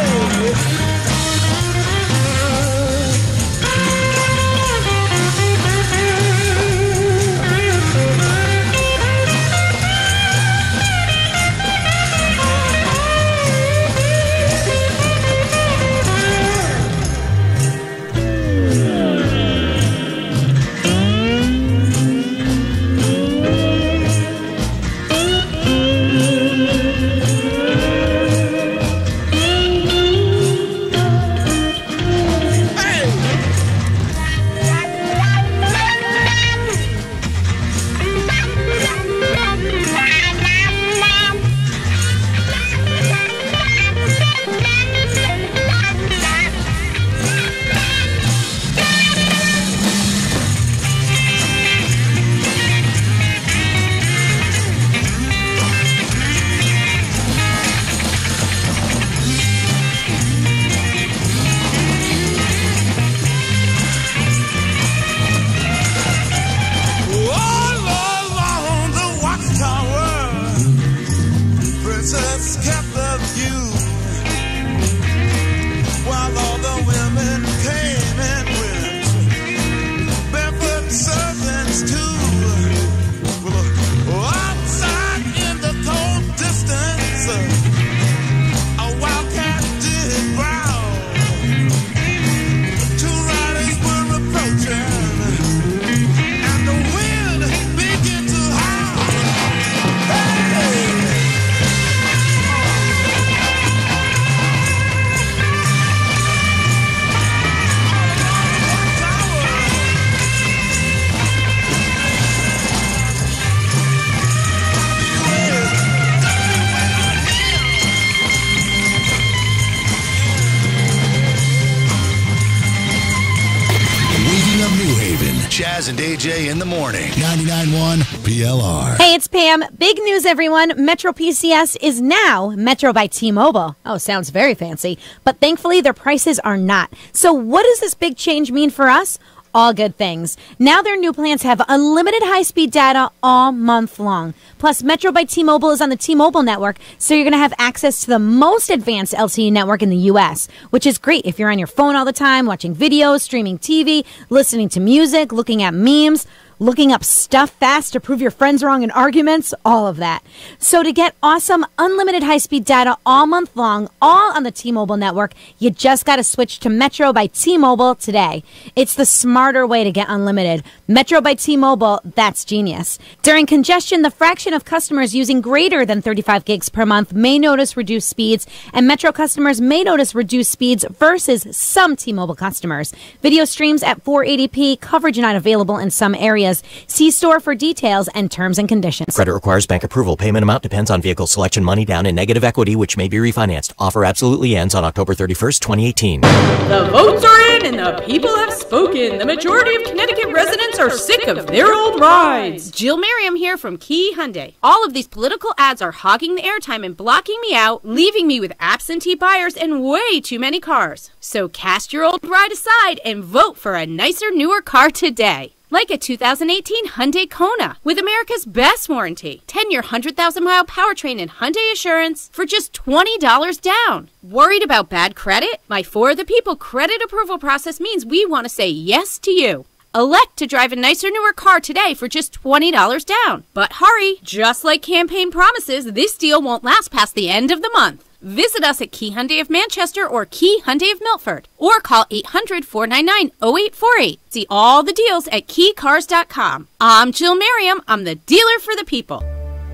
Chaz and AJ in the morning. 99.1 PLR. Hey, it's Pam. Big news, everyone. Metro PCS is now Metro by T-Mobile. Oh, sounds very fancy. But thankfully, their prices are not. So what does this big change mean for us? All good things. Now their new plans have unlimited high-speed data all month long. Plus, Metro by T-Mobile is on the T-Mobile network, so you're going to have access to the most advanced LTE network in the U.S., which is great if you're on your phone all the time, watching videos, streaming TV, listening to music, looking at memes. looking up stuff fast to prove your friends wrong in arguments, all of that. So to get awesome, unlimited high-speed data all month long, all on the T-Mobile network, you just got to switch to Metro by T-Mobile today. It's the smarter way to get unlimited. Metro by T-Mobile, that's genius. During congestion, the fraction of customers using greater than 35 gigs per month may notice reduced speeds, and Metro customers may notice reduced speeds versus some T-Mobile customers. Video streams at 480p, coverage not available in some areas. See store for details and terms and conditions. Credit requires bank approval. Payment amount depends on vehicle selection, money down, and negative equity, which may be refinanced. Offer absolutely ends on October 31st, 2018. The votes are in and the people have spoken. The majority of Connecticut residents are sick of their old rides. Jill Merriam here from Key Hyundai. All of these political ads are hogging the airtime and blocking me out, leaving me with absentee buyers and way too many cars. So cast your old ride aside and vote for a nicer, newer car today. Like a 2018 Hyundai Kona with America's best warranty, 10-year, 100,000-mile powertrain and Hyundai Assurance for just $20 down. Worried about bad credit? My For the People credit approval process means we want to say yes to you. Elect to drive a nicer, newer car today for just $20 down. But hurry, just like campaign promises, this deal won't last past the end of the month. Visit us at Key Hyundai of Manchester or Key Hyundai of Milford, or call 800-499-0848. See all the deals at keycars.com. I'm Jill Merriam. I'm the dealer for the people.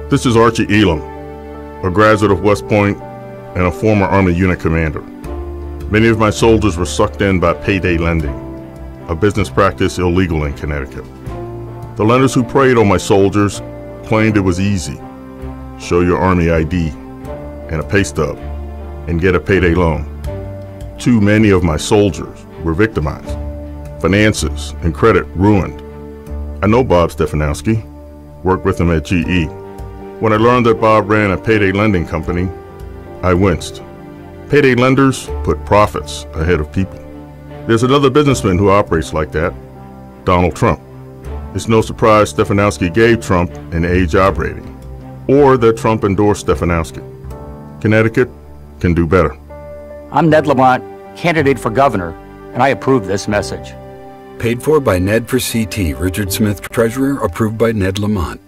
This is Archie Elam, a graduate of West Point and a former Army unit commander. Many of my soldiers were sucked in by payday lending, a business practice illegal in Connecticut. The lenders who preyed on my soldiers claimed it was easy. Show your Army ID and a pay stub and get a payday loan. Too many of my soldiers were victimized. Finances and credit ruined. I know Bob Stefanowski, worked with him at GE. When I learned that Bob ran a payday lending company, I winced. Payday lenders put profits ahead of people. There's another businessman who operates like that, Donald Trump. It's no surprise Stefanowski gave Trump an A job rating, or that Trump endorsed Stefanowski. Connecticut can do better. I'm Ned Lamont, candidate for governor, and I approve this message. Paid for by Ned for CT. Richard Smith, Treasurer, approved by Ned Lamont.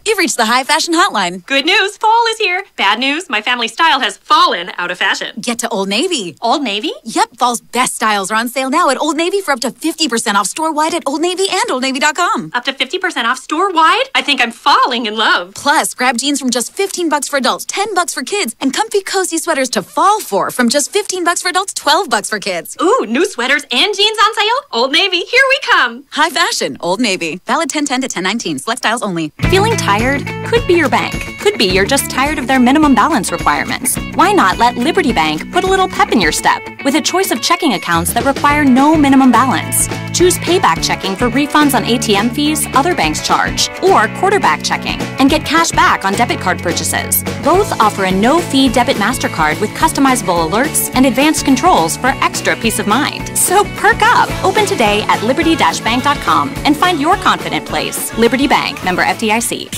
You've reached the High Fashion Hotline. Good news, fall is here. Bad news, my family style has fallen out of fashion. Get to Old Navy. Old Navy? Yep, fall's best styles are on sale now at Old Navy for up to 50% off store-wide at Old Navy and OldNavy.com. Up to 50% off store-wide? I think I'm falling in love. Plus, grab jeans from just $15 for adults, $10 for kids, and comfy, cozy sweaters to fall for from just $15 for adults, $12 for kids. Ooh, new sweaters and jeans on sale? Old Navy, here we come. High fashion, Old Navy. Valid 10/10 to 10/19. Select styles only. Feeling tired? Could be your bank. Could be you're just tired of their minimum balance requirements. Why not let Liberty Bank put a little pep in your step with a choice of checking accounts that require no minimum balance? Choose payback checking for refunds on ATM fees other banks charge, or quarterback checking and get cash back on debit card purchases. Both offer a no-fee debit MasterCard with customizable alerts and advanced controls for extra peace of mind. So perk up. Open today at liberty-bank.com and find your confident place. Liberty Bank, member FDIC.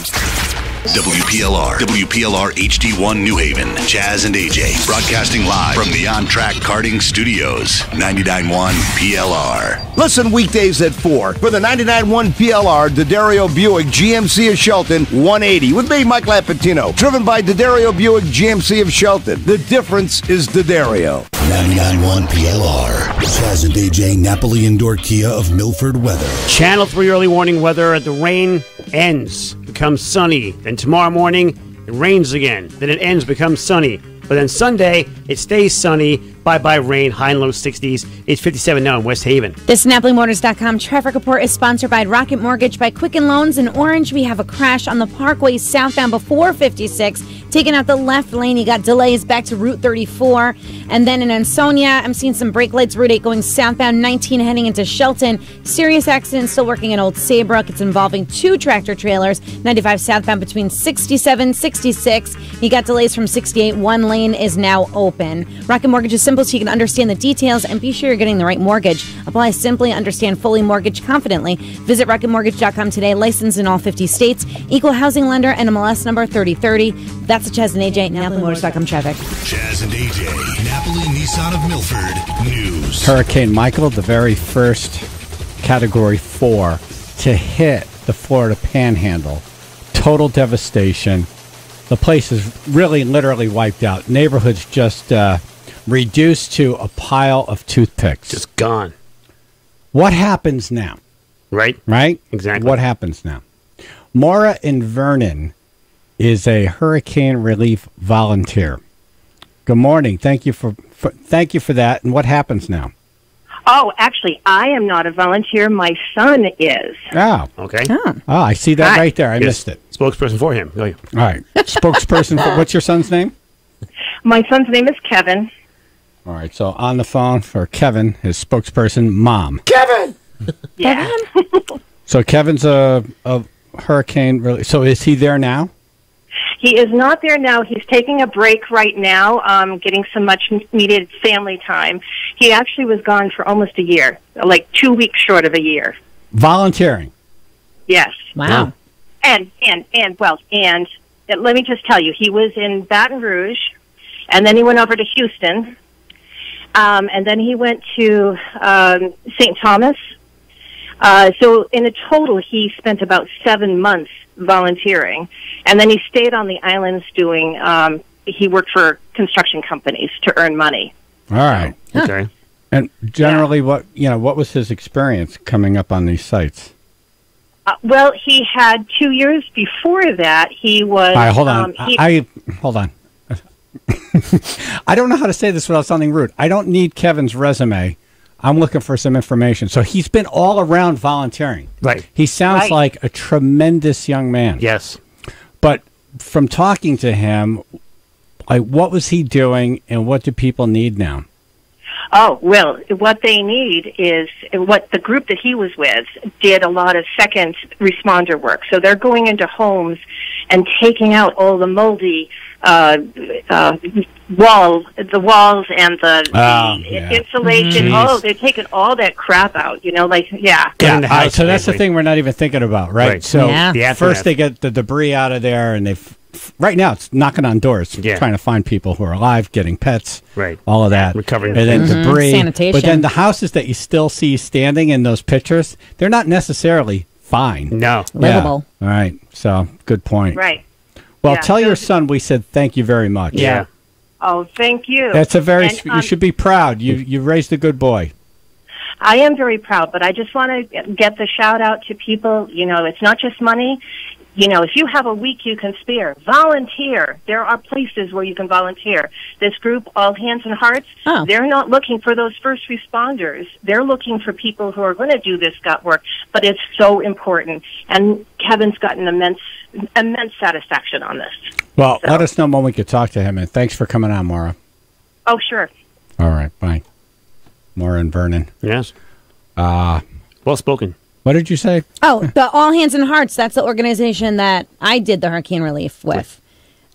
WPLR, WPLR HD1 New Haven, Jazz and AJ, broadcasting live from the On Track Karting Studios, 99.1 PLR. Listen weekdays at 4 for the 99.1 PLR D'Addario Buick GMC of Shelton 180 with me, Mike Lapatino, driven by D'Addario Buick GMC of Shelton. The difference is D'Addario. 99.1 PLR, Jazz and AJ, Napoli Indoor Kia of Milford weather. Channel 3 early warning weather. The rain ends, becomes sunny. Then tomorrow morning, it rains again. Then it ends, becomes sunny. But then Sunday, it stays sunny. Bye-bye rain, high and low 60s. It's 57 now in West Haven. This NapoliMotors.com traffic report is sponsored by Rocket Mortgage by Quicken Loans. In Orange, we have a crash on the Parkway southbound before 56. Taking out the left lane, you got delays back to Route 34. And then in Ansonia, I'm seeing some brake lights, Route 8 going southbound, 19 heading into Shelton. Serious accident still working at Old Saybrook. It's involving 2 tractor trailers, 95 southbound between 67, 66. You got delays from 68. One lane is now open. Rocket Mortgage is simple so you can understand the details and be sure you're getting the right mortgage. Apply simply, understand fully, mortgage confidently. Visit RocketMortgage.com today. Licensed in all 50 states. Equal housing lender, NMLS number 3030. That's the Chaz and AJ, NapoliMotors.com traffic. Chaz and AJ, Napoli Nissan of Milford News. Hurricane Michael, the very first Category 4 to hit the Florida Panhandle. Total devastation. The place is really literally wiped out. Neighborhoods just reduced to a pile of toothpicks. Just gone. What happens now? Right? Exactly. What happens now? Maura in Vernon is a hurricane relief volunteer. Good morning. Thank you for that. And what happens now? Oh, actually, I am not a volunteer. My son is. Oh, okay. Oh, I see that right there. I missed it. Spokesperson for him. All right. Spokesperson for, what's your son's name? My son's name is Kevin. All right. So on the phone for Kevin, his spokesperson, Mom. Kevin! Yeah. So Kevin's a hurricane. So is he there now? He is not there now. He's taking a break right now, getting some much-needed family time. He actually was gone for almost a year, like 2 weeks short of a year. Volunteering. Yes. Wow. And let me just tell you, he was in Baton Rouge, and then he went over to Houston, and then he went to St. Thomas. So in a total, he spent about 7 months volunteering, and then he stayed on the islands doing. He worked for construction companies to earn money. All right. Okay. And generally, what was his experience coming up on these sites? Well, he had 2 years before that. He was. All right, hold on. Hold on. I don't know how to say this without sounding rude. I don't need Kevin's resume. I'm looking for some information. So he's been all around volunteering. Right. He sounds like a tremendous young man. Yes. But from talking to him, like, what was he doing and what do people need now? Oh, well, what they need is what the group that he was with did a lot of second responder work. So they're going into homes and taking out all the moldy walls and the insulation. Jeez. Oh, they're taking all that crap out, so that's the thing we're not even thinking about, right? So first they get the debris out of there, and right now it's knocking on doors, trying to find people who are alive, getting pets, right? All of that, recovering, and then debris, sanitation. But then the houses that you still see standing in those pictures, they're not necessarily fine. No, livable. All right, so good point. Right. Well, tell your son we said thank you very much. Yeah. Oh, thank you. That's you should be proud. You raised a good boy. I am very proud, but I just want to get the shout out to people. It's not just money. If you have a week you can spare, volunteer. There are places where you can volunteer. This group, All Hands and Hearts, they're not looking for those first responders. They're looking for people who are going to do this gut work, but it's so important. And Kevin's gotten immense satisfaction on this. Well, let us know when we could talk to him, and thanks for coming on, Maura. Oh, sure. All right, bye. Maura and Vernon. Yes. Well spoken. What did you say? Oh, the All Hands and Hearts. That's the organization that I did the hurricane relief with.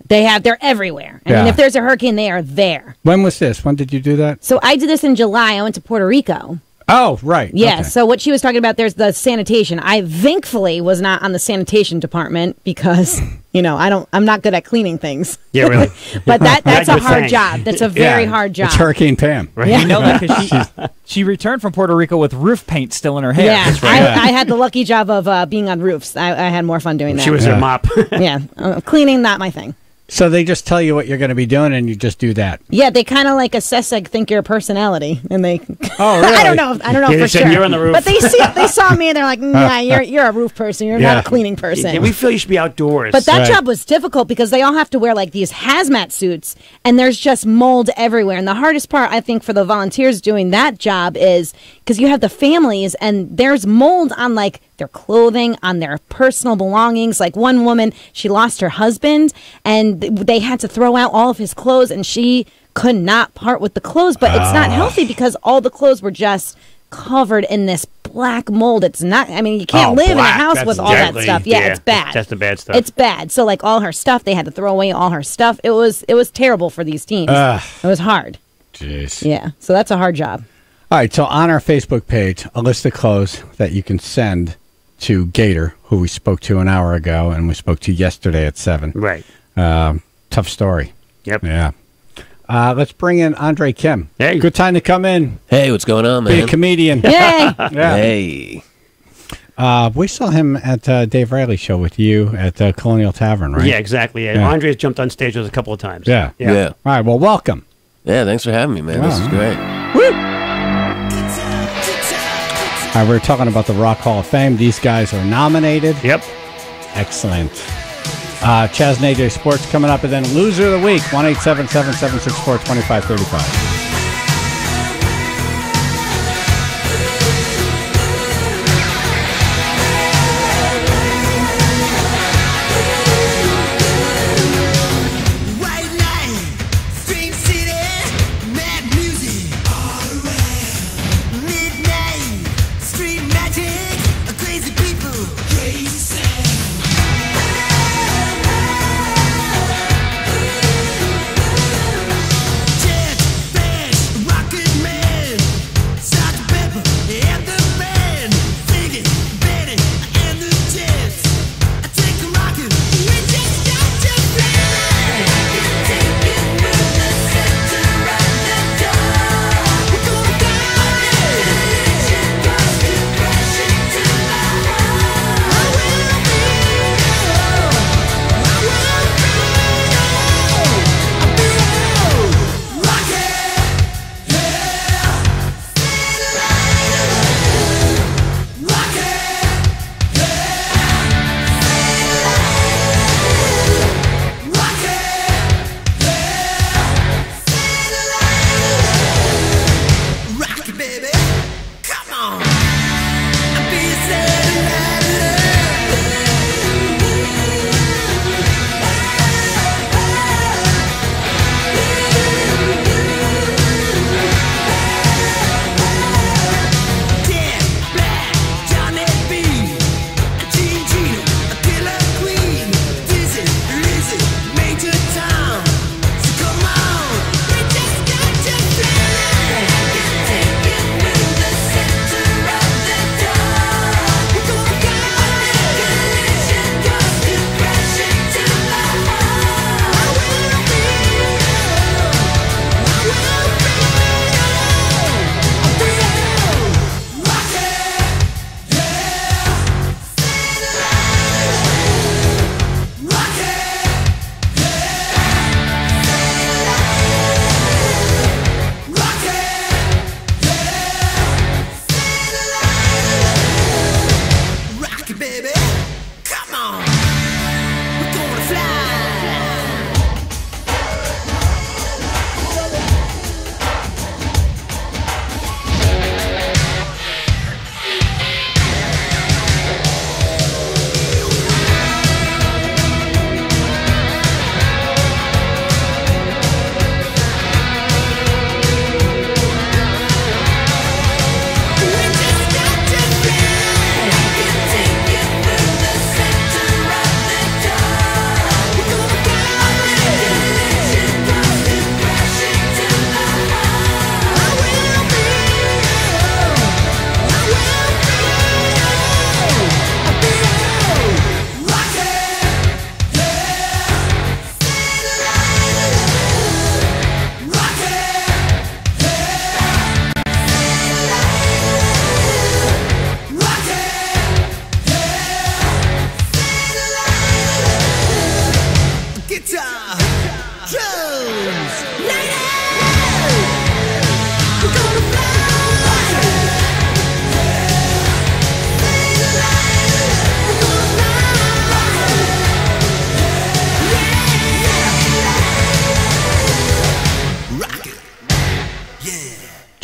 They're everywhere. I mean, if there's a hurricane, they are there. When was this? When did you do that? So I did this in July. I went to Puerto Rico. Oh, right. Yeah. Okay. So what she was talking about, there's the sanitation. I thankfully was not on the sanitation department because, I'm not good at cleaning things. Yeah, really. But that's a hard job. That's a very hard job. It's Hurricane Pam. Right. Yeah. You know that because she returned from Puerto Rico with roof paint still in her hair. Yeah, I had the lucky job of being on roofs. I had more fun doing that. She was her mop. Yeah. Cleaning, not my thing. So they just tell you what you're going to be doing, and you just do that. Yeah, they kind of assess, think your personality, and they. Oh, really? I don't know for sure. You're on the roof. But they saw me, and they're like, "Nah, you're a roof person. You're not a cleaning person." Yeah, we feel you should be outdoors. But that job was difficult because they all have to wear these hazmat suits, and there's just mold everywhere. And the hardest part, I think, for the volunteers doing that job is because you have the families, and there's mold on their clothing, on their personal belongings. Like one woman, she lost her husband, and they had to throw out all of his clothes, and she could not part with the clothes. But it's not healthy because all the clothes were just covered in this black mold. It's not, you can't live in a house with all that stuff. Yeah, it's bad. That's the bad stuff. It's bad. So all her stuff, they had to throw away all her stuff. It was terrible for these teams. It was hard. Jeez. Yeah, so that's a hard job. All right, so on our Facebook page, a list of clothes that you can send to Gator, who we spoke to an hour ago, and we spoke to yesterday at 7. Right. Tough story. Yep. Yeah. Let's bring in Andre Kim. Hey. Good time to come in. Hey, what's going on, man? Be a comedian. Yay. Yeah. Hey. We saw him at Dave Riley's show with you at Colonial Tavern, right? Yeah, exactly. Yeah. Andre's jumped on stage with us a couple of times. Yeah. All right, well, welcome. Yeah, thanks for having me, man. This is great. Woo! All right, we're talking about the Rock Hall of Fame. These guys are nominated. Yep. Excellent. Chaz and AJ Sports coming up, and then Loser of the Week, 1-877-764-2535.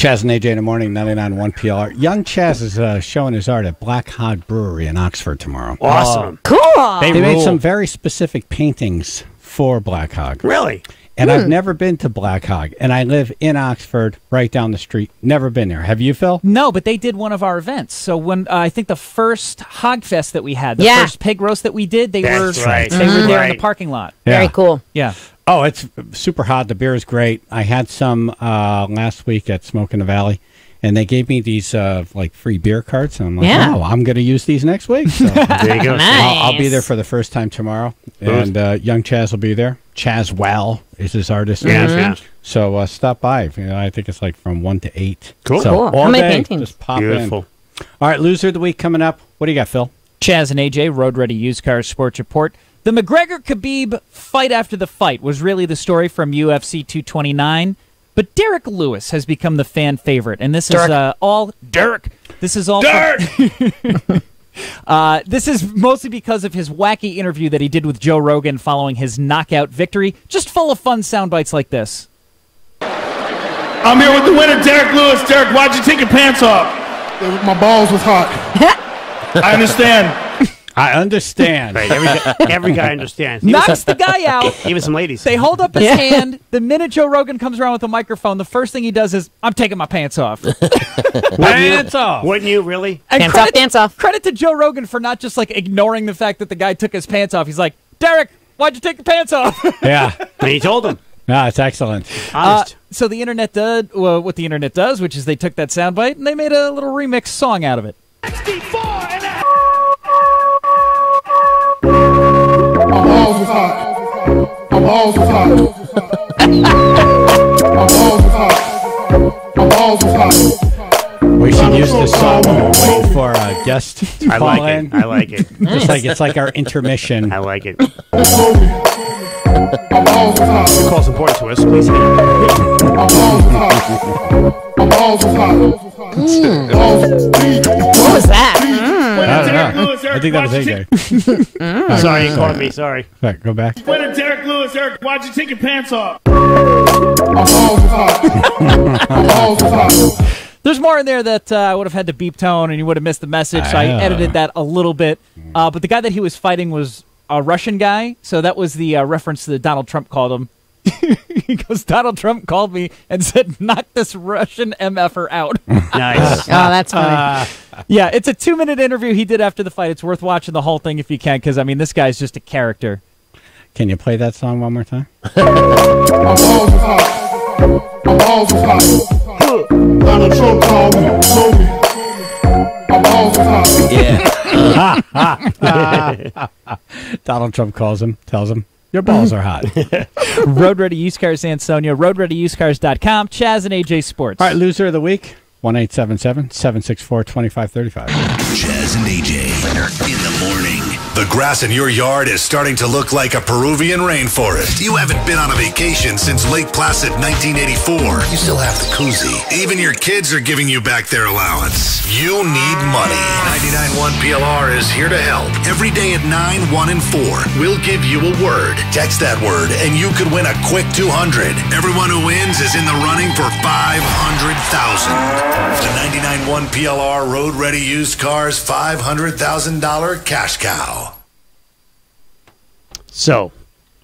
Chaz and AJ in the morning, 99.1 PLR. Young Chaz is showing his art at Black Hog Brewery in Oxford tomorrow. Awesome. Cool. They made some very specific paintings for Black Hog. Really? And I've never been to Black Hog, and I live in Oxford, right down the street. Never been there. Have you, Phil? No, but they did one of our events. So when I think the first Hog Fest that we had, the first pig roast that we did, they were there in the parking lot. Yeah. Very cool. Yeah. Oh, it's super hot. The beer is great. I had some last week at Smoke in the Valley, and they gave me these like free beer cards. And I'm like, oh, I'm going to use these next week. So there you go. Nice. I'll be there for the first time tomorrow, and Young Chaz will be there. Chaz Well is his artist name. Yeah. So stop by. You know, I think it's like from 1 to 8. Cool. So Cool. all How many day, paintings? just pop Beautiful. in. All right, loser of the week coming up. What do you got, Phil? Chaz and AJ, Road Ready Used Cars Sports Report. The McGregor-Khabib fight after the fight was really the story from UFC 229, but Derek Lewis has become the fan favorite, and this is all Derek. This is all this is mostly because of his wacky interview that he did with Joe Rogan following his knockout victory, just full of fun sound bites like this. I'm here with the winner, Derek Lewis. Derek, why'd you take your pants off? My balls was hot. I understand. I understand. Right, every guy understands. Knocks the guy out. Even some ladies. They hold up his hand. The minute Joe Rogan comes around with a microphone, the first thing he does is, I'm taking my pants off. Pants off. Wouldn't you, really? And pants off. Credit to Joe Rogan for not just ignoring the fact that the guy took his pants off. He's like, Derek, why'd you take your pants off? Yeah. And he told him. No, it's excellent. So the internet did what the internet does, which is they took that soundbite and they made a little remix song out of it. 64 and a half. My balls was hot. My balls was hot. My balls was hot. My balls was hot. We should use this song when we're waiting for a guest to I call like in. it. I like it. It's like our intermission. I like it. Your call's important to us. Please hit it. My balls was hot. My balls was hot. What was that? I don't know. I think that was AJ. Sorry, you caught me. Sorry. Right, go back. Winner, Derek Lewis. Derek, why'd you take your pants off? My balls was hot. My balls was hot. There's more in there that I would have had to beep tone and you would have missed the message, so I edited that a little bit. But the guy that he was fighting was a Russian guy, so that was the reference that Donald Trump called him. He goes, Donald Trump called me and said, knock this Russian MFer out. Nice. Oh, that's funny. Yeah, it's a 2-minute interview he did after the fight. It's worth watching the whole thing if you can, because, this guy's just a character. Can you play that song one more time? My balls was hot. My balls was hot. Donald Trump called me. Told me. My balls was hot. Yeah. Donald Trump tells him, your balls are hot. Road Ready Used Cars Ansonia, roadreadyusedcars.com, Chaz and AJ Sports. All right, loser of the week, 1-877-764-2535. Chaz and AJ in the morning. The grass in your yard is starting to look like a Peruvian rainforest. You haven't been on a vacation since Lake Placid 1984. You still have the koozie. Even your kids are giving you back their allowance. You need money. 99.1 PLR is here to help. Every day at 9, 1, and 4, we'll give you a word. Text that word, and you could win a quick 200. Everyone who wins is in the running for $500,000. The 99.1 PLR Road Ready Used Cars $500,000 cash cow. So,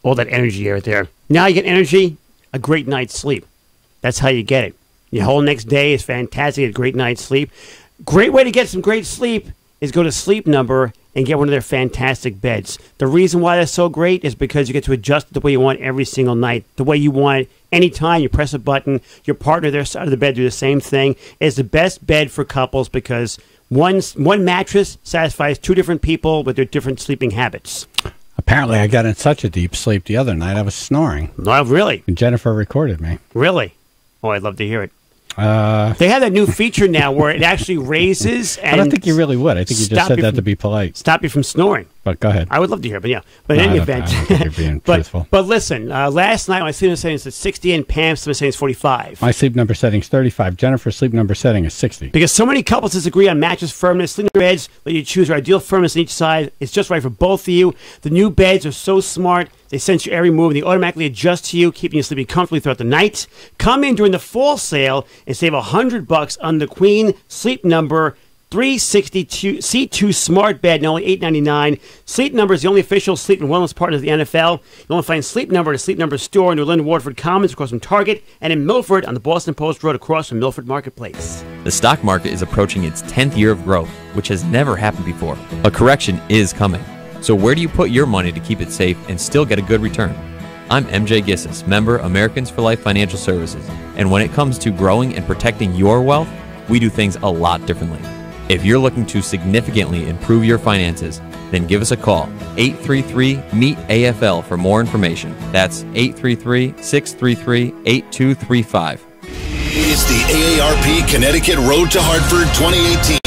all that energy right there. Now you get energy, a great night's sleep. That's how you get it. Your whole next day is fantastic, a great night's sleep. Great way to get some great sleep is go to Sleep Number and get one of their fantastic beds. The reason why that's so great is because you get to adjust it the way you want every single night, the way you want it. Anytime you press a button, your partner their side of the bed do the same thing. It's the best bed for couples because one mattress satisfies two different people with their different sleeping habits. Apparently, I got in such a deep sleep the other night, I was snoring. No, really? And Jennifer recorded me. Really? Oh, I'd love to hear it. They have that new feature now where it actually raises and I don't think you really would. I think you just said that to be polite. Stop you from snoring. But go ahead. I would love to hear it, but yeah. But in any event. I don't think you're being truthful. But listen, last night my sleep number setting is 60 and Pam's sleep setting is 45. My sleep number setting is 35. Jennifer's sleep number setting is 60. Because so many couples disagree on mattress firmness. Sleep number beds let you choose your ideal firmness on each side. It's just right for both of you. The new beds are so smart. They sense your every move and they automatically adjust to you, keeping you sleeping comfortably throughout the night. Come in during the fall sale and save $100 on the Queen Sleep Number 362 C2 Smart Bed, and only $8.99. Sleep Number is the only official sleep and wellness partner of the NFL. You'll only find Sleep Number at a Sleep Number store in New Lynn, Waterford Commons, across from Target, and in Milford on the Boston Post Road across from Milford Marketplace. The stock market is approaching its 10th year of growth, which has never happened before. A correction is coming. So where do you put your money to keep it safe and still get a good return? I'm MJ Gissis, member Americans for Life Financial Services, and when it comes to growing and protecting your wealth, we do things a lot differently. If you're looking to significantly improve your finances, then give us a call, 833-MEET-AFL for more information. That's 833-633-8235. It's the AARP Connecticut Road to Hartford 2018.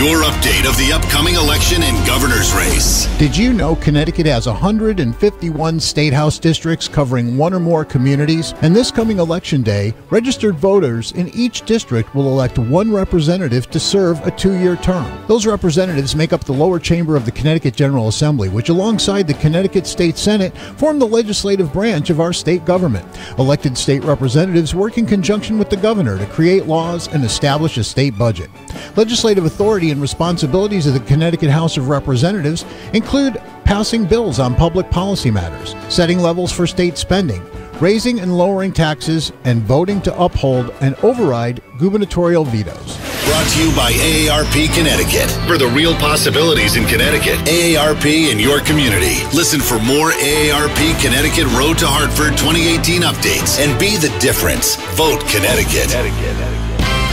your update of the upcoming election and governor's race. Did you know Connecticut has 151 state house districts covering one or more communities? And this coming election day, registered voters in each district will elect one representative to serve a 2-year term. Those representatives make up the lower chamber of the Connecticut General Assembly, which alongside the Connecticut State Senate form the legislative branch of our state government. Elected state representatives work in conjunction with the governor to create laws and establish a state budget. Legislative authority and responsibilities of the Connecticut House of Representatives include passing bills on public policy matters, setting levels for state spending, raising and lowering taxes, and voting to uphold and override gubernatorial vetoes. Brought to you by AARP Connecticut. For the real possibilities in Connecticut, AARP in your community. Listen for more AARP Connecticut Road to Hartford 2018 updates and be the difference. Vote Connecticut.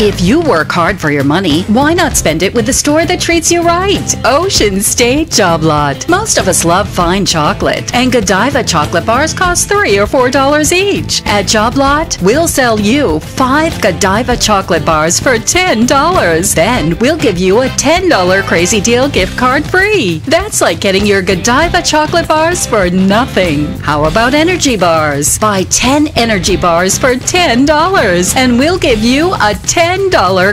If you work hard for your money, why not spend it with the store that treats you right? Ocean State Job Lot. Most of us love fine chocolate, and Godiva chocolate bars cost $3 or $4 each. At Job Lot, we'll sell you 5 Godiva chocolate bars for $10. Then we'll give you a $10 Crazy Deal gift card free. That's like getting your Godiva chocolate bars for nothing. How about energy bars? Buy 10 energy bars for $10, and we'll give you a $10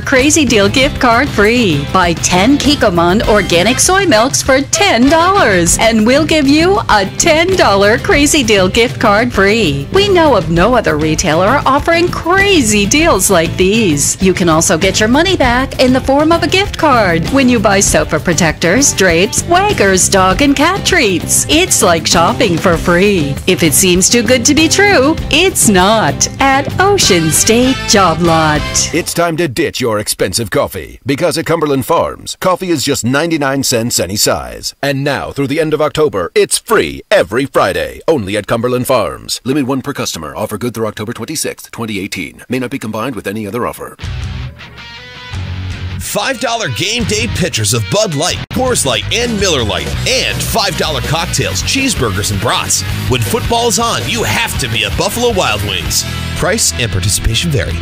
Crazy Deal gift card free. Buy 10 Kikkoman organic soy milks for $10, and we'll give you a $10 Crazy Deal gift card free. We know of no other retailer offering crazy deals like these. You can also get your money back in the form of a gift card when you buy sofa protectors, drapes, Waggers dog and cat treats. It's like shopping for free. If it seems too good to be true, it's not at Ocean State Job Lot. It's time to ditch your expensive coffee, because at Cumberland Farms, coffee is just 99 cents any size. And now, through the end of October, it's free every Friday, only at Cumberland Farms. Limit 1 per customer. Offer good through October 26th, 2018. May not be combined with any other offer. $5 game day pitchers of Bud Light, Coors Light, and Miller Lite, and $5 cocktails, cheeseburgers, and brats. When football's on, you have to be at Buffalo Wild Wings. Price and participation vary.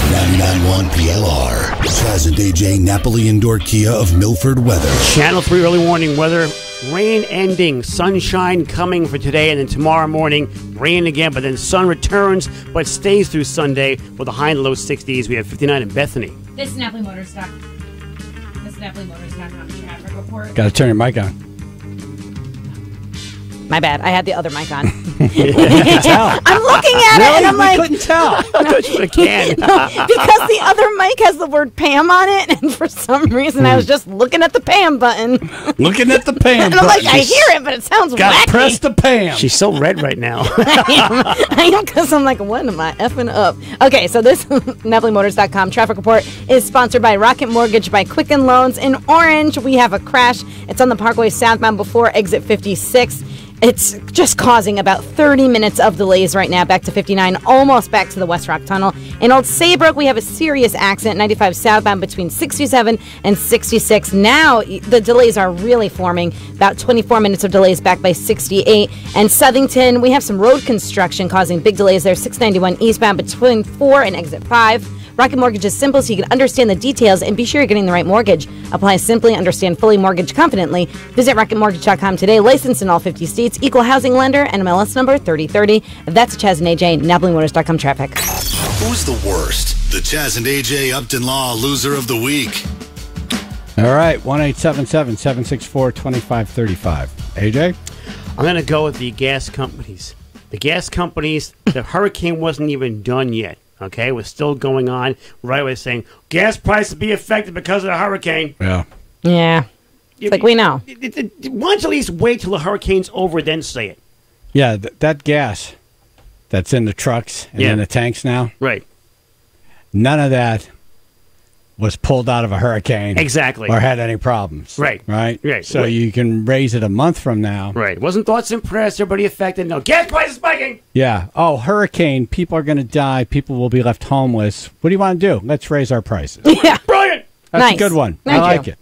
99.1 PLR. Chaz and AJ Napoli Indoor Kia of Milford weather. Channel 3 early warning weather. Rain ending, sunshine coming for today, and then tomorrow morning, rain again, but then sun returns, but stays through Sunday with a high and low 60s. We have 59 in Bethany. This is NapoliMotors.com. This is NapoliMotors.com traffic report. Got to turn your mic on. My bad. I had the other mic on. Couldn't tell. I'm looking at it, and I'm like, couldn't tell. I can. No, because the other mic has the word Pam on it, and for some reason I was just looking at the Pam button. Looking at the Pam and I'm like, button. I hear it, but it sounds Gotta wacky. press the Pam. She's so red right now. I am, because I'm like, what am I effing up? Okay, so this NapoliMotors.com traffic report is sponsored by Rocket Mortgage by Quicken Loans. In Orange, we have a crash. It's on the Parkway southbound before exit 56. It's just causing about 30 minutes of delays right now, back to 59, almost back to the West Rock Tunnel. In Old Saybrook, we have a serious accident, 95 southbound between 67 and 66. Now, the delays are really forming, about 24 minutes of delays back by 68. And Southington, we have some road construction causing big delays there, 691 eastbound between 4 and exit 5. Rocket Mortgage is simple so you can understand the details and be sure you're getting the right mortgage. Apply simply, understand fully, mortgage confidently. Visit RocketMortgage.com today. Licensed in all 50 states. Equal housing lender. NMLS number 3030. That's Chaz and AJ. NapoliMotors.com traffic. Who's the worst? The Chaz and AJ Upton Law Loser of the Week. All right, 1-877-764-2535. AJ? I'm going to go with the gas companies. The gas companies, the hurricane wasn't even done yet. Okay, it was still going on. Right away saying, gas prices be affected because of the hurricane. Yeah. Yeah. It's like we know. Why don't you at least wait till the hurricane's over, then say it? Yeah, that gas that's in the trucks and in the tanks now. Right. None of that was pulled out of a hurricane. Exactly. Or had any problems. Right. Right? Right. So you can raise it a month from now. Right. It wasn't thoughts and prayers, everybody affected. No, gas prices spiking. Yeah. Oh, hurricane, people are going to die. People will be left homeless. What do you want to do? Let's raise our prices. Yeah. Brilliant. That's Nice. a good one. Thank I like you. it.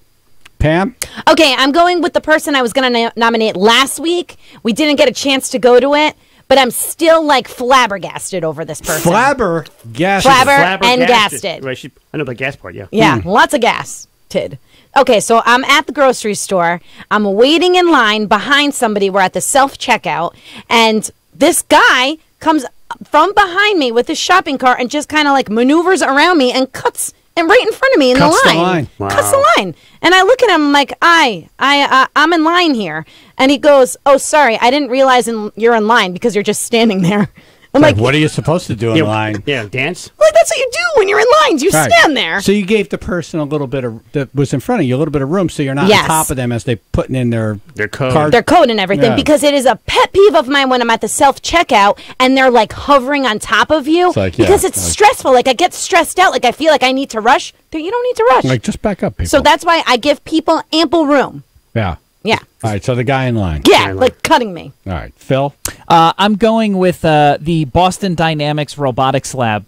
Pam? Okay, I'm going with the person I was going to nominate last week. We didn't get a chance to go to it, but I'm still like flabbergasted over this person. Flabbergasted. Flabber and gasted. Right. I know the gas part, yeah. Yeah, lots of gasted. Okay, so I'm at the grocery store. I'm waiting in line behind somebody. We're at the self-checkout. And this guy comes from behind me with his shopping cart and just kind of like maneuvers around me and cuts and right in front of me in the line. Wow. Cuts the line. And I look at him like, I'm in line here. And he goes, oh, sorry, I didn't realize you're in line because you're just standing there. I'm like, what are you supposed to do in line? Yeah, dance. Like, that's what you do when you're in lines. You stand there. So you gave the person a little bit of, that was in front of you, a little bit of room so you're not on top of them as they putting in their code. Their code and everything, because it is a pet peeve of mine when I'm at the self-checkout and they're like hovering on top of you because it's stressful. Like, I get stressed out. Like, I feel like I need to rush. You don't need to rush. Like, just back up, people. So that's why I give people ample room. Yeah. Yeah. All right, so the guy in line. Yeah, like cutting me. All right, Phil? I'm going with the Boston Dynamics Robotics Lab.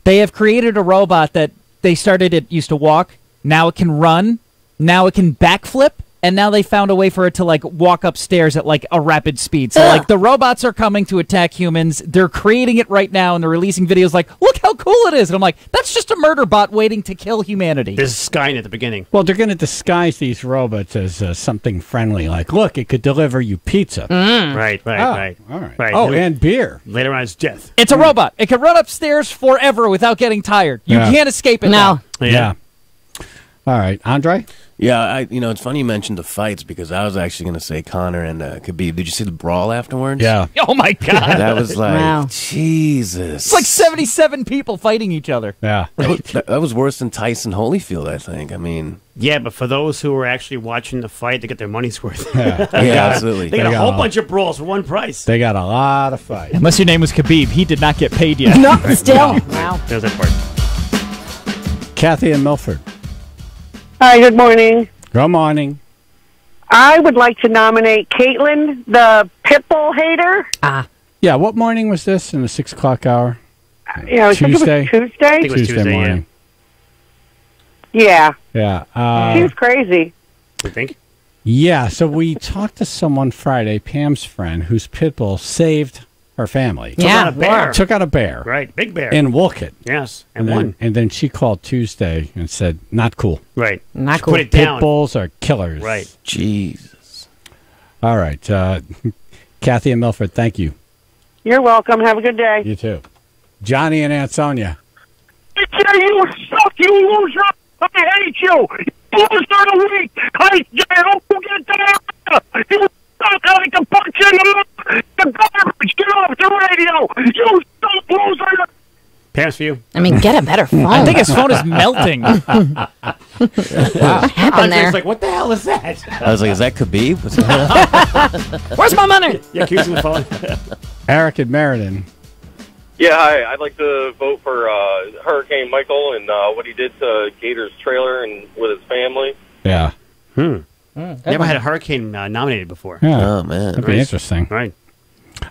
They have created a robot that they started, it used to walk, now it can run, now it can backflip, and now they found a way for it to like walk upstairs at like a rapid speed. So like the robots are coming to attack humans. They're creating it right now and they're releasing videos like, look how cool it is. And I'm like, that's just a murder bot waiting to kill humanity. There's Skynet at the beginning. Well, they're going to disguise these robots as something friendly. Like, look, it could deliver you pizza. Right. All right. Oh, and beer. Later on, it's death. It's a robot. It can run upstairs forever without getting tired. You can't escape it now. Yeah. All right, Andre? Yeah, it's funny you mentioned the fights because I was actually going to say Connor and Khabib. Did you see the brawl afterwards? Yeah. Oh, my God. That was like, Jesus. It's like 77 people fighting each other. Yeah. That was worse than Tyson Holyfield, I think. I mean... Yeah, but for those who were actually watching the fight, they get their money's worth. Yeah, absolutely. They got a whole bunch of brawls for one price. They got a lot of fights. Unless your name was Khabib, he did not get paid yet. No, still. Wow. There's that part. Kathy and Milford. Hi, good morning. Good morning. I would like to nominate Caitlin, the Pitbull hater. Yeah, what morning was this in the 6 o'clock hour? Yeah, I think it was Tuesday. I think it was Tuesday morning. Yeah. Yeah. She was crazy. You think? Yeah, so we talked to someone Friday, Pam's friend, whose Pitbull saved her family. Took out a bear. Took out a bear. Right, big bear. In Wolcott. Yes, and won. And then she called Tuesday and said, not cool. Right. Not Just cool. Put it down. Pitbulls are killers. Right. Jesus. All right. Kathy and Milford, thank you. You're welcome. Have a good day. You too. Johnny and Aunt Sonia. You suck, you loser! I hate you! You loser of the week! I don't get that! You suck! I can punch you in the garbage! Get off the radio! You suck, loser! Pass for you. I mean, get a better phone. I think his phone is melting. What happened there? Andre's like, what the hell is that? I was like, is that Khabib? Where's my money? Yeah, keep using the phone. Eric and Meriden. Yeah, hi. I'd like to vote for Hurricane Michael and what he did to Gator's trailer and with his family. Yeah. Never had a hurricane nominated before. Yeah. Oh, man. That'd be interesting. Right.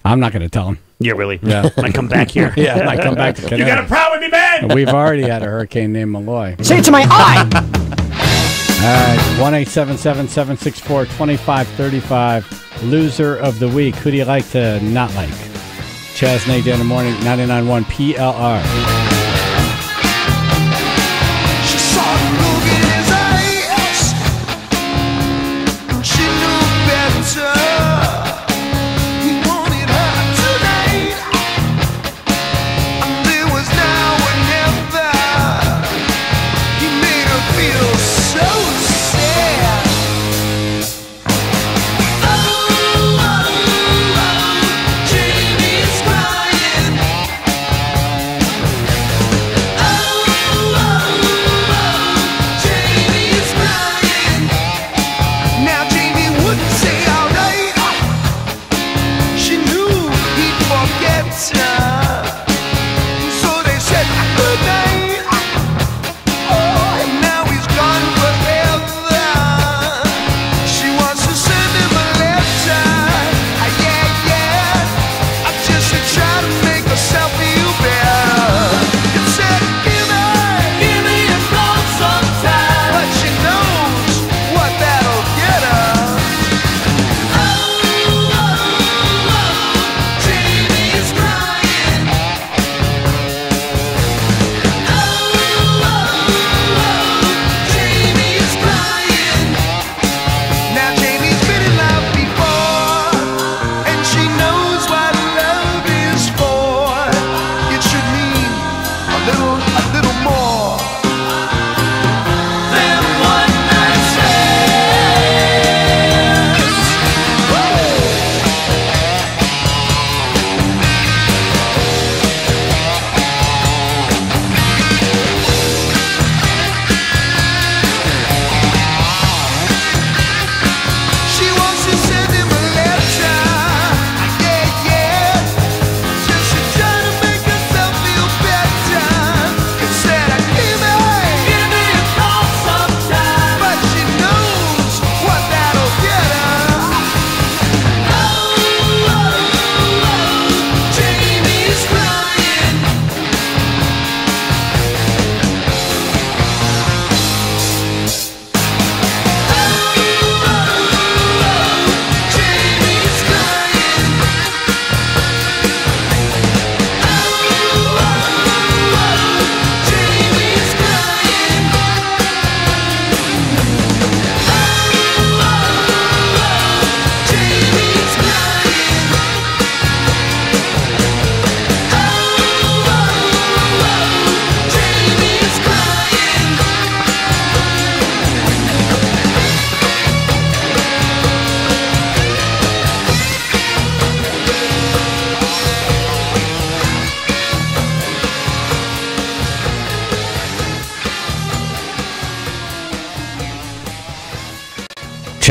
I'm not going to tell him. Yeah, really. Yeah. Might come back here. Yeah, might come back to Connecticut. You got a problem with me, man? We've already had a hurricane named Malloy. Say it to my eye. All right, 1-877-764-2535. Loser of the week. Who do you like to not like? Chaz and AJ in the morning, 99.1 PLR.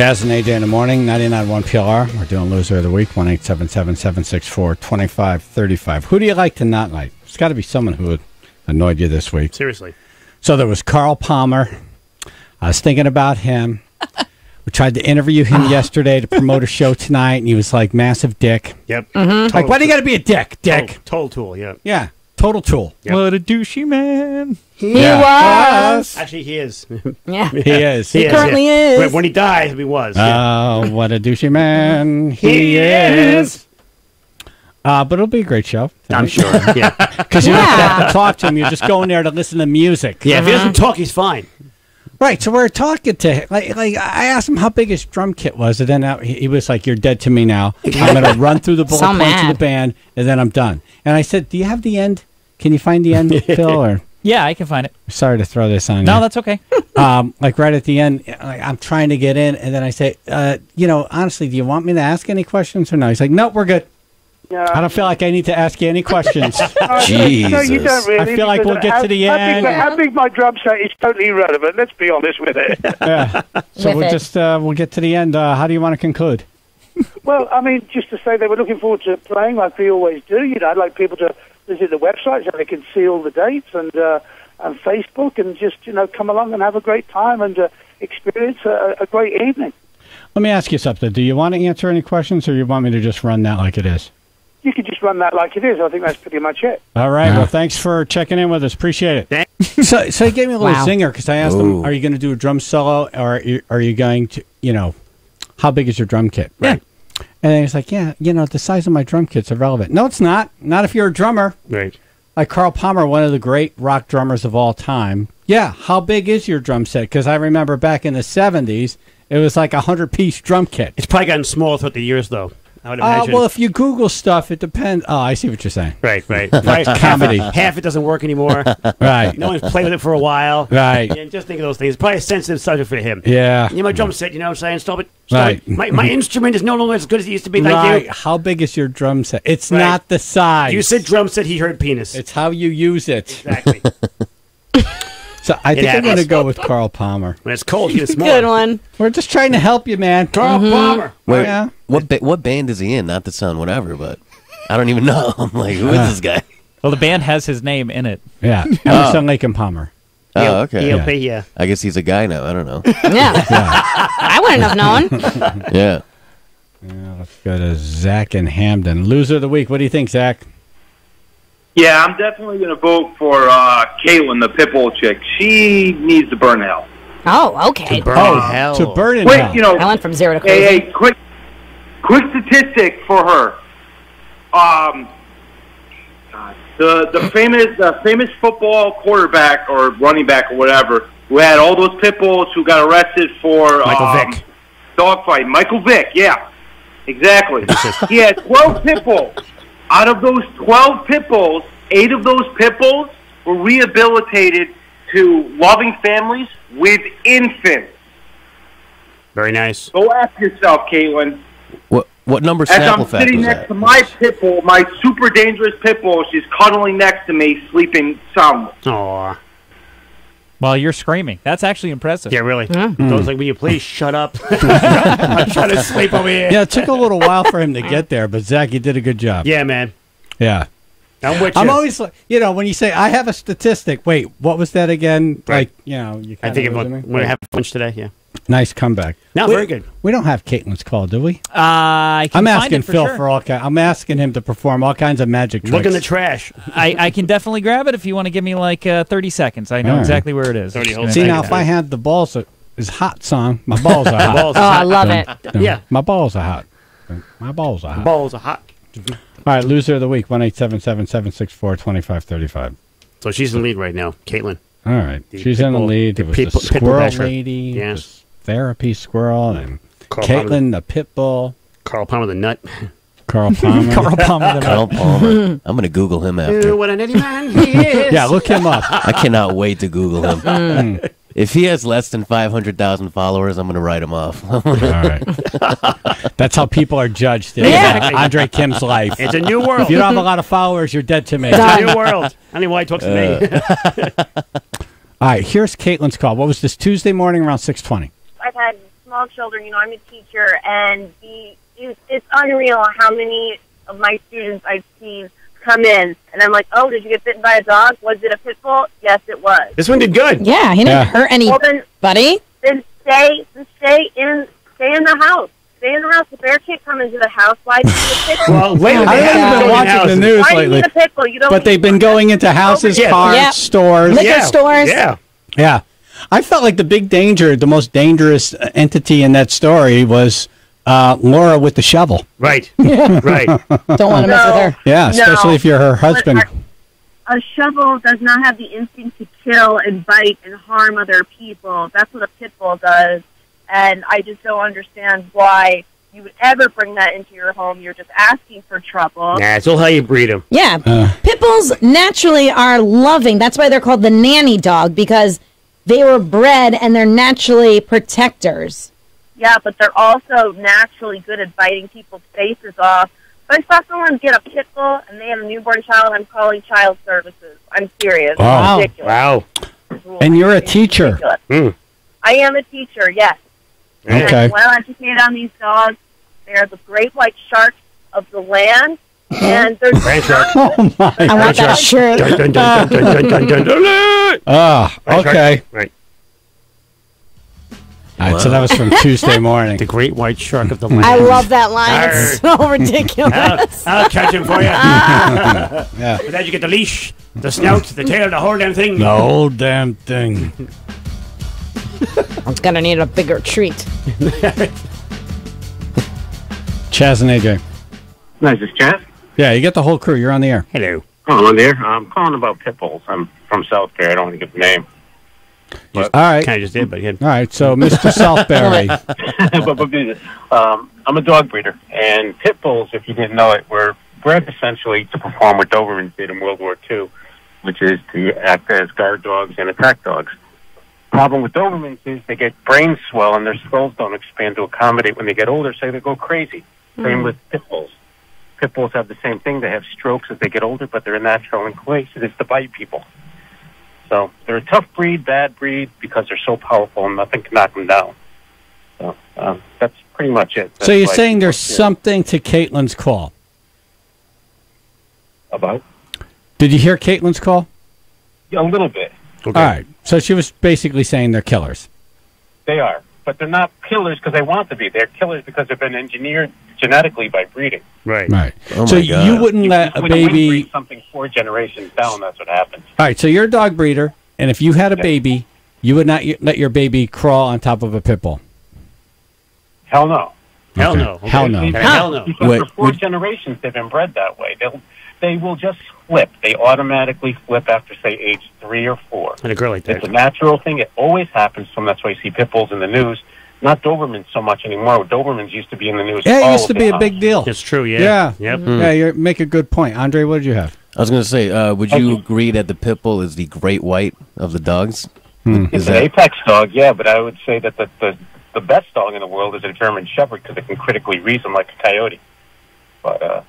Chaz and AJ in the morning, 99.1 PLR. We're doing Loser of the Week, 1-877-764-2535. Who do you like to not like? It's got to be someone who annoyed you this week. Seriously. So there was Carl Palmer. I was thinking about him. We tried to interview him yesterday to promote a show tonight, and he was like, massive dick. Yep. Like, why do you got to be a dick? Total tool, yeah. Yeah, total tool. Yep. What a douchey man. He was. Actually, he is. Yeah. He is. He currently is. When he died, he was. Oh, what a douchey man he is. But it'll be a great show. I'm sure. Yeah. Because you don't have to talk to him. You're just going there to listen to music. Yeah, if he doesn't talk, he's fine. Right, so we're talking to him. Like I asked him how big his drum kit was, and then he was like, "You're dead to me now. I'm going to run through the bullet points of the band, and then I'm done." And I said, "Do you have the end? Can you find the end, Phil?" Or yeah, I can find it. Sorry to throw this on you. No, that's okay. Like right at the end, I'm trying to get in, and then I say, honestly, do you want me to ask any questions or no? He's like, "Nope, we're good." I don't feel like I need to ask you any questions. Jesus. No, you don't really. I feel like we'll get to the end. How big my drum set is totally irrelevant. Let's be honest with it. Yeah. So we'll get to the end. How do you want to conclude? Well, I mean, just to say they were looking forward to playing like we always do. I'd like people to visit the website so they can see all the dates and Facebook and just, come along and have a great time and experience a great evening. Let me ask you something. Do you want to answer any questions or you want me to just run that like it is? You could just run that like it is. I think that's pretty much it. All right. Well, thanks for checking in with us. Appreciate it. So he gave me a little zinger because I asked him, are you going to do a drum solo or are you going to, how big is your drum kit? Right. And then he's like, yeah, the size of my drum kit's irrelevant. No, it's not. Not if you're a drummer. Right. Like Carl Palmer, one of the great rock drummers of all time. Yeah, how big is your drum set? Because I remember back in the 70s, it was like a 100-piece drum kit. It's probably gotten smaller throughout the years, though. I would imagine. Well, if you Google stuff, it depends. Oh, I see what you're saying. Right. Comedy. Half it doesn't work anymore. Right. No one's played with it for a while. Right. And just think of those things. It's probably a sensitive subject for him. Yeah. My drum set, you know what I'm saying? Stop it. Right. My instrument is no longer as good as it used to be. Thank you. How big is your drum set? It's not the size. You said drum set, he heard penis. It's how you use it. Exactly. So I think I'm going to go with Carl Palmer. When it's cold, get smaller. Good one. We're just trying to help you, man. Carl Palmer. Wait, Yeah. what band is he in? Not to sound whatever, but I don't even know. I'm like, who is this guy? Well, the band has his name in it. Yeah. Emerson, Lake and Palmer. Oh, okay. ELP, yeah. I guess he's a guy now. I don't know. Yeah. I wouldn't have known. Yeah. Let's go to Zach in Hamden. Loser of the week. What do you think, Zach? Yeah, I'm definitely going to vote for Caitlin, the Pitbull chick. She needs to burn hell. Oh, okay. To burn hell. To burn in Quick, hell. I went from 0 to crazy. Hey, quick statistic for her. The famous football quarterback or running back or whatever who had all those pit bulls who got arrested for Michael Vick. Dogfight. Michael Vick, yeah, exactly. He had 12 pit bulls. Out of those 12 pit bulls, 8 of those pit bulls were rehabilitated to loving families with infants. Very nice. Go ask yourself, Caitlin. What number As sample I'm fact sitting was next that? to my pit bull, my super dangerous pit bull, she's cuddling next to me, sleeping soundly. Aw. Well, you're screaming. That's actually impressive. Yeah, really. I was like, will you please shut up? I'm trying to sleep over here. Yeah, it took a little while for him to get there, but Zach, you did a good job. Yeah, man. Yeah. I'm with you. I'm always like, when you say, I have a statistic, wait, what was that again? Right. Like, you I think I'm going to have lunch today, yeah. Nice comeback. No, very good. We don't have Caitlin's call, do we? I can I'm find asking it for Phil sure. for all kinds. I'm asking him to perform all kinds of magic tricks. Look in the trash. I can definitely grab it if you want to give me like 30 seconds. I know All right. exactly where it is. See, now, if I had the balls is hot song, my balls are hot. I love it. Yeah. My balls are hot. My balls are hot. Balls are hot. All right, loser of the week, 1-877-764-2535. So she's in the lead right now, Caitlin. All right. The She's in the pitbull- lead. the It was pitbull- the pitbull squirrel basher. lady, Yeah. the therapy squirrel, and Carl Caitlin, the pit bull. Carl Palmer the nut. Carl Palmer. Carl Palmer. Carl Palmer. I'm going to Google him after. What a nutty man he is. Yeah, look him up. I cannot wait to Google him. If he has less than 500,000 followers, I'm going to write him off. All right. That's how people are judged in Andre Kim's life. It's a new world. If you don't have a lot of followers, you're dead to me. It's a new world. I don't know why he talks to me. All right, here's Caitlin's call. What was this, Tuesday morning around 6:20? I've had small children, you know, I'm a teacher, and it's unreal how many of my students I've seen come in, and I'm like, oh, did you get bitten by a dog? Was it a pit bull? Yes, it was. This one did good. Yeah, he didn't hurt anybody. Then stay in the house. Stay in the house. The bear can't come into the house. Why do you need a pit bull? Well, lately I haven't been watching the news Why lately. do you need a pit bull? You don't But they've been going into houses, cars, stores. Liquor stores. Yeah. I felt like the most dangerous entity in that story was Laura with the shovel. Right. Right. Don't want to mess with her. Yeah, especially if you're her husband. A shovel does not have the instinct to kill and bite and harm other people. That's what a pit bull does. And I just don't understand why you would ever bring that into your home. You're just asking for trouble. Nah, it's all how you breed them. Yeah. Pit bulls naturally are loving. That's why they're called the nanny dog, because they were bred and they're naturally protectors. Yeah, but they're also naturally good at biting people's faces off. If I saw someone get a pit bull and they have a newborn child, I'm calling child services. I'm serious. Wow. It's ridiculous. Wow. And you're a teacher. I am a teacher, yes. And Okay. I'm well educated on these dogs. They are the great white sharks of the land. And they're Oh, my I want that shirt. Dun, dun, dun, dun, dun, dun, dun, dun, dun. Ah, okay. Right. All right, so that was from Tuesday morning. The great white shark of the land. I love that line. It's so ridiculous. I'll catch him for you. Yeah. But then you get the leash, the snout, the tail, the whole damn thing. The whole damn thing. I'm going to need a bigger treat. Chaz and AJ. Nice, this Chaz. Yeah, you get the whole crew. You're on the air. Hello. Oh, I'm there. I'm calling about pit bulls. I'm from South Bay. I don't want to give the name. All right. Kind of just did, but All right, so Mr. Southbury. I'm a dog breeder, and pit bulls, if you didn't know it, were bred essentially to perform what Dobermans did in World War II, which is to act as guard dogs and attack dogs. Problem with Dobermans is they get brain swell and their skulls don't expand to accommodate when they get older, so they go crazy. Same with pit bulls. Pit bulls have the same thing. They have strokes as they get older, but they're a natural inclination is to bite people. So they're a tough breed, bad breed, because they're so powerful and nothing can knock them down. So that's pretty much it. So you're saying there's something to Caitlin's call? About? Did you hear Caitlin's call? Yeah, a little bit. Okay. All right. So she was basically saying they're killers. They are. But they're not killers because they want to be. They're killers because they've been engineered genetically by breeding. Right. Right. Oh so my God. you wouldn't let a When you baby... breed something 4 generations down, that's what happens. All right, so you're a dog breeder, and if you had a baby, you would not let your baby crawl on top of a pit bull. Hell no. Hell Okay. no. Okay. Hell no. Hell no. Because for 4 generations, they've been bred that way. They will just flip. They automatically flip after, say, age 3 or 4. And a girl like that. It's a natural thing. It always happens to them. That's why you see pit bulls in the news. Not Dobermans so much anymore. Dobermans used to be in the news. Yeah, it all used to the be a time. big deal. It's true, yeah. Yeah. Yep. Yeah, you make a good point. Andre, what did you have? I was going to say, would you agree that the pit bull is the great white of the dogs? It's an apex dog, yeah, but I would say that the best dog in the world is a German Shepherd because it can critically reason like a coyote. But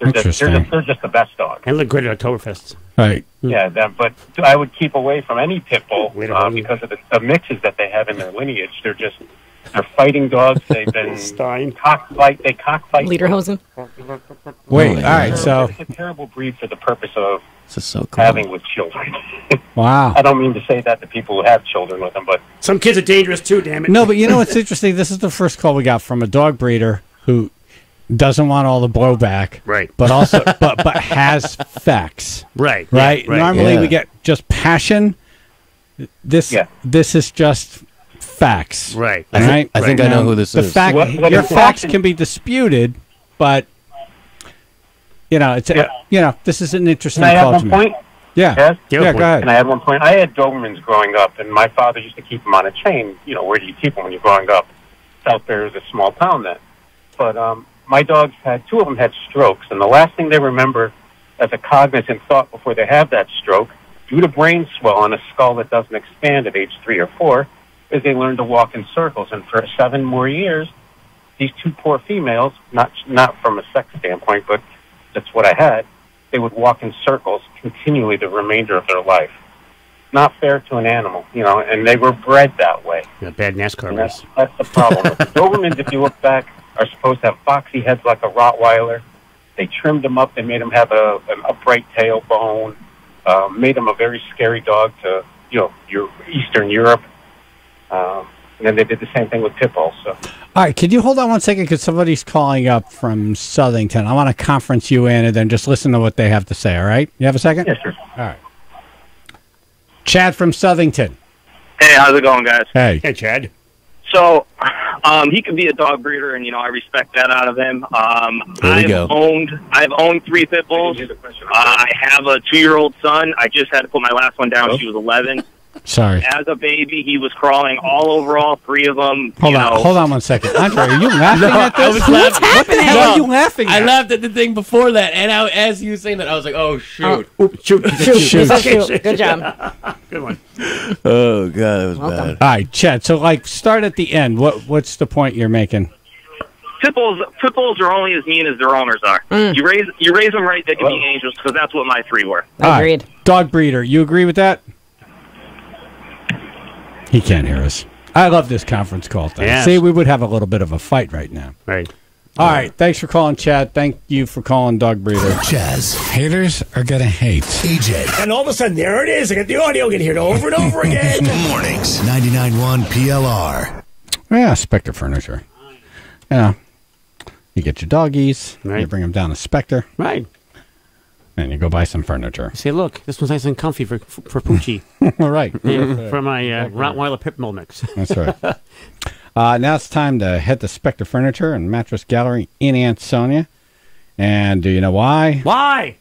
they're just the best dog. And look great at Oktoberfest. Right. Yeah, but I would keep away from any pit bull because of the mixes that they have in their lineage. They're fighting dogs. They've been cockfight. They cockfight. Lederhosen. Wait, all right, so... It's a terrible breed for the purpose of so having with children. Wow. I don't mean to say that to people who have children with them, but... Some kids are dangerous too, damn it. No, but you know what's interesting? This is the first call we got from a dog breeder who doesn't want all the blowback. Right. But also, but has facts. Right. Right? Yeah, right. Normally Yeah. we get just passion. This is just facts. Right. Right? I think I know who this the is. Fact, What your is facts passion? can be disputed, but it's this is an interesting Can I call add to one me. point? Yeah. Yes? Yeah, go ahead. Can I add one point? I had Dobermans growing up, and my father used to keep them on a chain. You know, where do you keep them when you're growing up? South Bay was a small town then. But my dogs had, 2 of them had strokes, and the last thing they remember as a cognizant thought before they have that stroke, due to brain swell on a skull that doesn't expand at age 3 or 4, is they learn to walk in circles. And for 7 more years, these 2 poor females, not from a sex standpoint, but that's what I had, they would walk in circles continually the remainder of their life. not fair to an animal, and they were bred that way. Yeah, bad NASCAR And race. that's the problem. The Dobermans, if you look back, are supposed to have foxy heads like a Rottweiler. They trimmed them up. They made them have an upright tailbone. Made them a very scary dog to, your Eastern Europe. And then they did the same thing with pit bulls. So. All right, could you hold on one second? Because somebody's calling up from Southington. I want to conference you in and then just listen to what they have to say, all right? You have a second? Yes, sir. All right. Chad from Southington. Hey, how's it going, guys? Hey. Hey, Chad. So, he could be a dog breeder, and I respect that out of him. I've owned 3 pit bulls. I have a 2-year-old son. I just had to put my last one down. She was 11. Sorry. As a baby, he was crawling all over all 3 of them. Hold on one second. Andre, are you laughing at this? I was What's laughing. happening? What the hell are you laughing at? I laughed at the thing before that, and as you were saying that, I was like, "Oh shoot, shoot. Good job. Good one. Oh god, that was bad." All right, Chad. So, start at the end. What's the point you're making? Pit bulls are only as mean as their owners are. You raise them right, they can be angels, because that's what my 3 were. Agreed. Right. Dog breeder. You agree with that? He can't hear us. I love this conference call thing. Yes. See, we would have a little bit of a fight right now. Right. All right. Thanks for calling, Chad. Thank you for calling Dog Breeder. Chaz. Haters are going to hate. AJ. And all of a sudden, there it is. I get the audio. I can hear it over and over again. Mornings. 99.1 PLR. Yeah, Spectre Furniture. Yeah. You get your doggies. Right. You bring them down to Spectre. Right. And you go buy some furniture. Say, look, this one's nice and comfy for Poochie. All right. For my Rottweiler Pit Bull mix. That's right. Now it's time to head to Spectre Furniture and Mattress Gallery in Ansonia. And do you know why? Why?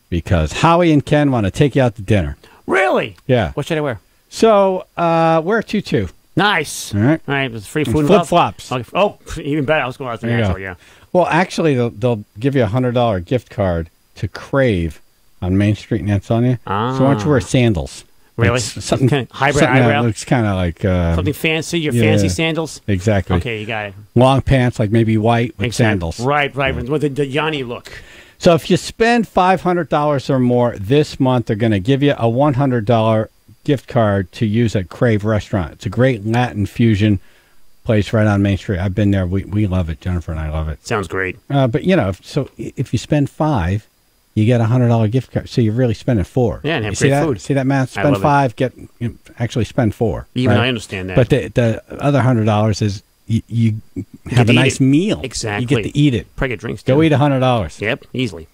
Because Howie and Ken want to take you out to dinner. Really? Yeah. What should I wear? So, wear a tutu. Nice. All right. All right. It's free food. Flip-flops. Okay. Oh, even better. I was going to ask the yeah. Well, actually, they'll give you a $100 gift card to Crave on Main Street in Ansonia. Ah. So why don't you wear sandals? Really? Like something kind of hybrid something eyebrow? that looks kind of like something fancy. Your fancy sandals. Exactly. Okay, you got it. Long pants, like maybe white with sandals. Right. With the Yanni look. So if you spend $500 or more this month, they're going to give you a $100 gift card to use at Crave Restaurant. It's a great Latin fusion place right on Main Street. I've been there. We love it. Jennifer and I love it. Sounds great. But if you spend $5, you get a $100 gift card. So you're really spending $4. Yeah, and have great food. See that math? Spend $5, actually spend $4. Even right? I understand that. But the other $100 is you have a nice meal. Exactly. You get to eat it. Probably get drinks. Go eat $100. Yep, easily.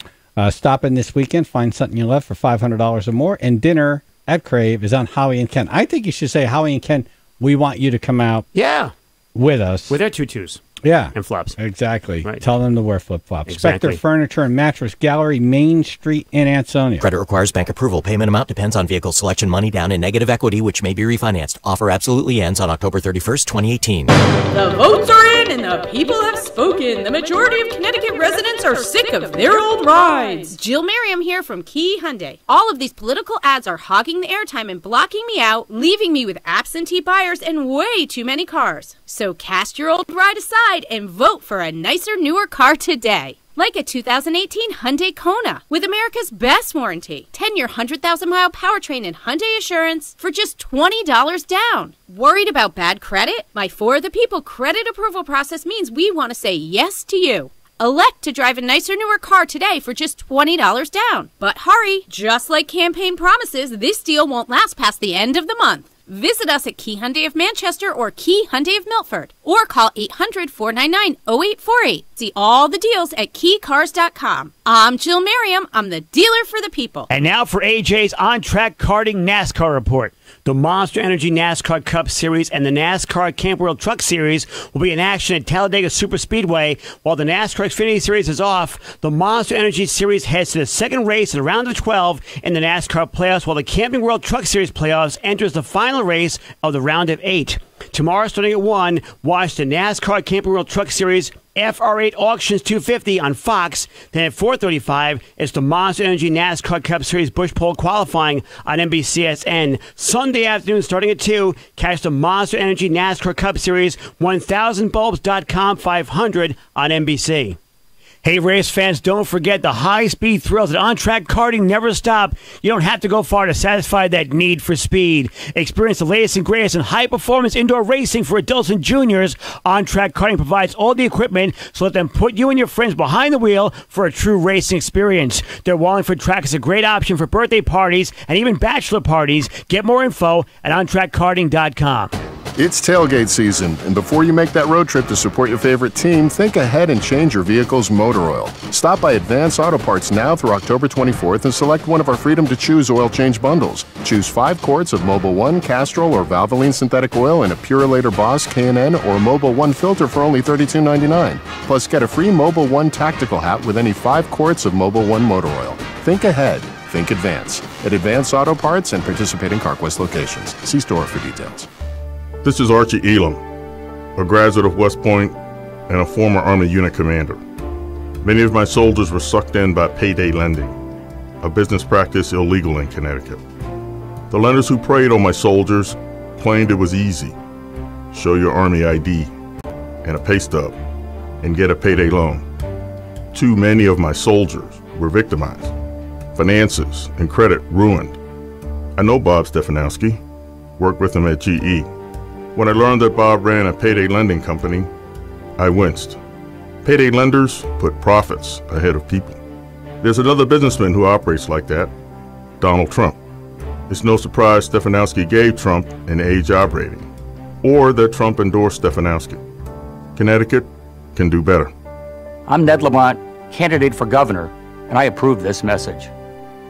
Stop in this weekend, find something you love for $500 or more, and dinner at Crave is on Howie and Ken. I think you should say, Howie and Ken, we want you to come out. Yeah. With us. With their tutus. Yeah. And flops. Exactly. Right. Tell them to wear flip-flops. Exactly. Spectre Furniture and Mattress Gallery, Main Street in Ansonia. Credit requires bank approval. Payment amount depends on vehicle selection, money down, and negative equity, which may be refinanced. Offer absolutely ends on October 31st, 2018. The votes are in and the people have spoken. The majority of Connecticut residents are sick of their old rides. Jill Merriam here from Key Hyundai. All of these political ads are hogging the airtime and blocking me out, leaving me with absentee buyers and way too many cars. So cast your old ride aside and vote for a nicer, newer car today. Like a 2018 Hyundai Kona with America's best warranty, 10-year, 100,000-mile powertrain and Hyundai Assurance for just $20 down. Worried about bad credit? My For the People credit approval process means we want to say yes to you. Elect to drive a nicer, newer car today for just $20 down. But hurry, just like campaign promises, this deal won't last past the end of the month. Visit us at Key Hyundai of Manchester or Key Hyundai of Milford, or call 800-499-0848. See all the deals at keycars.com. I'm Jill Merriam. I'm the dealer for the people. And now for AJ's on-track karting NASCAR report. The Monster Energy NASCAR Cup Series and the NASCAR Camp World Truck Series will be in action at Talladega Superspeedway. While the NASCAR Xfinity Series is off, the Monster Energy Series heads to the second race in the round of 12 in the NASCAR playoffs, while the Camping World Truck Series playoffs enters the final race of the round of 8. Tomorrow, starting at 1, watch the NASCAR Camping World Truck Series FR8 Auctions 250 on Fox. Then at 4:35, it's the Monster Energy NASCAR Cup Series Bush Pole qualifying on NBCSN. Sunday afternoon, starting at 2, catch the Monster Energy NASCAR Cup Series 1000bulbs.com 500 on NBC. Hey, race fans, don't forget the high-speed thrills at on-track karting never stop. You don't have to go far to satisfy that need for speed. Experience the latest and greatest in high-performance indoor racing for adults and juniors. On-track karting provides all the equipment, so let them put you and your friends behind the wheel for a true racing experience. Their Wallingford track is a great option for birthday parties and even bachelor parties. Get more info at ontrackkarting.com. It's tailgate season, and before you make that road trip to support your favorite team, think ahead and change your vehicle's motor oil. Stop by Advance Auto Parts now through October 24th and select one of our Freedom to Choose oil change bundles. Choose 5 quarts of Mobil 1 Castrol or Valvoline synthetic oil and a Purolator Boss K&N or Mobil 1 filter for only $32.99. Plus, get a free Mobil 1 tactical hat with any 5 quarts of Mobil 1 motor oil. Think ahead. Think Advance. At Advance Auto Parts and participating CarQuest locations. See store for details. This is Archie Elam, a graduate of West Point and a former Army unit commander. Many of my soldiers were sucked in by payday lending, a business practice illegal in Connecticut. The lenders who preyed on my soldiers claimed it was easy. Show your Army ID and a pay stub and get a payday loan. Too many of my soldiers were victimized, finances and credit ruined. I know Bob Stefanowski, worked with him at GE. When I learned that Bob ran a payday lending company, I winced. Payday lenders put profits ahead of people. There's another businessman who operates like that, Donald Trump. It's no surprise Stefanowski gave Trump an A job rating, or that Trump endorsed Stefanowski. Connecticut can do better. I'm Ned Lamont, candidate for governor, and I approve this message.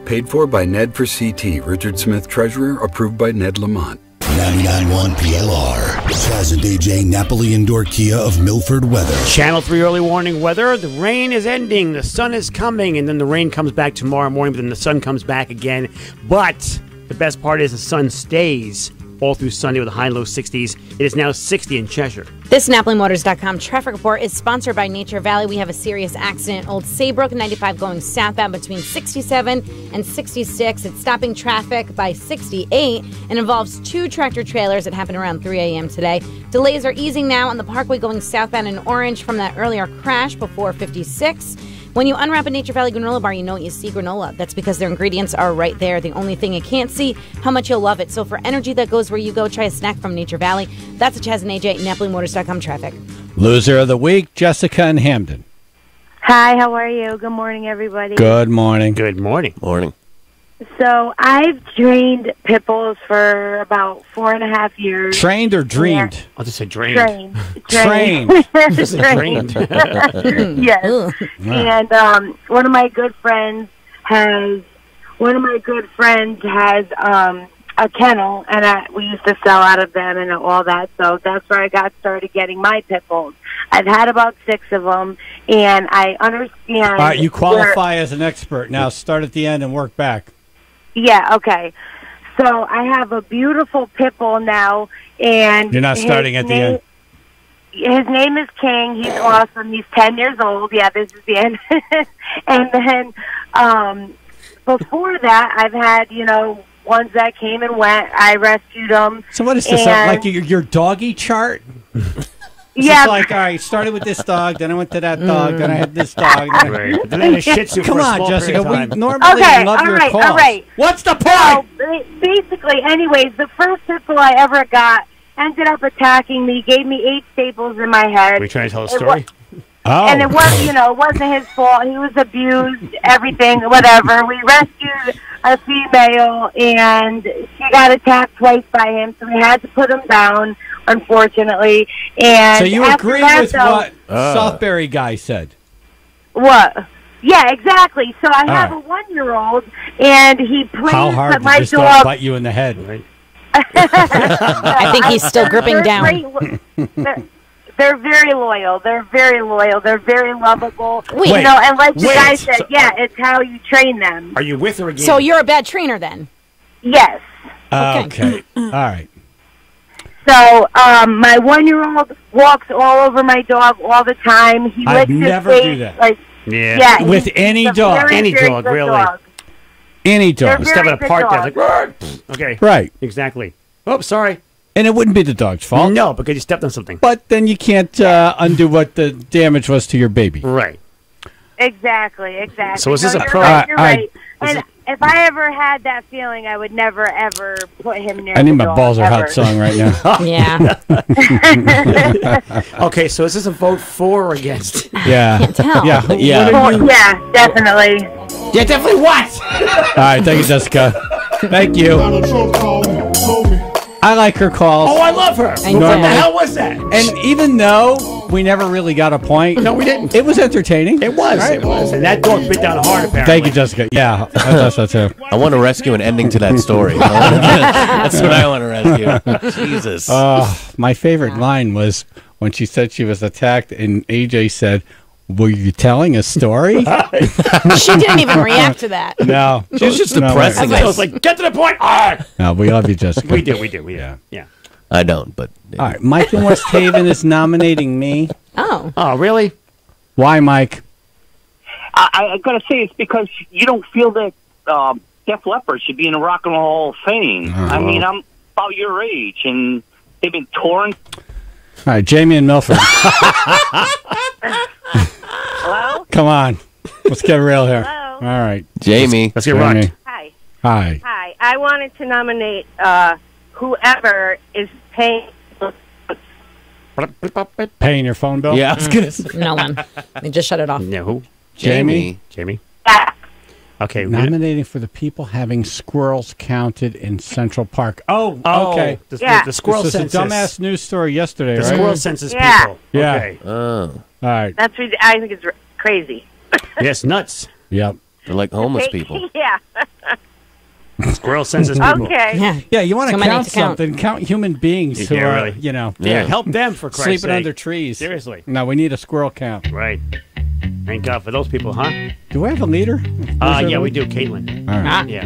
Paid for by Ned for CT, Richard Smith, Treasurer, approved by Ned Lamont. 99.1 PLR. Chaz and AJ, Napoli Indoor Kia of Milford weather. Channel 3 early warning weather. The rain is ending. The sun is coming. And then the rain comes back tomorrow morning, but then the sun comes back again. But the best part is the sun stays all through Sunday with a high and low 60s. It is now 60 in Cheshire. This NapoliMotors.com traffic report is sponsored by Nature Valley. We have a serious accident. Old Saybrook 95 going southbound between 67 and 66. It's stopping traffic by 68 and involves 2 tractor trailers that happened around 3 a.m. today. Delays are easing now on the Parkway going southbound in Orange from that earlier crash before 56. When you unwrap a Nature Valley granola bar, you know what you see, granola. That's because their ingredients are right there. The only thing you can't see, how much you'll love it. So for energy that goes where you go, try a snack from Nature Valley. That's a Chaz and AJ, NapoliMotors.com traffic. Loser of the week, Jessica in Hamden. Hi, how are you? Good morning, everybody. Good morning. Good morning. Morning. So I've trained pit bulls for about 4.5 years. Trained or dreamed? Yeah. I'll just say drained. Trained. Trained. Yes. And one of my good friends has a kennel, and we used to sell out of them and all that. So that's where I got started getting my pit bulls. I've had about 6 of them, and I understand. All right, you qualify as an expert. Now start at the end and work back. Yeah, okay. So I have a beautiful pit bull now, and you're not starting at the end. His name is King. He's awesome. He's 10 years old. Yeah, this is the end. And then before that, I've had, ones that came and went. I rescued them. So what is this, like your doggy chart? Yeah. It's like, all right, started with this dog, then I went to that dog, then I had this dog. Right. Then I had a Shih Tzu Come for a on, small Jessica, period of we time. normally love your cause. All right. What's the point? So, basically, anyways, the first pit bull I ever got ended up attacking me, gave me 8 staples in my head. Are we trying to tell a story? And it was, it wasn't his fault. He was abused, everything, whatever. We rescued a female, and she got attacked twice by him, so we had to put him down, unfortunately. And so you agree that, with what Southbury guy said? What? Yeah, exactly. So I have a 1-year-old, and he plays How hard did my this dog. dog bite you in the head? Right? I think he's still gripping down. They're very loyal. They're very loyal. They're very lovable. Wait, and like you guys said, it's how you train them. Are you with her again? So you're a bad trainer then? Yes. Okay. All right. So my 1-year-old walks all over my dog all the time. He I'd licks his never face, do that. Like, yeah. With he's any a dog. very, Any very dog, good really. dog. Any dog. They're Stepping very apart good there, like, okay. Right. Exactly. Oh, sorry. And it wouldn't be the dog's fault. No, because you stepped on something. But then you can't undo what the damage was to your baby. Right. Exactly. So is this a you're pro? Right, you're right. And if I ever had that feeling, I would never, ever put him near I need the my dog, balls are ever. hot song right now. Yeah. Okay, so is this a vote for or against? Yeah. Can't tell. Yeah. Well, yeah, definitely. Yeah, definitely what? All right, thank you, Jessica. Thank you. I like her calls. Oh, I love her. What the hell was that? And even though we never really got a point, no, we didn't. It was entertaining. It was. Right? It was. And that dog bit down hard, apparently. Thank you, Jessica. Yeah, I thought so too. I want to rescue an ending to that story. That's what I want to rescue. Jesus. My favorite line was when she said she was attacked, and AJ said, "Were you telling a story?" She didn't even react to that. No, she was just depressing I was like, get to the point. No, we love you, Jessica. We do. Yeah. I don't, but all right. Mike in West Haven is nominating me. Oh. Oh, really? Why, Mike? I gotta say it's because you don't feel that Def Leppard should be in the Rock and Roll Hall of Fame. I mean, I'm about your age, and they've been touring. All right, Jamie and Milford. Hello? Come on. Let's get real here. Hello? All right. Jamie. Let's get rocked. Hi. Hi. Hi. I wanted to nominate whoever is paying. Paying your phone bill? Yeah, I was gonna say. No one. They just shut it off. No, who? Jamie. Jamie. Yeah. Okay. Nominating for the people having squirrels counted in Central Park. Oh, Oh, okay. the squirrel This census. is a dumbass news story yesterday, The right? squirrel census Yeah. people. Yeah. Okay. Oh, All right. That's I think it's crazy. Yes, nuts. Yep. they're like homeless people. Yeah. Squirrel census people. Okay. Yeah. Yeah, you want So to many count to count. something. Count human beings who Yeah, are, really. you know, Yeah, help them for Christ's sleeping sake. under trees. Seriously. No, we need a squirrel count. Right. Thank God for those people, huh? Do we have a leader? Yeah, we do. Caitlin. All right. Yeah.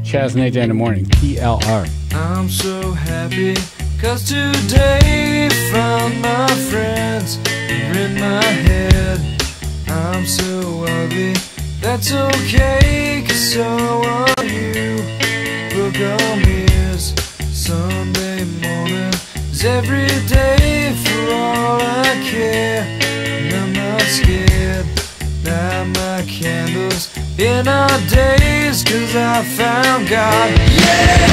Chaz and AJ in the morning. PLR. I'm so happy, cause today found my friends are in my head. I'm so ugly, that's okay, cause so are you. Book on mirrors, Sunday morning is every day for all I care. And I'm not scared, light my candles in our days, cause I found God. Yeah!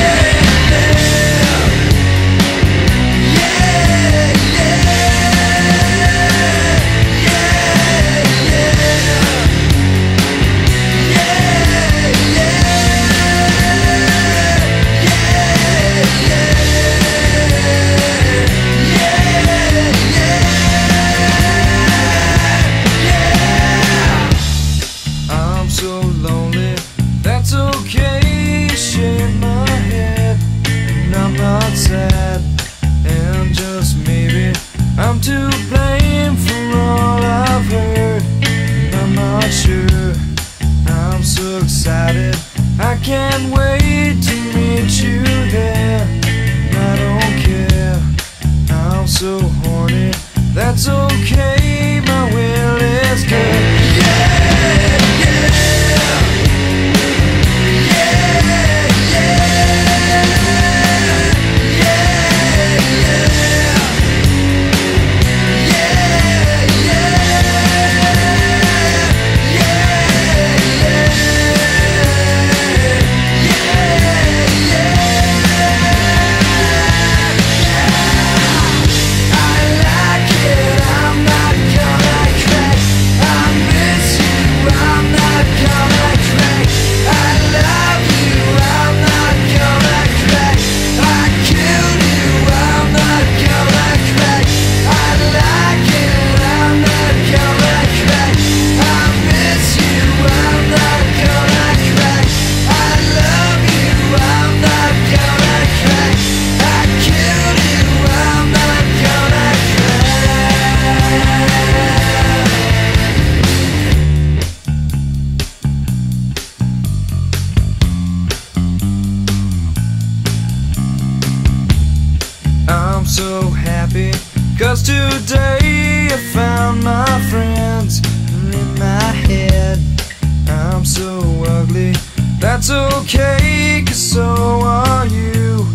I'm so lonely, that's okay, shake my head, and I'm not sad, and just maybe I'm to blame for all I've heard, and I'm not sure, I'm so excited, I can't wait to meet you there, and I don't care, I'm so horny, that's okay, my will is good. I'm so happy, cause today I found my friends in my head. I'm so ugly, that's okay, cause so are you.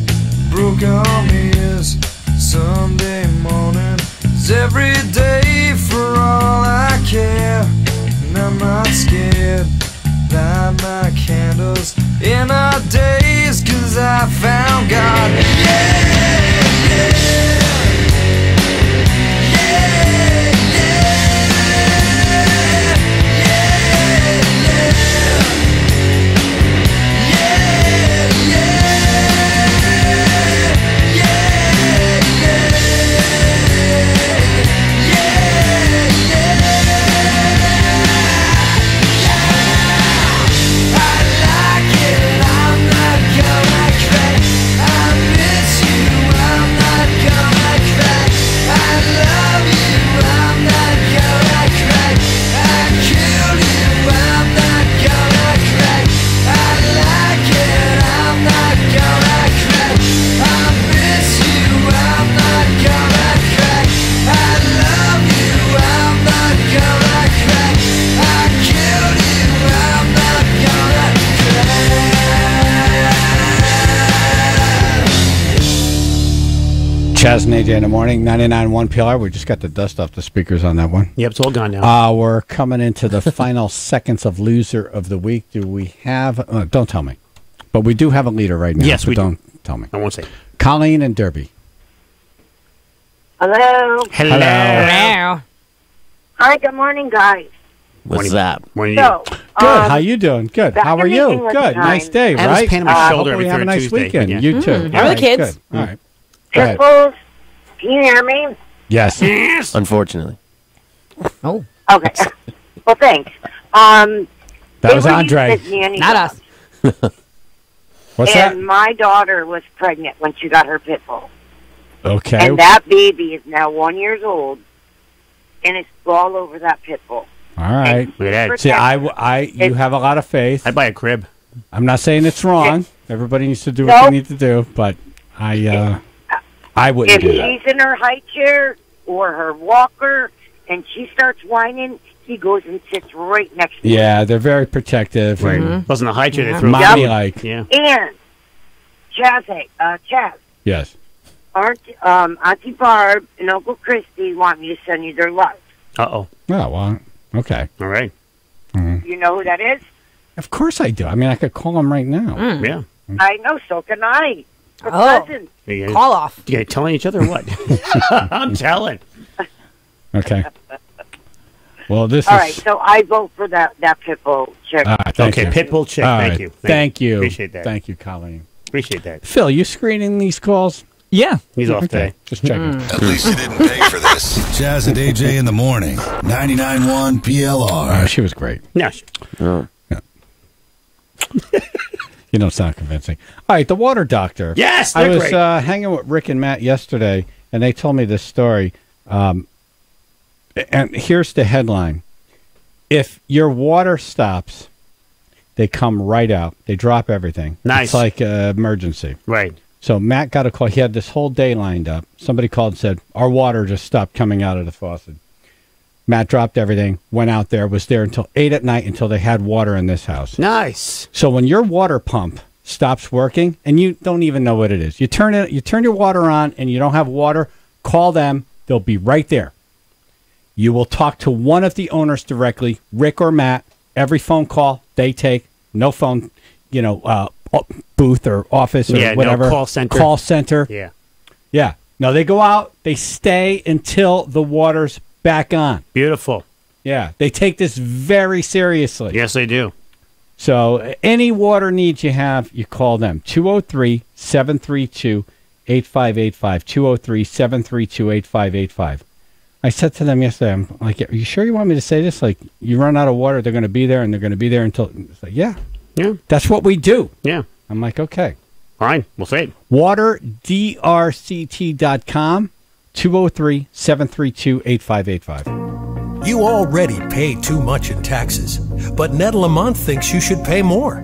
Broke arm is Sunday morning is every day for all I care. I'm not scared. Light my candles in our days, 'cause I found God. Yeah, yeah. Chaz and AJ in the morning, 99.1 PLR. We just got the dust off the speakers on that one. Yep, it's all gone now. We're coming into the final seconds of Loser of the Week. Do we have... don't tell me. But we do have a leader right now. Yes, we don't tell me. I won't say. Colleen and Derby. Hello. Hello. Hi, good morning, guys. What's that? So, Good. How you doing? Good. back How are in the you? English Good. time- Nice day, I was right? painting my shoulder Hopefully every have a third nice Tuesday. weekend. Yeah. You too. How are the kids? Good. All right. Go ahead. Pitbulls, can you hear me? Yes. Unfortunately. Oh. Okay. Well, thanks. That was they were Andre. used as nanny Not dogs. us. What's And my daughter was pregnant when she got her pit bull. that? Okay. And that baby is now 1 year old, and it's all over that pit bull. All right. Look at that. See, you have a lot of faith. I'd buy a crib. I'm not saying it's wrong. Everybody needs to do what Nope. they need to do, but I wouldn't If do that. she's in her high chair or her walker and she starts whining, he goes and sits right next to her. Yeah, they're very protective. Right. and Wasn't a high chair they threw. mommy-like. Yeah. And Chaz, Yes. Auntie Barb and Uncle Christy want me to send you their love. Uh-oh. Oh, well, okay. All right. You know who that is? Of course I do. I mean, I could call them right now. Yeah. I know, so can I. For Oh. cousins. You Call off. You guys telling each other what? I'm telling. Okay. Well, this All is... right, so I vote for that pit bull chick. All right, thank Okay, you. Pitbull chick. All Thank right. you. Thank you. Appreciate that. Thank you, Colleen. Appreciate that. Phil, you screening these calls? Yeah. He's off today. Just checking. At least you didn't pay for this. Chaz and AJ in the morning. 99.1 PLR. Oh, she was great. Yeah. You don't sound convincing. All right, the water doctor. Yes, I they're was great. hanging with Rick and Matt yesterday, and they told me this story. And here's the headline. If your water stops, they come right out. They drop everything. Nice. It's like an emergency. Right. So Matt got a call. He had this whole day lined up. Somebody called and said, our water just stopped coming out of the faucet. Matt dropped everything, went out there, was there until 8 at night until they had water in this house. Nice. So when your water pump stops working and you don't even know what it is, you turn your water on and you don't have water, call them. They'll be right there. You will talk to one of the owners directly, Rick or Matt. Every phone call they take, no phone, booth or office or whatever. No call center. Call center. Yeah. Yeah. No, they go out. They stay until the water's back on. Beautiful. Yeah. They take this very seriously. Yes, they do. So any water needs you have, you call them. 203-732-8585. 203-732-8585. I said to them yesterday, I'm like, are you sure you want me to say this? Like, you run out of water, they're going to be there, and they're going to be there until... It's like, yeah. Yeah. That's what we do. Yeah. I'm like, okay. Fine. We'll say it. WaterDRCT.com, 203-732-8585. You already pay too much in taxes, but Ned Lamont thinks you should pay more.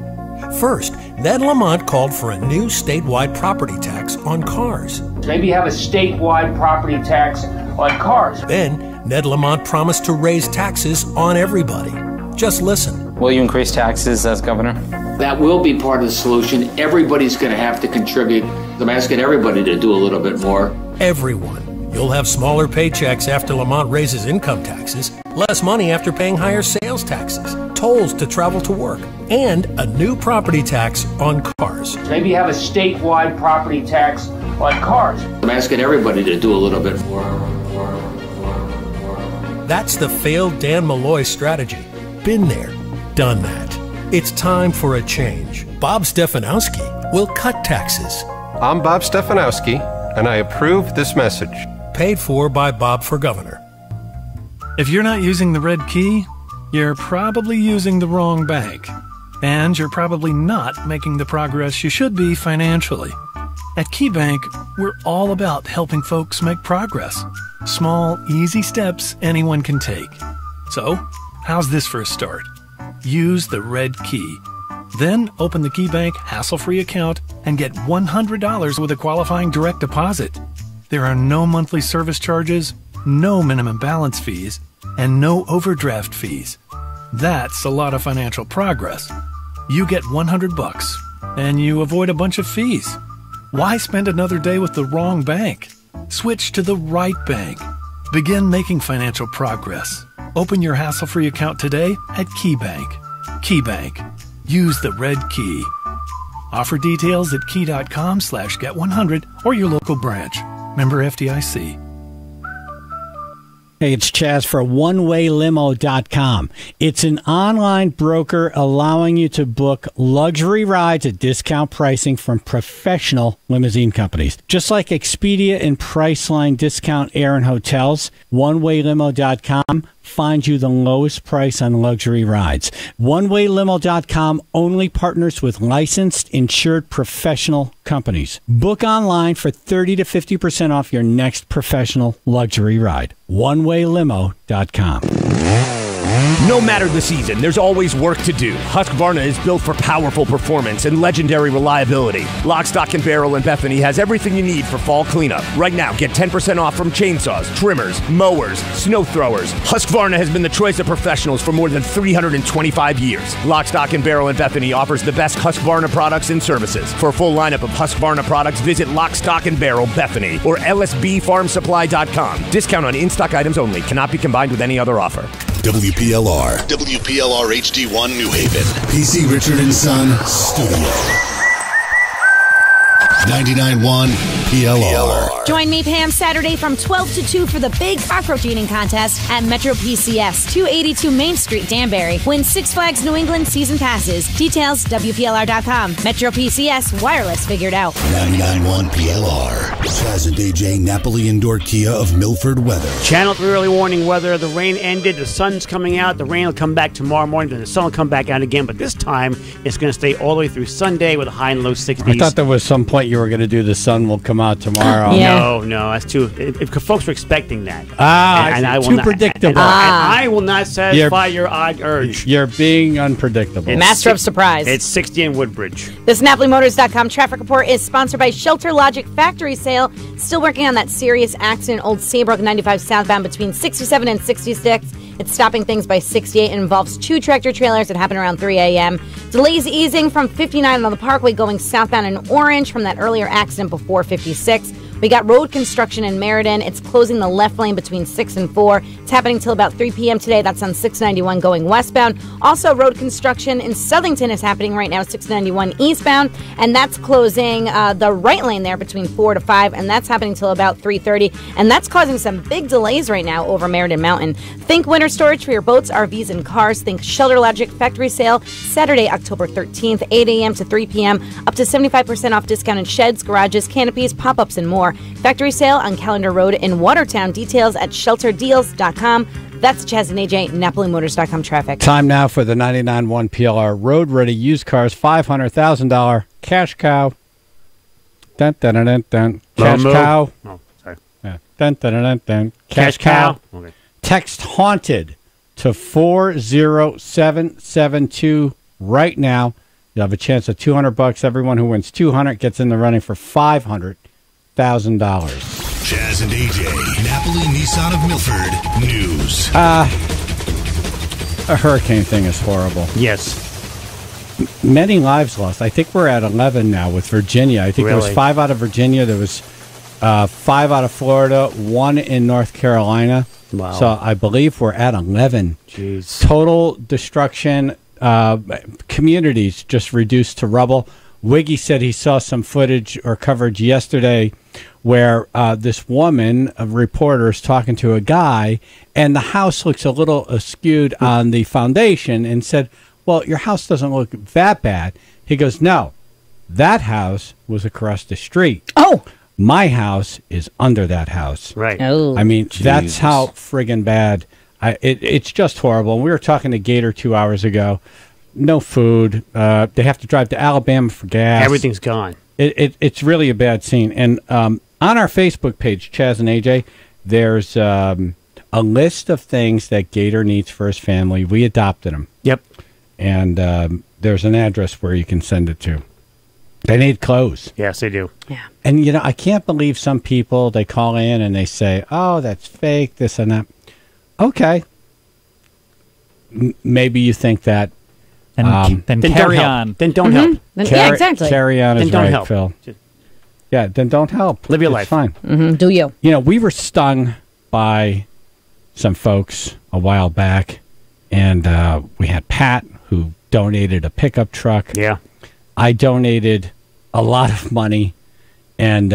First, Ned Lamont called for a new statewide property tax on cars. Maybe have a statewide property tax on cars. Then, Ned Lamont promised to raise taxes on everybody. Just listen. Will you increase taxes as governor? That will be part of the solution. Everybody's going to have to contribute. I'm asking everybody to do a little bit more. Everyone. You'll have smaller paychecks after Lamont raises income taxes, less money after paying higher sales taxes, tolls to travel to work, and a new property tax on cars. Maybe have a statewide property tax on cars. I'm asking everybody to do a little bit more. That's the failed Dan Malloy strategy. Been there, done that. It's time for a change. Bob Stefanowski will cut taxes. I'm Bob Stefanowski, and I approve this message. Paid for by Bob for Governor. If you're not using the red key, you're probably using the wrong bank. And you're probably not making the progress you should be financially. At KeyBank, we're all about helping folks make progress. Small, easy steps anyone can take. So, how's this for a start? Use the red key. Then open the KeyBank hassle-free account and get $100 with a qualifying direct deposit. There are no monthly service charges, no minimum balance fees, and no overdraft fees. That's a lot of financial progress. You get $100 and you avoid a bunch of fees. Why spend another day with the wrong bank? Switch to the right bank. Begin making financial progress. Open your hassle-free account today at KeyBank. KeyBank. Use the red key. Offer details at key.com/get100 or your local branch. Member FDIC. Hey, it's Chaz for OneWayLimo.com. It's an online broker allowing you to book luxury rides at discount pricing from professional limousine companies. Just like Expedia and Priceline discount air and hotels, OneWayLimo.com finds you the lowest price on luxury rides. OneWayLimo.com only partners with licensed, insured professional companies. Book online for 30 to 50% off your next professional luxury ride. OneWayLimo.com. No matter the season, there's always work to do. Husqvarna is built for powerful performance and legendary reliability. Lock, Stock, and Barrel in Bethany has everything you need for fall cleanup. Right now, get 10% off from chainsaws, trimmers, mowers, snow throwers. Husqvarna has been the choice of professionals for more than 325 years. Lock, Stock, and Barrel in Bethany offers the best Husqvarna products and services. For a full lineup of Husqvarna products, visit Lock, Stock, and Barrel Bethany or lsbfarmsupply.com. Discount on in-stock items only. Cannot be combined with any other offer. WPLR HD1 New Haven. PC Richard and Son Studio. 99.1 PLR. Join me, Pam, Saturday from 12 to 2 for the big cockroach eating contest at Metro PCS, 282 Main Street, Danbury. Win Six Flags New England season passes. Details, WPLR.com. Metro PCS, wireless figured out. 99.1 PLR. Chaz and AJ, Napoli Indoor Kia of Milford weather. Channel 3 early warning weather. The rain ended. The sun's coming out. The rain will come back tomorrow morning. Then the sun will come back out again. But this time, it's going to stay all the way through Sunday with a high and low 60s. I thought there was some point you were going to do the sun will come out tomorrow. Yeah. No, that's too. If folks were expecting that, and I will too not, predictable. And I will not satisfy your odd urge. You're being unpredictable. Master of surprise. It's 60 in Woodbridge. This NapoliMotors.com traffic report is sponsored by Shelter Logic Factory Sale. Still working on that serious accident, Old Saybrook 95 southbound between 67 and 66. It's stopping things by 68 and involves 2 tractor trailers that happened around 3 a.m. Delays easing from 59 on the Parkway going southbound in Orange from that earlier accident before 56. We got road construction in Meriden. It's closing the left lane between 6 and 4. It's happening till about 3 p.m. today. That's on 691 going westbound. Also, road construction in Southington is happening right now, 691 eastbound. And that's closing the right lane there between 4 to 5. And that's happening till about 3:30. And that's causing some big delays right now over Meriden Mountain. Think winter storage for your boats, RVs, and cars. Think Shelter Logic Factory Sale, Saturday, October 13th, 8 a.m. to 3 p.m. Up to 75% off discounted sheds, garages, canopies, pop-ups, and more. Factory sale on Calendar Road in Watertown. Details at shelterdeals.com. That's Chaz and AJ, NapoliMotors.com traffic. Time now for the 99.1 PLR Road Ready Used Cars $500,000 cash cow. Dun, dun, dun, dun, dun. Cash cow. Oh, sorry. Yeah. Dun, dun, dun, dun, dun. Cash cow. Okay. Text haunted to 40772 right now. You'll have a chance of $200. Everyone who wins 200 gets in the running for $500,000. Chaz and AJ, Napoli Nissan of Milford News. A hurricane thing is horrible. Yes. Many lives lost. I think we're at 11 now with Virginia. I think there was 5 out of Virginia. There was 5 out of Florida, 1 in North Carolina. Wow. So I believe we're at 11. Jeez. Total destruction. Communities just reduced to rubble. Wiggy said he saw some footage or coverage yesterday where this woman, a reporter, is talking to a guy, and the house looks a little askewed on the foundation, and said, well, your house doesn't look that bad. He goes, no, that house was across the street. Oh. My house is under that house. Right. Oh. I mean, Jesus. that's how friggin' bad. It's just horrible. And we were talking to Gator 2 hours ago. No food. They have to drive to Alabama for gas. Everything's gone. It's really a bad scene. And on our Facebook page, Chaz and AJ, there's a list of things that Gator needs for his family. We adopted him. Yep. And there's an address where you can send it to. They need clothes. Yes, they do. Yeah. And, I can't believe some people, they call in and they say, oh, that's fake, this and that. Okay. Maybe you think that. Then carry don't on. help. Then don't help. Yeah, exactly. Carry on Then is don't right, help. Phil. Yeah, then don't help. Live your It's life. Fine. Mm-hmm. Do you? We were stung by some folks a while back, and we had Pat, who donated a pickup truck. Yeah. I donated a lot of money, and,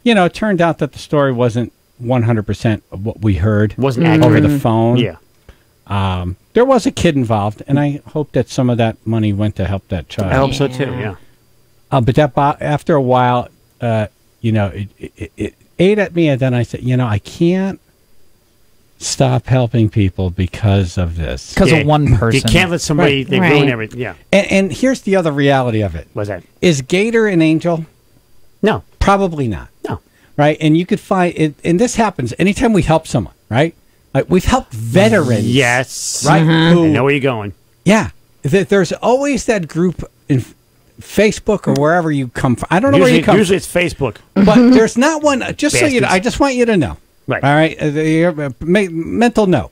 it turned out that the story wasn't 100% of what we heard Wasn't over accurate. the phone. Yeah. There was a kid involved, and I hope that some of that money went to help that child. I hope so, too, yeah. But after a while, it ate at me, and then I said, I can't stop helping people because of this. Because of one person. You can't let somebody, they ruin everything. Yeah. And here's the other reality of it. What's that? Is Gator an angel? No. Probably not. No. Right? And you could find it, and this happens anytime we help someone, right? Like we've helped veterans. Yes. Right? Mm-hmm. I know where you're going. Yeah. There's always that group in Facebook or wherever you come from. I don't know where you come from. Usually it's Facebook. But there's not one, just so you know, I just want you to know. Right. All right? Mental note.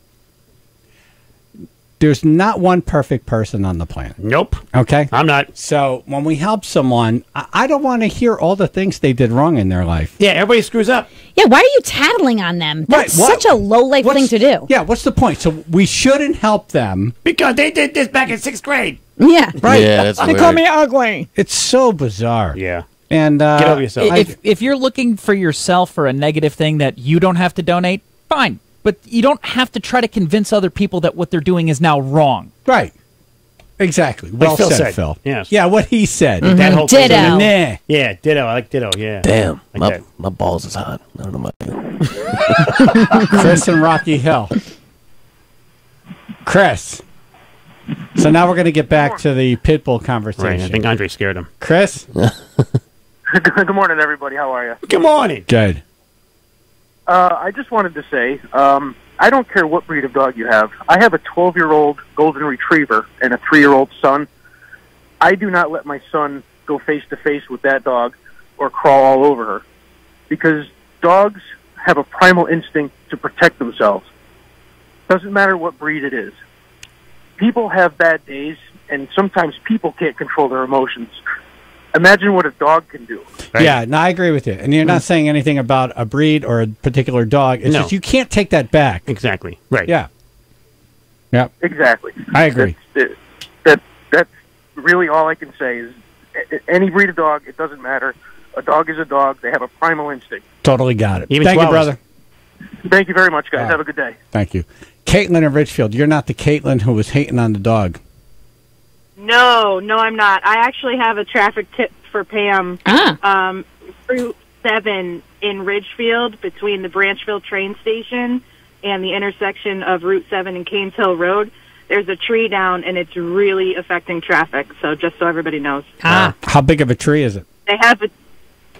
There's not one perfect person on the planet. Nope. Okay? I'm not. So when we help someone, I don't want to hear all the things they did wrong in their life. Yeah, everybody screws up. Yeah, why are you tattling on them? That's Right, such a low-life thing to do. Yeah, what's the point? So we shouldn't help them. Because they did this back in 6th grade. Yeah. Right. Yeah, that's They weird. call me ugly. It's so bizarre. Yeah. And Get over yourself. If you're looking for yourself for a negative thing that you don't have to donate, fine. But you don't have to try to convince other people that what they're doing is now wrong. Right. Exactly. Well Phil said, said. Phil. Yes. Yeah, what he said. That whole thing. Ditto. Nah. Yeah, ditto. I like ditto, yeah. Damn, Like my balls is hot. I don't know about you. Chris and Rocky Hill. Chris. So now we're going to get back to the Pitbull conversation. Right, I think Andre scared him. Chris? Good morning, everybody. How are you? Good morning. Good. I just wanted to say, I don't care what breed of dog you have. I have a 12-year-old golden retriever and a 3-year-old son. I do not let my son go face-to-face with that dog or crawl all over her because dogs have a primal instinct to protect themselves. Doesn't matter what breed it is. People have bad days, and sometimes people can't control their emotions. Imagine what a dog can do. Right? Yeah, no, I agree with you. And you're not saying anything about a breed or a particular dog. It's No. just you can't take that back. Exactly. Right. Yeah. Yep. Exactly. I agree. That's really all I can say is any breed of dog, it doesn't matter. A dog is a dog. They have a primal instinct. Totally got it. Even Thank you, chihuahuas. brother. Thank you very much, guys. Have a good day. Thank you. Caitlin in Richfield, you're not the Caitlin who was hating on the dog. No, I'm not. I actually have a traffic tip for Pam. Route 7 in Ridgefield between the Branchville train station and the intersection of Route 7 and Canes Hill Road. There's a tree down, and it's really affecting traffic, so just so everybody knows. How big of a tree is it? They have a...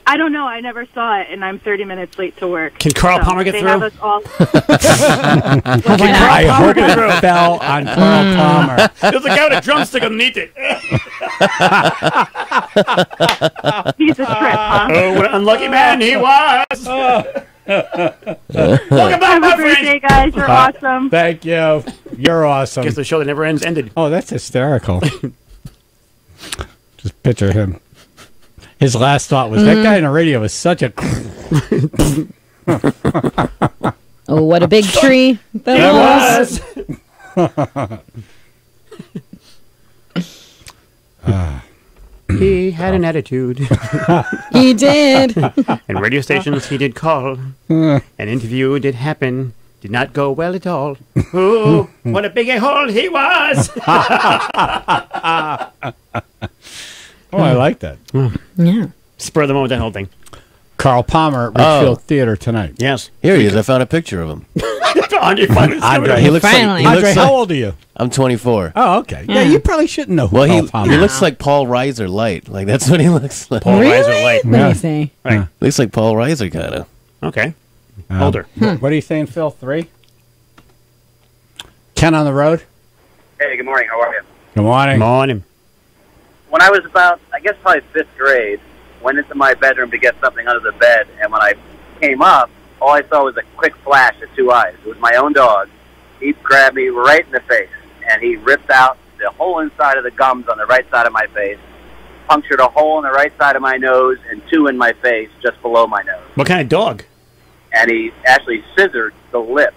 I don't know. I never saw it, and I'm 30 minutes late to work. Can Carl Palmer get they through? Have us all... I hope it fell on Carl Palmer. There's a guy with a drumstick underneath it. He's a trip, huh? Oh, what an unlucky man he was. Welcome back, Have my a great friend. day, guys. You're awesome. Thank you. You're awesome. Guess the show that never ends ended. Oh, that's hysterical. Just picture him. His last thought was, that guy on the radio is such a... Oh, what a big tree that was. He had an attitude. He did. And radio stations he did call. An interview did happen. Did not go well at all. Ooh, what a big a-hole he was. Oh, I like that. Yeah. Spur of the moment, that whole thing. Carl Palmer at Richfield Theater tonight. Yes. Here he is. I found a picture of him. Andre, he looks like. Andre, how old are you? I'm 24. Oh, okay. Yeah, you probably shouldn't know who Well, Carl Palmer he is. looks like Paul Reiser light. Like that's what he looks like. Paul Reiser light. Let me see. Right. Looks like Paul Reiser kind of. Okay. Older. What are you saying, Phil? 3? Ken on the road? Hey, good morning. How are you? Good morning. Morning. When I was about, I guess probably 5th grade, went into my bedroom to get something under the bed, and when I came up, all I saw was a quick flash of 2 eyes. It was my own dog. He grabbed me right in the face, and he ripped out the whole inside of the gums on the right side of my face, punctured a hole in the right side of my nose, and 2 in my face just below my nose. What kind of dog? And he actually scissored the lip.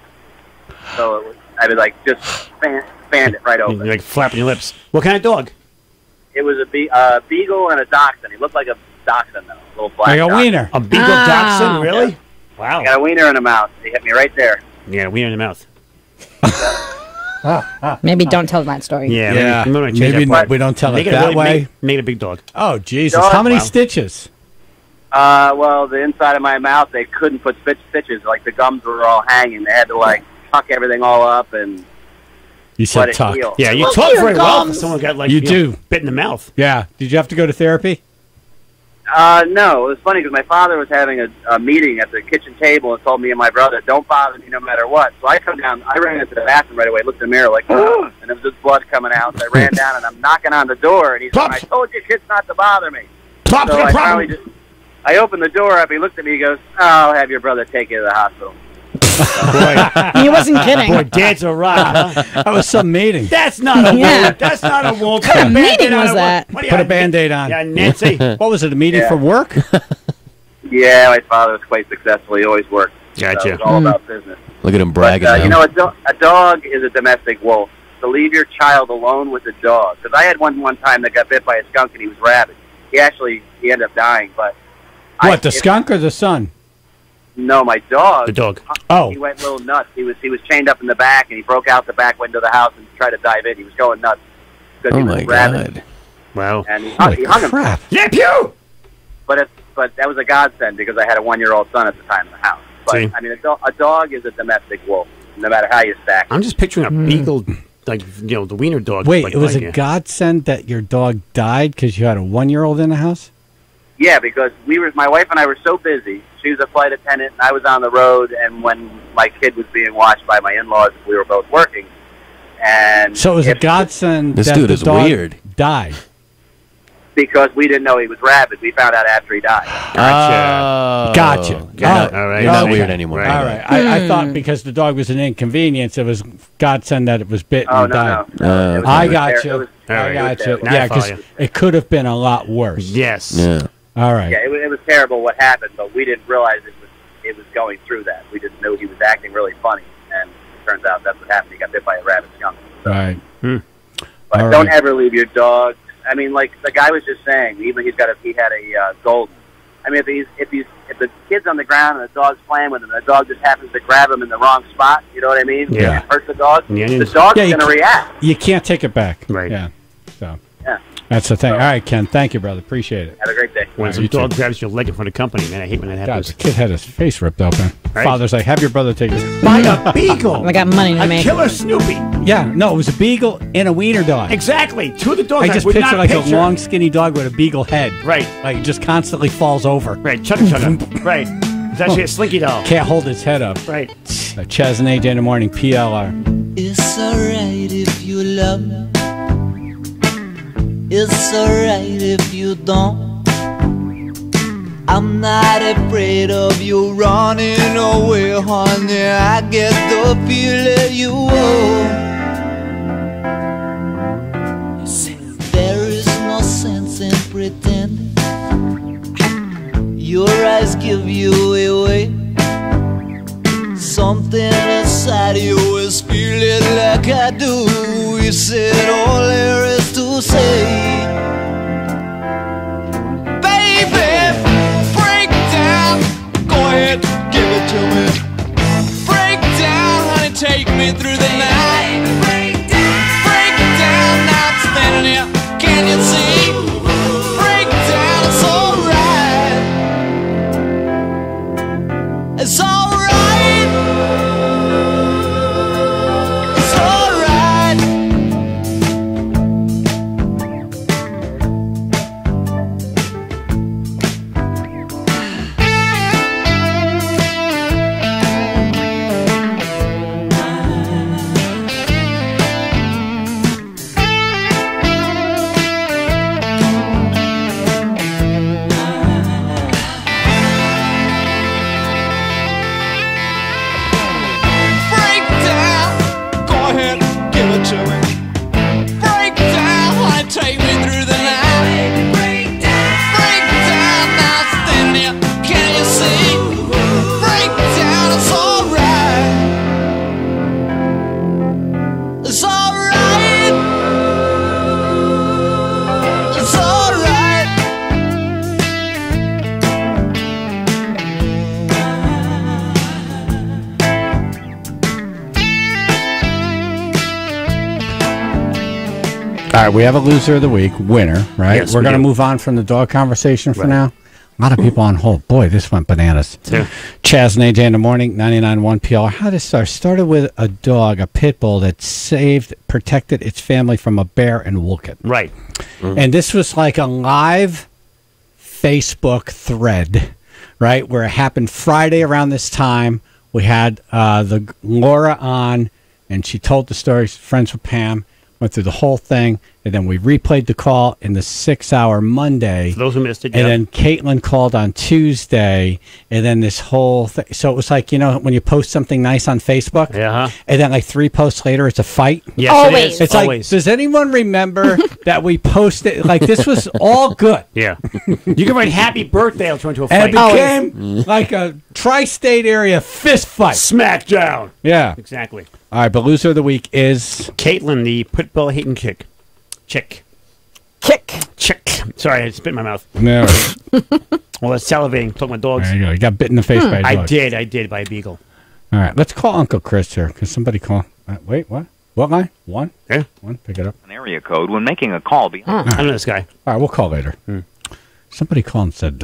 So it was, I was like, just fanned it right open. You're like flapping your lips. What kind of dog? It was a beagle and a dachshund. He looked like a dachshund, though. A little black Like a dachshund. wiener. A beagle dachshund? Really? Yeah. Wow. He got a wiener in the mouth. He hit me right there. Yeah, a wiener in the mouth. Maybe don't tell that story. Yeah. Maybe we don't tell it that way. Make it a big dog. Oh, Jesus. Dog? How many Wow. stitches? Well, the inside of my mouth, they couldn't put stitches. Like, the gums were all hanging. They had to, like, tuck everything all up and You let said it tuck. heal. Yeah, you Look talk at your very well. gums. Someone got like You do. bit in the mouth. Yeah. Did you have to go to therapy? No, it was funny because my father was having a meeting at the kitchen table and told me and my brother, don't bother me no matter what. So I come down, I ran into the bathroom right away, looked in the mirror like, oh, and there was just blood coming out. So I ran down and I'm knocking on the door and he's going, I told you kids not to bother me. So I finally just, I opened the door up, he looked at me, he goes, oh, I'll have your brother take you to the hospital. Boy, He wasn't kidding. Boy, Dad's a rock, huh? That was some meeting. That's not a Yeah. wound. That's not a wound. What kind of meeting was that? Put a Band-Aid on. Yeah, Nancy. What was it, a meeting Yeah. for work? Yeah, my father was quite successful. He always worked. Gotcha. So it was all about business. Look at him bragging. But, now. you know, a dog is a domestic wolf. To leave your child alone with a dog. Because I had one time that got bit by a skunk and he was rabid. He ended up dying. But What, the skunk or the son? No, my dog. The dog. Oh. He went a little nuts. He was chained up in the back and he broke out the back window of the house and tried to dive in. He was going nuts because Oh he was my rabid. God. Wow. And he hung himself. Crap. Nephew! But that was a godsend because I had a 1-year-old son at the time in the house. But See? I mean, a dog is a domestic wolf, no matter how you stack it. I'm just picturing a beagle, like, you know, the wiener dog. Wait, like, it was like, a godsend that your dog died because you had a 1-year-old in the house? Yeah, because my wife and I were so busy. She was a flight attendant, and I was on the road. And when my kid was being watched by my in-laws, we were both working. And So it was a godsend This that dude the is dog weird. died. because we didn't know he was rabid. We found out after he died. Oh. Gotcha. You're not, all right. you're not Okay. weird anymore. Right. All right. I thought because the dog was an inconvenience, it was godsend that it was bitten Oh, and died. no. It was- I it was got ter- you. it was- I All right. got you. terrible. Now I Yeah, follow because you. it could have been a lot worse. Yes. Yeah. All right. Yeah, it was terrible what happened, but we didn't realize it was going through that. We didn't know he was acting really funny, and it turns out that's what happened. He got bit by a rabid skunk. So, Right. but All don't right. ever leave your dog. I mean, like the guy was just saying, even he had a golden. I mean, if the kid's on the ground and the dog's playing with him, and the dog just happens to grab him in the wrong spot, you know what I mean? Yeah. And hurt the dog. Yeah, The it's- dog's Yeah, you going to can't- react. You can't take it back. Right. Yeah. So Yeah. that's the thing. All right, Ken. Thank you, brother. Appreciate it. Have a great day. When You some too. dog grabs your leg in front of company, man, I hate when that God, happens. the kid had his face ripped open. Right. Father's like, have your brother take it. By a beagle. I got money to a make. killer Snoopy. Yeah, no, it was a beagle and a wiener dog. Exactly. Two of the dogs I just would picture not like picture. a long, skinny dog with a beagle head. Right. Like it just constantly falls over. Right. Chugga chugga. Right. It's actually a slinky doll. Can't hold its head up. Right. Chaz and AJ in the morning, PLR. It's alright if you love me. It's alright if you don't. I'm not afraid of you running away, honey. I get the feeling you owe. There is no sense in pretending Your eyes give you away. Something inside you is feeling like I do. You said all there is to say. Baby, break down. Go ahead, give it to me. Break down, honey, take me through the night. Break down, now I'm standing here. Can you see? Break down, it's alright. It's alright. It's alright. All right, we have a loser of the week, winner, right? Yes, We're we going to do. move on from the dog conversation for Right. now. A lot of people on hold. Boy, this went bananas. Yeah. Chaz and AJ in the morning, 99.1 PLR. How did it start? Started with a dog, a pit bull that protected its family from a bear in Woolkit. Right. And this was like a live Facebook thread, right, where it happened Friday around this time. We had the Laura on, and she told the story. She's friends with Pam. Went through the whole thing, and then we replayed the call in the 6-hour Monday. For those who missed it, and then Caitlin called on Tuesday, and then this whole thing. So it was like, you know, when you post something nice on Facebook, and then like 3 posts later, it's a fight. Yes, Always. It is. It's Always. like, does anyone remember that we posted? Like, this was all good. Yeah. You can write happy birthday, it'll turn into a And fight. it became like a tri-state area fist fight. Smackdown. Yeah. Exactly. All right, but loser of the week is Caitlin, the pit bull hating chick. Chick. Sorry, I spit in my mouth. No. Well, it's salivating. Talking about dogs. There you go. You got bit in the face by a dog. I did by a beagle. All right, let's call Uncle Chris here. Can somebody call? Wait, what? What line? One? Yeah. One, pick it up. An area code when making a call. I don't know this guy. All right, we'll call later. Somebody called and said,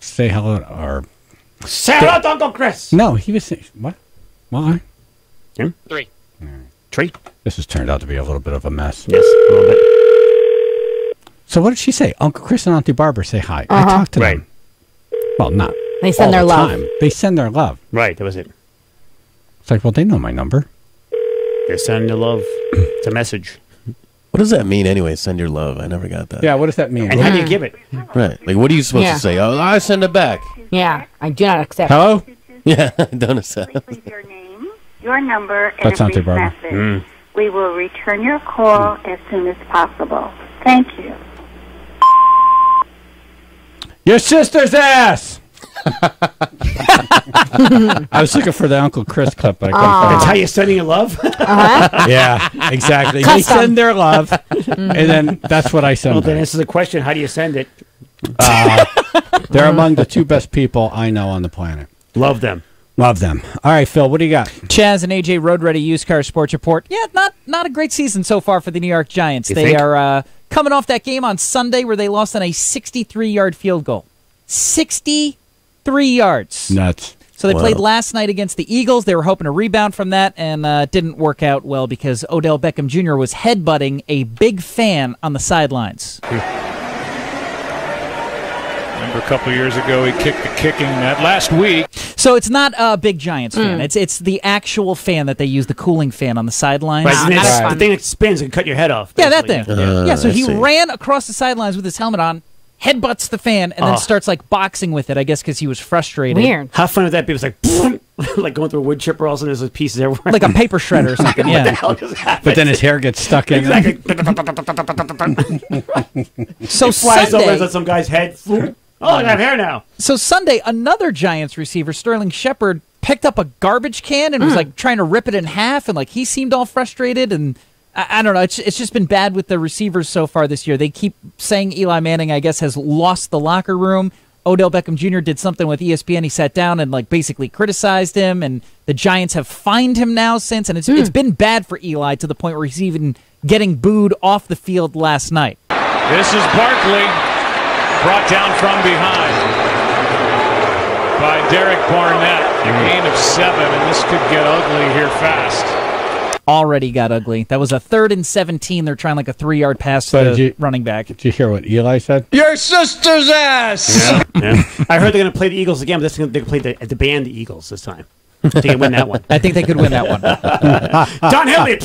say hello or... Say hello to Uncle Chris. No, he was saying, what? What line? Him? 3. 3? This has turned out to be a little bit of a mess. Yes, a little bit. So what did she say? Uncle Chris and Auntie Barbara say hi. I talked to them. Well, not They send all their the love. time. They send their love. Right, that was it. It's like, well, they know my number. They're sending their love. It's a message. What does that mean anyway? Send your love. I never got that. Yeah, what does that mean? And how do you give it? Right. Like, what are you supposed to say? Oh, I send it back. Yeah, I do not accept. Hello? Yeah, don't accept. Your number and That's a Auntie brief Barbara. message. We will return your call as soon as possible. Thank you. Your sister's ass! I was looking for the Uncle Chris clip, but I couldn't find That's it. how you're sending your love? Yeah, exactly. They send their love, and then that's what I send Well, back. then answer the question, how do you send it? They're among the 2 best people I know on the planet. Love them. Love them. All right, Phil, what do you got? Chaz and AJ Road Ready Used Car Sports Report. Yeah, not a great season so far for the New York Giants. You They think? are coming off that game on Sunday where they lost on a 63-yard field goal. 63 yards. Nuts. So they played last night against the Eagles. They were hoping to rebound from that, and didn't work out well because Odell Beckham Jr. was headbutting a big fan on the sidelines. Remember a couple of years ago, he kicked the kicking net last week. So it's not a big Giants fan. It's the actual fan that they use, the cooling fan on the sidelines. Right, and it's the thing that spins and cut your head off. Yeah, that thing. basically. Yeah, so I he see. ran across the sidelines with his helmet on, headbutts the fan, and then starts like boxing with it, I guess because he was frustrated. How fun would that be? It was like, like going through a wood chipper, all of a sudden there's like pieces everywhere. Like a paper shredder or something, What yeah. the hell just happened? But then his hair gets stuck in Exactly. So it flies over Sunday- and some guy's head. Oh, I have hair now. So Sunday, another Giants receiver, Sterling Shepard, picked up a garbage can and was like trying to rip it in half, and like he seemed all frustrated. And I don't know, it's just been bad with the receivers so far this year. They keep saying Eli Manning, I guess, has lost the locker room. Odell Beckham Jr. did something with ESPN. He sat down and like basically criticized him, and the Giants have fined him now since, and it's been bad for Eli to the point where he's even getting booed off the field last night. This is Barkley, brought down from behind by Derek Barnett. A gain of 7, and this could get ugly here fast. Already got ugly. That was a 3rd and 17. They're trying like a 3-yard pass to the running back. Did you hear what Eli said? Your sister's ass! Yeah. I heard they're going to play the Eagles again, but they're going to play the band the Eagles this time. They can win that one. I think they could win that one. Don Hilliard!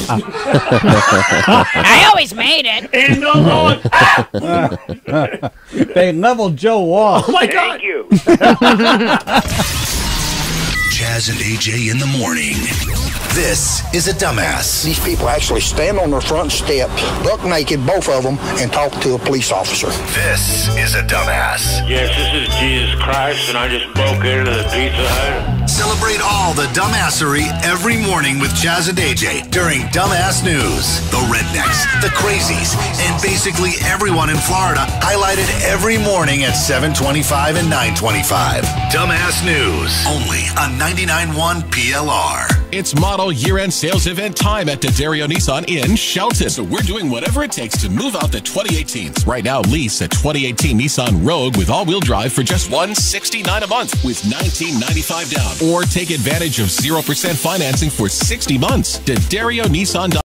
I always made it. In the Lord! They leveled Joe Walsh. Oh, my God! Thank you. Jazz and AJ in the morning. This is a dumbass. These people actually stand on their front steps, buck naked, both of them, and talk to a police officer. This is a dumbass. Yes, this is Jesus Christ, and I just broke into the Pizza Hut. Celebrate all the dumbassery every morning with Jazz and AJ during Dumbass News. The rednecks, the crazies, and basically everyone in Florida highlighted every morning at 7:25 and 9:25. Dumbass News, only on 99.1 PLR. It's model year-end sales event time at D'Addario Nissan in Shelton. So we're doing whatever it takes to move out the 2018s. Right now, lease a 2018 Nissan Rogue with all-wheel drive for just $169 a month with $19.95 down. Or take advantage of 0% financing for 60 months. D'Addario Nissan.